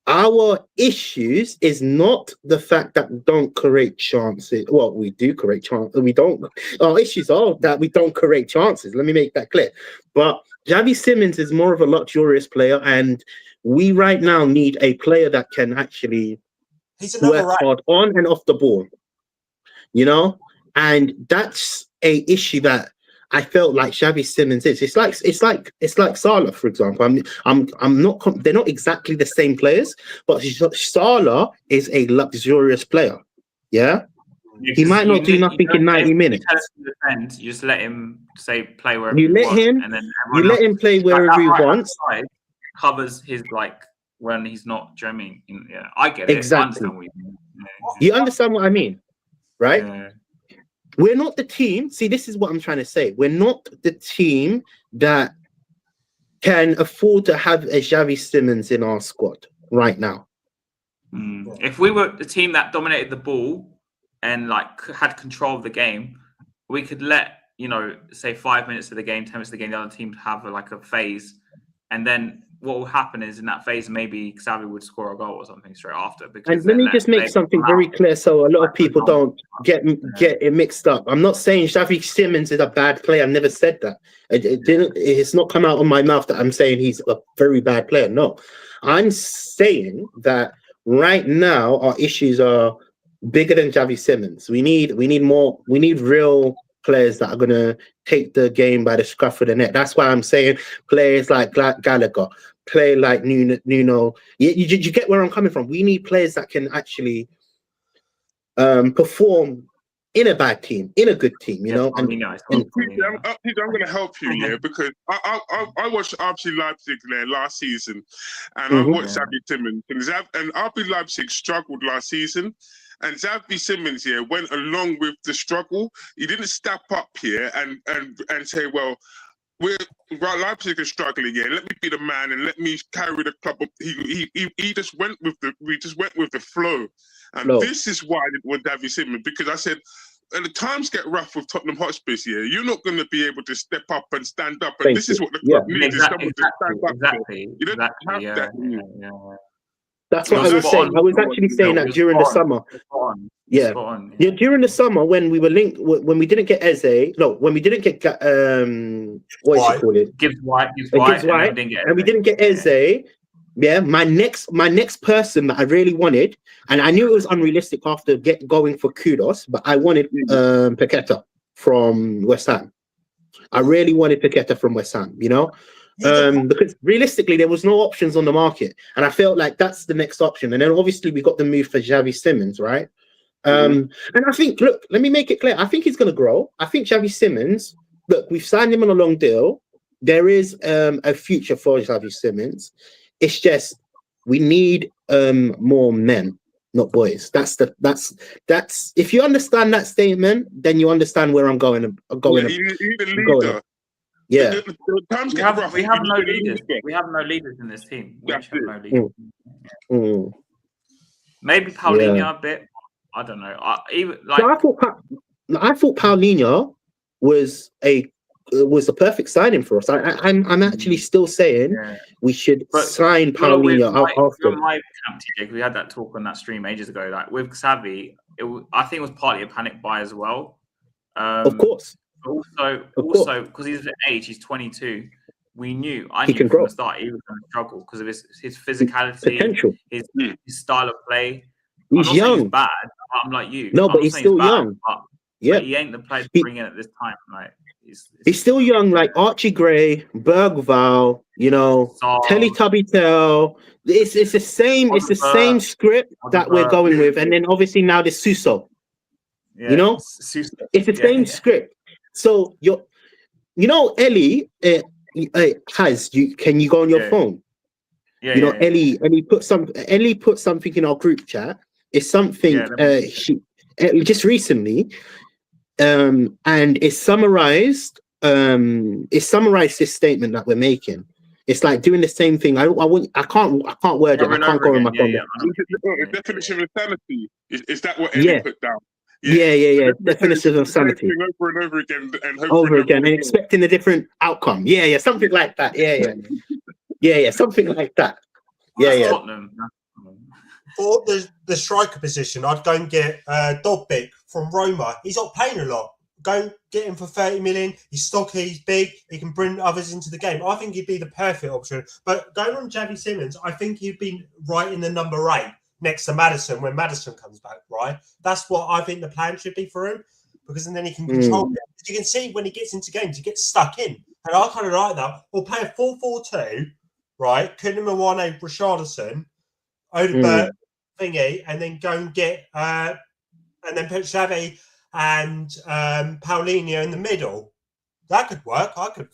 our issues is not the fact that we don't create chances. Well, we do create chances. We don't. Our issues are that we don't create chances. Let me make that clear. But Xavi Simons is more of a luxurious player, and we right now need a player that can actually work hard on and off the ball. You know, and that's a issue that I felt like Xavi Simons is. It's like Salah, for example. I'm not. They're not exactly the same players, but Salah is a luxurious player. Yeah, he might not do nothing in 90 minutes. You just let him play wherever you let him, and then you let him play wherever he wants. Covers his when he's not. Do you know what I mean? Yeah, I get it. Exactly. I understand what you mean. You understand what I mean, right? Yeah. We're not the team. See, this is what I'm trying to say. We're not the team that can afford to have a Xavi Simons in our squad right now. If we were the team that dominated the ball and had control of the game, we could let, say 5 minutes of the game, 10 minutes of the game, the other team have a phase. And then what will happen is in that phase, maybe Xavi would score a goal or something straight after. And let me just make something very clear so a lot of people don't get it mixed up. I'm not saying Xavi Simons is a bad player. I never said that. It's not come out of my mouth that I'm saying he's a very bad player. No, I'm saying that right now our issues are bigger than Xavi Simons. We need more. We need real players that are going to take the game by the scruff of the neck. That's why I'm saying players like Gallagher, play like Nuno. You get where I'm coming from. We need players that can actually perform in a bad team, in a good team, you know. I'm going to help you, because I watched RB Leipzig there last season, and I watched Xavi Simons, and RB Leipzig struggled last season. And Xavi Simons went along with the struggle. He didn't step up here and say, well, Leipzig is struggling here. Let me be the man and let me carry the club up. He just went with the flow. And this is why I didn't want Xavi Simons, because I said, and the times get rough with Tottenham Hotspurs here. You're not going to be able to step up and stand up. And this is what the club needs, is someone to stand up. Exactly. You don't have that. That's what I was saying. I was actually saying that during the summer. During the summer when we were linked, when we didn't get Eze, when we didn't get what is it called? Gibbs White, and we didn't get Eze. Yeah, my next person that I really wanted, and I knew it was unrealistic after going for Kudos, but I wanted Paqueta from West Ham. I really wanted Paqueta from West Ham, you know. Because realistically there was no options on the market, and I felt like that's the next option. And then obviously we got the move for Xavi Simons, right? And I think, look, let me make it clear, I think he's going to grow. I think Xavi Simons, look, we've signed him on a long deal. There is a future for Xavi Simons. It's just we need more men, not boys. That's if you understand that statement, then you understand where I'm going. You need a leader. Yeah, we have no leaders. We have no leaders in this team. We have no leaders. Maybe Paulinho a bit. I don't know. I thought Paulinho was a perfect signing for us. I'm actually still saying we should sign Paulinho out after. My camp, TJ, we had that talk on that stream ages ago. Like with Xavi, I think it was partly a panic buy as well. Of course. Also, because he's at age, he's 22. I knew from the start he was going to struggle because of his physicality, potential, his style of play. He's young. He's bad. I'm like you. No, but he's still young. But he ain't the player to bring in at this time. Like he's still young, like Archie Gray, Bergval, you know, Teletubby Tell. It's the same. It's the same script that we're going with, and then obviously now there's Suso. Yeah, you know, it's the same script. So Ellie, can you go on your phone? Yeah, you know, Ellie put something in our group chat. It's something she just recently, and it's summarized. It's summarized this statement that we're making. It's like doing the same thing. I can't word it. I can't go on my phone. The definition of insanity is that what Ellie put down? Yeah. Definition of sanity. Over and over again, and expecting a different outcome. Yeah, something like that. Yeah, something like that. Yeah. For the striker position, I'd go and get Dobbik from Roma. He's not paying a lot. Go get him for 30 million. He's stocky, he's big, he can bring others into the game. I think he'd be the perfect option. But going on Xavi Simons, I think he'd be right in the number 8 next to Maddison when Maddison comes back, right? That's what I think the plan should be for him, because then he can control it. You can see when he gets into games, he gets stuck in. And I kind of like that. Or play a 4-4-2, right? Koulibaly, Richarlison, Odegaard, thingy, and then go and get and then put Xavi and Paulinho in the middle. That could work. I could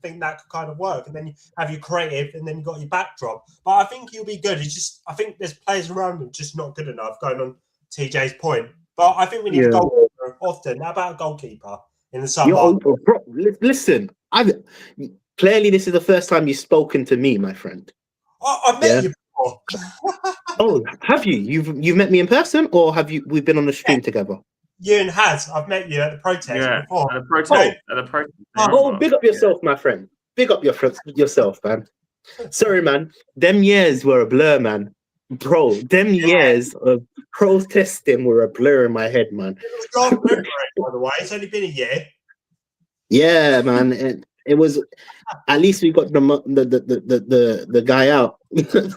think that could kind of work, and then you have your creative, and then you got your backdrop. But I think he'll be good. I think there's players around him just not good enough. Going on TJ's point, but I think we need a goalkeeper often. How about a goalkeeper in the summer? Bro, listen, clearly this is the first time you've spoken to me, my friend. I've met you before. Oh, have you? You've met me in person, or we've been on the stream together? Ewan has. I've met you at the protest before. At the protest. Oh, big up yourself, my friend. Big up yourself, man. Sorry, man. Them years were a blur, man. Bro, them years of protesting were a blur in my head, man. It was gone, by the way. It's only been a year. Yeah, man. It was. At least we got the guy out. Yeah,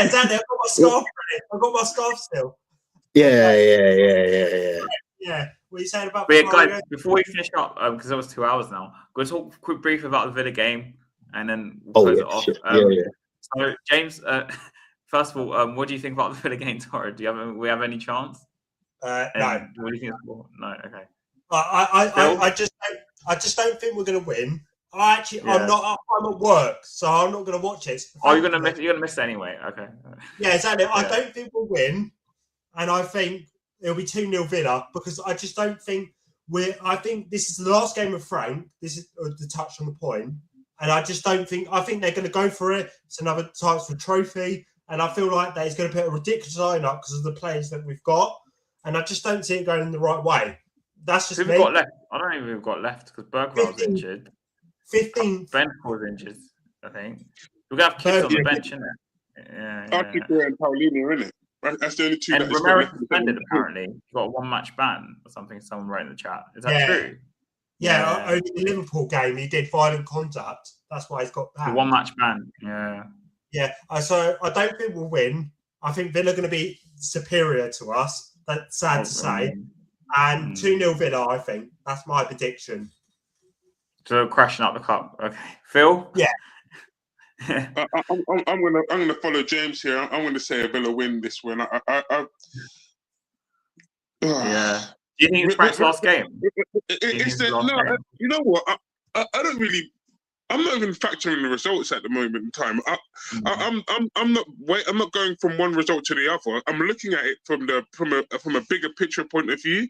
exactly. I've got my scarf ready. I've got my scarf still. Yeah, what are you saying about? But guys, before we finish up, because it was 2 hours now, we'll talk quick brief about the Villa game, and then we'll close it off. So, James, first of all, what do you think about the Villa game tomorrow? Do we have any chance? No. What do you think? No. Okay. I just don't think we're going to win. I'm not. I'm at work, so I'm not going to watch it. You're going to miss. You're going to miss it anyway. Okay. Yeah, exactly. I don't think we'll win, and I think it'll be 2-0 Villa, because I just don't think I think this is the last game of Frank. This is the touch on the point, and I just don't think. I think they're going to go for it. It's another chance for a trophy, and I feel like that he's going to put a ridiculous lineup because of the players that we've got, and I just don't see it going in the right way. That's just me. We've got left. I don't think we've got left because Bergwell's injured. 15. Ben was injured, I think. We're going to have kids on the bench, isn't it? Yeah. Article and Paulinho, isn't it? That's the only two. And Romero suspended, apparently. He got a 1-match ban or something. Someone wrote in the chat. Is that true? Yeah, only the Liverpool game, he did violent contact. That's why he's got banned. 1-match ban, yeah. Yeah, so I don't think we'll win. I think Villa are going to be superior to us. That's sad to say. And 2-0 Villa, I think. That's my prediction. So crashing up the cup. Okay. Phil? Yeah. I'm gonna follow James here. I'm gonna say a Villa win this win. Yeah. Do you think it's Frank's last game? You know what? I don't really. I'm not even factoring the results at the moment in time. I'm not going from one result to the other. I'm looking at it from a bigger picture point of view.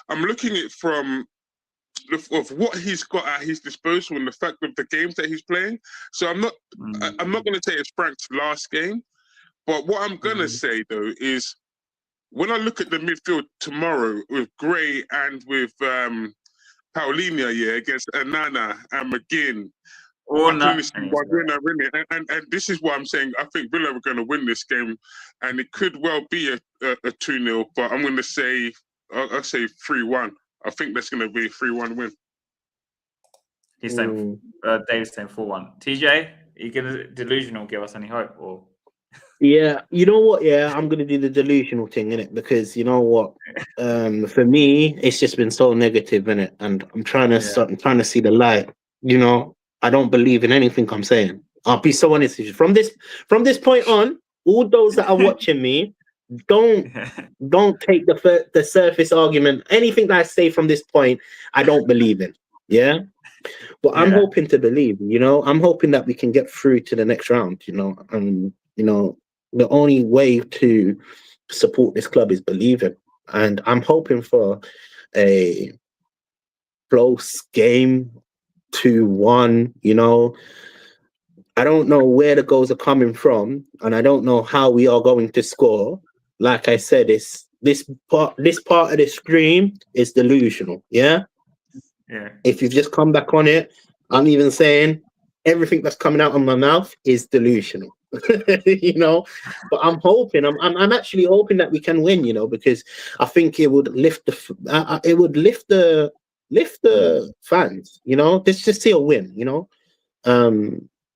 I'm looking at it from of what he's got at his disposal and the fact of the games that he's playing. So I'm not going to say it's Frank's last game, but what I'm going to say though is when I look at the midfield tomorrow with Gray and with Paulinho, against Anana and McGinn. And this is what I'm saying. I think Villa are going to win this game, and it could well be a 2-0. But I'm going to say, I'll say 3-1. I think that's going to be a 3-1 win. He's saying, Dave's saying 4-1. TJ, are you going to delusional give us any hope? Or yeah, you know what? Yeah, I'm going to do the delusional thing, innit? Because you know what? For me, it's just been so negative, innit? And I'm trying to see the light. You know, I don't believe in anything I'm saying. I'll be so honest with you. From this point on, all those that are watching me, don't take the surface argument. Anything that I say from this point, I don't believe in. Yeah, But I'm hoping to believe, I'm hoping that we can get through to the next round, and, the only way to support this club is believing. And I'm hoping for a close game, 2-1, I don't know where the goals are coming from, and I don't know how we are going to score. Like I said, this part of the stream is delusional. Yeah. If you've just come back on it, I'm even saying everything that's coming out of my mouth is delusional. But I'm hoping. I'm actually hoping that we can win. Because I think it would lift the fans. Let's just see a win.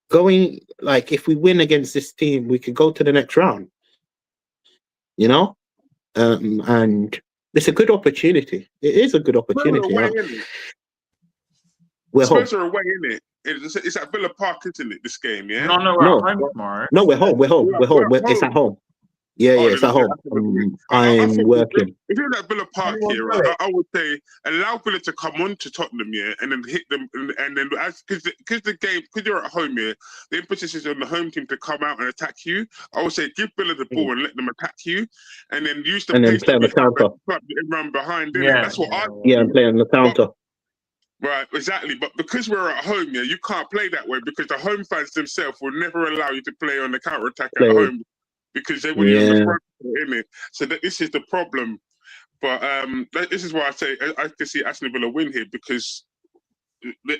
Going, like, if we win against this team, we could go to the next round. And it's a good opportunity. It is a good opportunity. We're home. Spurs are away, isn't it? It's at Villa Park, isn't it? This game, yeah. No, we're at home tomorrow. No, we're home. It's at home. Yeah, it's at home. I'm working. If you're at Villa Park here, right, I would say allow Villa to come on to Tottenham, yeah, and then hit them, and then because you're at home, yeah, the emphasis is on the home team to come out and attack you. I would say give Villa the ball and let them attack you, and then use the pace play on the counter. Run behind. That's what I. Yeah, and play on the counter. Right, exactly. But because we're at home, yeah, you can't play that way because the home fans themselves will never allow you to play on the counter attack at home. Because they were in the front, in it. So this is the problem. But this is why I say I can see Aston Villa win here because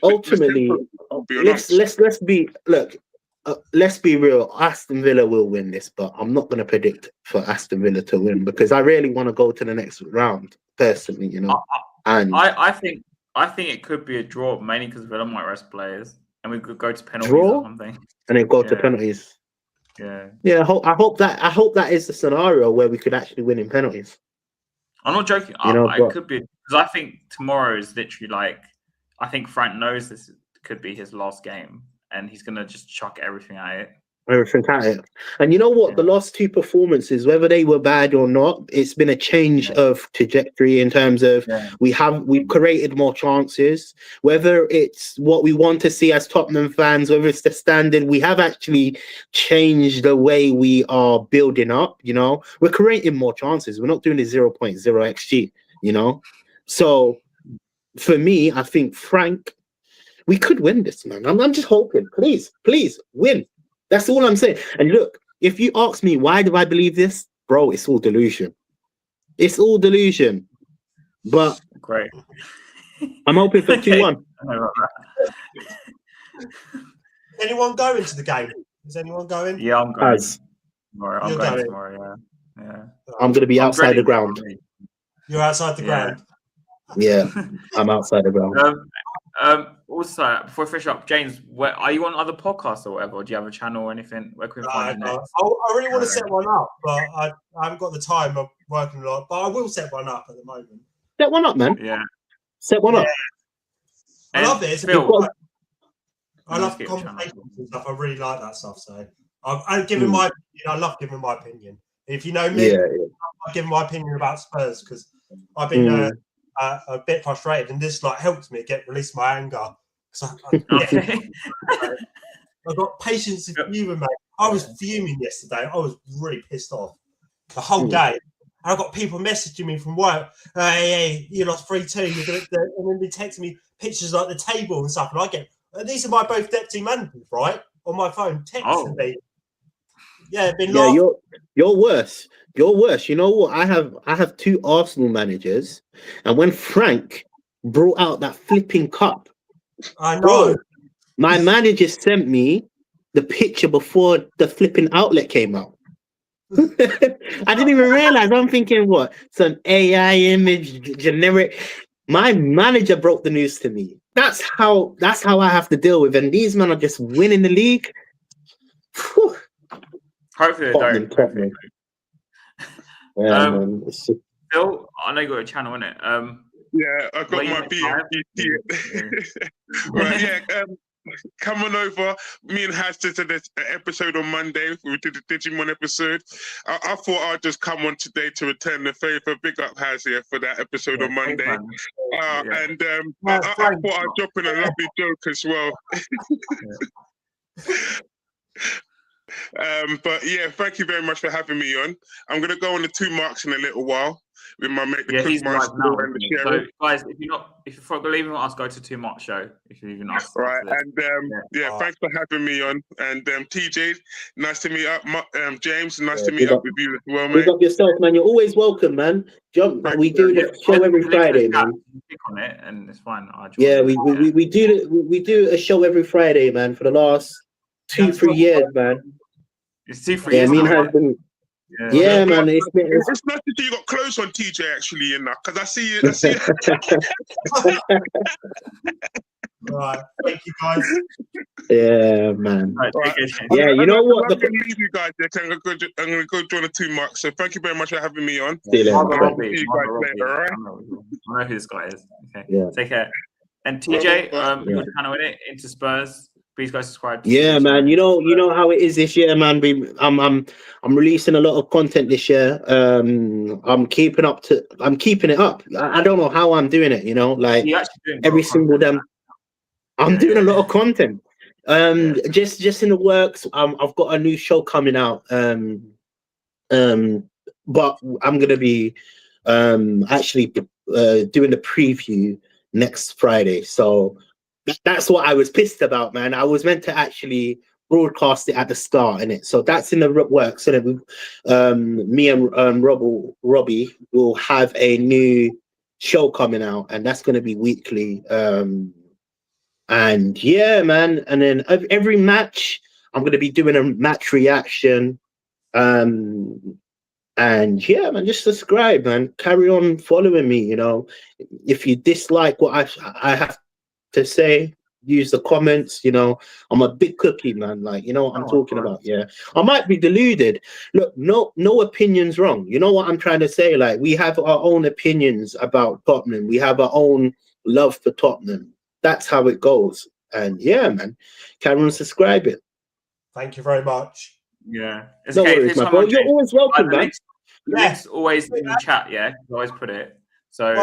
ultimately, let's be real. Aston Villa will win this, but I'm not going to predict for Aston Villa to win because I really want to go to the next round personally. And I think it could be a draw mainly because Villa might rest players and we could go to penalties or something, and then go to penalties. Yeah. I hope that is the scenario where we could actually win in penalties. I'm not joking. It could be because I think tomorrow is literally I think Frank knows this could be his last game, and he's gonna just chuck everything at it. And you know what? The last two performances, whether they were bad or not, it's been a change of trajectory in terms of we've created more chances. Whether it's what we want to see as Tottenham fans, whether it's the standard, we have actually changed the way we are building up. We're creating more chances. We're not doing the 0.0 XG. So for me, I think Frank, we could win this, man. I'm just hoping. Please win. That's all I'm saying. And look, if you ask me why do I believe this, bro, it's all delusion. It's all delusion. But great. I'm hoping for 2-1. Anyone going to the game? Is anyone going? Yeah, I'm going. I'm going tomorrow. Yeah. I'm going to be outside the ground. You're outside the ground. Yeah, I'm outside the ground. Also, before we finish up, James, are you on other podcasts or whatever? Or do you have a channel or anything? Where can we find you next? I really want to set one up, but I haven't got the time. I'm working a lot, but I will set one up at the moment. Set one up, man. Yeah. Set one up. I love it. I love conversations and stuff. I really like that stuff. So I'm giving my opinion. I love giving my opinion. If you know me, I'm giving my opinion about Spurs because I've been a bit frustrated, and this helped me release my anger. I've got patience with you, mate. I was fuming yesterday. I was really pissed off the whole day. And I got people messaging me from work. Hey, you lost 3-2. And then they texting me pictures like the table and stuff. And these are my both deputy managers, right, on my phone, texting me. Yeah, you're worse. You're worse. You know what? I have 2 Arsenal managers, and when Frank brought out that flipping cup, I know. Bro, my manager sent me the picture before the flipping outlet came out. I didn't even realize. I'm thinking, what? Some AI image, generic. My manager broke the news to me. That's how I have to deal with. And these men are just winning the league. Whew. Hopefully they don't. Phil, I know you got a channel in it. Yeah, I got my BFG. Right, come on over. Me and Haz did an episode on Monday. We did a Digimon episode. I thought I'd just come on today to return the favour. Big up Haz here for that episode on Monday. And I thought I'd drop in a lovely joke as well. But yeah, thank you very much for having me on. I'm going to go on the 2 marks in a little while with my mate, the Cookmaster and the Sheriff. So guys, if you're believing us, go to 2 Mark show. If you even us, right? And thanks for having me on. And TJ, nice to meet up. James, nice to meet up with you as well, mate. Pick up yourself, man. You're always welcome, man. Jump. We do the show every Friday, man. Click on it, and it's fine. We do a show every Friday, man, for the last 2-3 years, man. It's 2-3 years. Me and husband. Yeah, man. It's nice to see you got close on TJ actually, because I see you. Right, thank you guys. Yeah, man. Right, yeah, you know what? I'm going to leave you guys there. I'm going to go join the 2 marks. So thank you very much for having me on. See you later. See you guys later, all right? I know who this guy is. Okay. Yeah. Take care. And TJ, your channel in it, Into Spurs. Please go subscribe. Yeah, man. You know how it is this year, man. I'm releasing a lot of content this year. I'm keeping it up. I don't know how I'm doing it. Like every single damn. I'm doing a lot of content. Just in the works. I've got a new show coming out. But I'm gonna be actually doing the preview next Friday. So. That's what I was pissed about, man. I was meant to actually broadcast it at the start, innit? So that's in the works. So then me and Robbie will have a new show coming out, and that's going to be weekly. And yeah, man. And then every match, I'm going to be doing a match reaction. And yeah, man, just subscribe, man. Carry on following me. If you dislike what I have to say, use the comments. I'm a big cookie, man. Like, what I'm talking about. Yeah, I might be deluded. Look, no opinion's wrong. You know what I'm trying to say? Like, we have our own opinions about Tottenham. We have our own love for Tottenham. That's how it goes. And yeah, man, carry on subscribing. Thank you very much. Yeah, it's no okay. worries, my bro. You're always welcome, man. The link's always in the chat. Yeah, always put it. So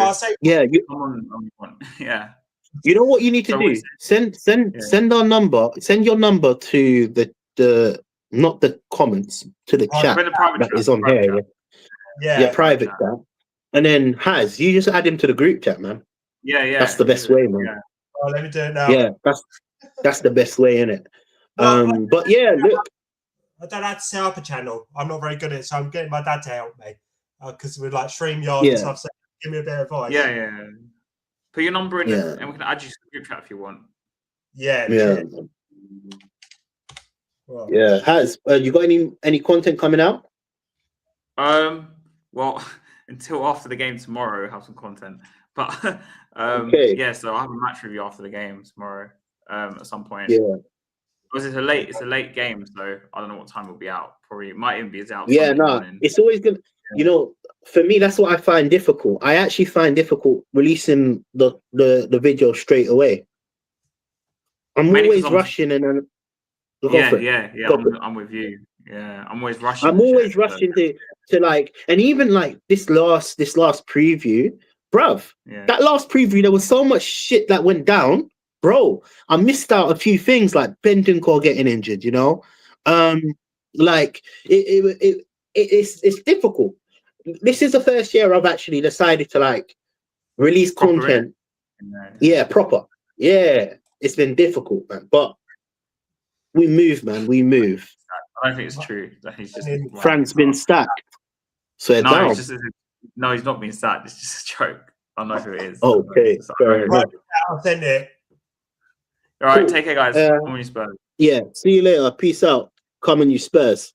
yeah, come on. Yeah. You know what you need to do? Send our number. Send your number to the not the comments, to the chat that is on here. Yeah, private chat. And then you just add him to the group chat, man. Yeah. That's the best way, man. Yeah. Oh, let me do it now. Yeah, that's the best way, innit? But yeah, look. I don't have to set up a channel. I'm not very good at it, so I'm getting my dad to help me. Because with like StreamYard and stuff, so give me a bit of advice. Yeah. Put your number in and we can add you to the group chat if you want. Yeah. Well, yeah. You got any content coming out? Well, until after the game tomorrow, we'll have some content. But yeah, so I'll have a match review after the game tomorrow. At some point. Yeah. Because it's a late game, so I don't know what time it'll be out. Probably might even be out. Yeah, it's always gonna. For me, that's what I find difficult. I actually find difficult releasing the video straight away. I'm always rushing and then. I'm with you. Yeah, I'm always rushing. I'm always rushing to like, and even like this last preview, bruv. Yeah. That last preview, there was so much shit that went down, bro. I missed out a few things like Bentancur getting injured. Like it's difficult. This is the first year I've actually decided to like release content. Proper. Yeah, it's been difficult, man. But we move, man. We move. I don't think it's true. He's just Frank's been stacked. So no, he's not been sacked. It's just a joke. I know who it is. Okay, fair enough. I'll send it. All right, take care, guys. Come on, you Spurs. Yeah, see you later. Peace out. Come on, you Spurs.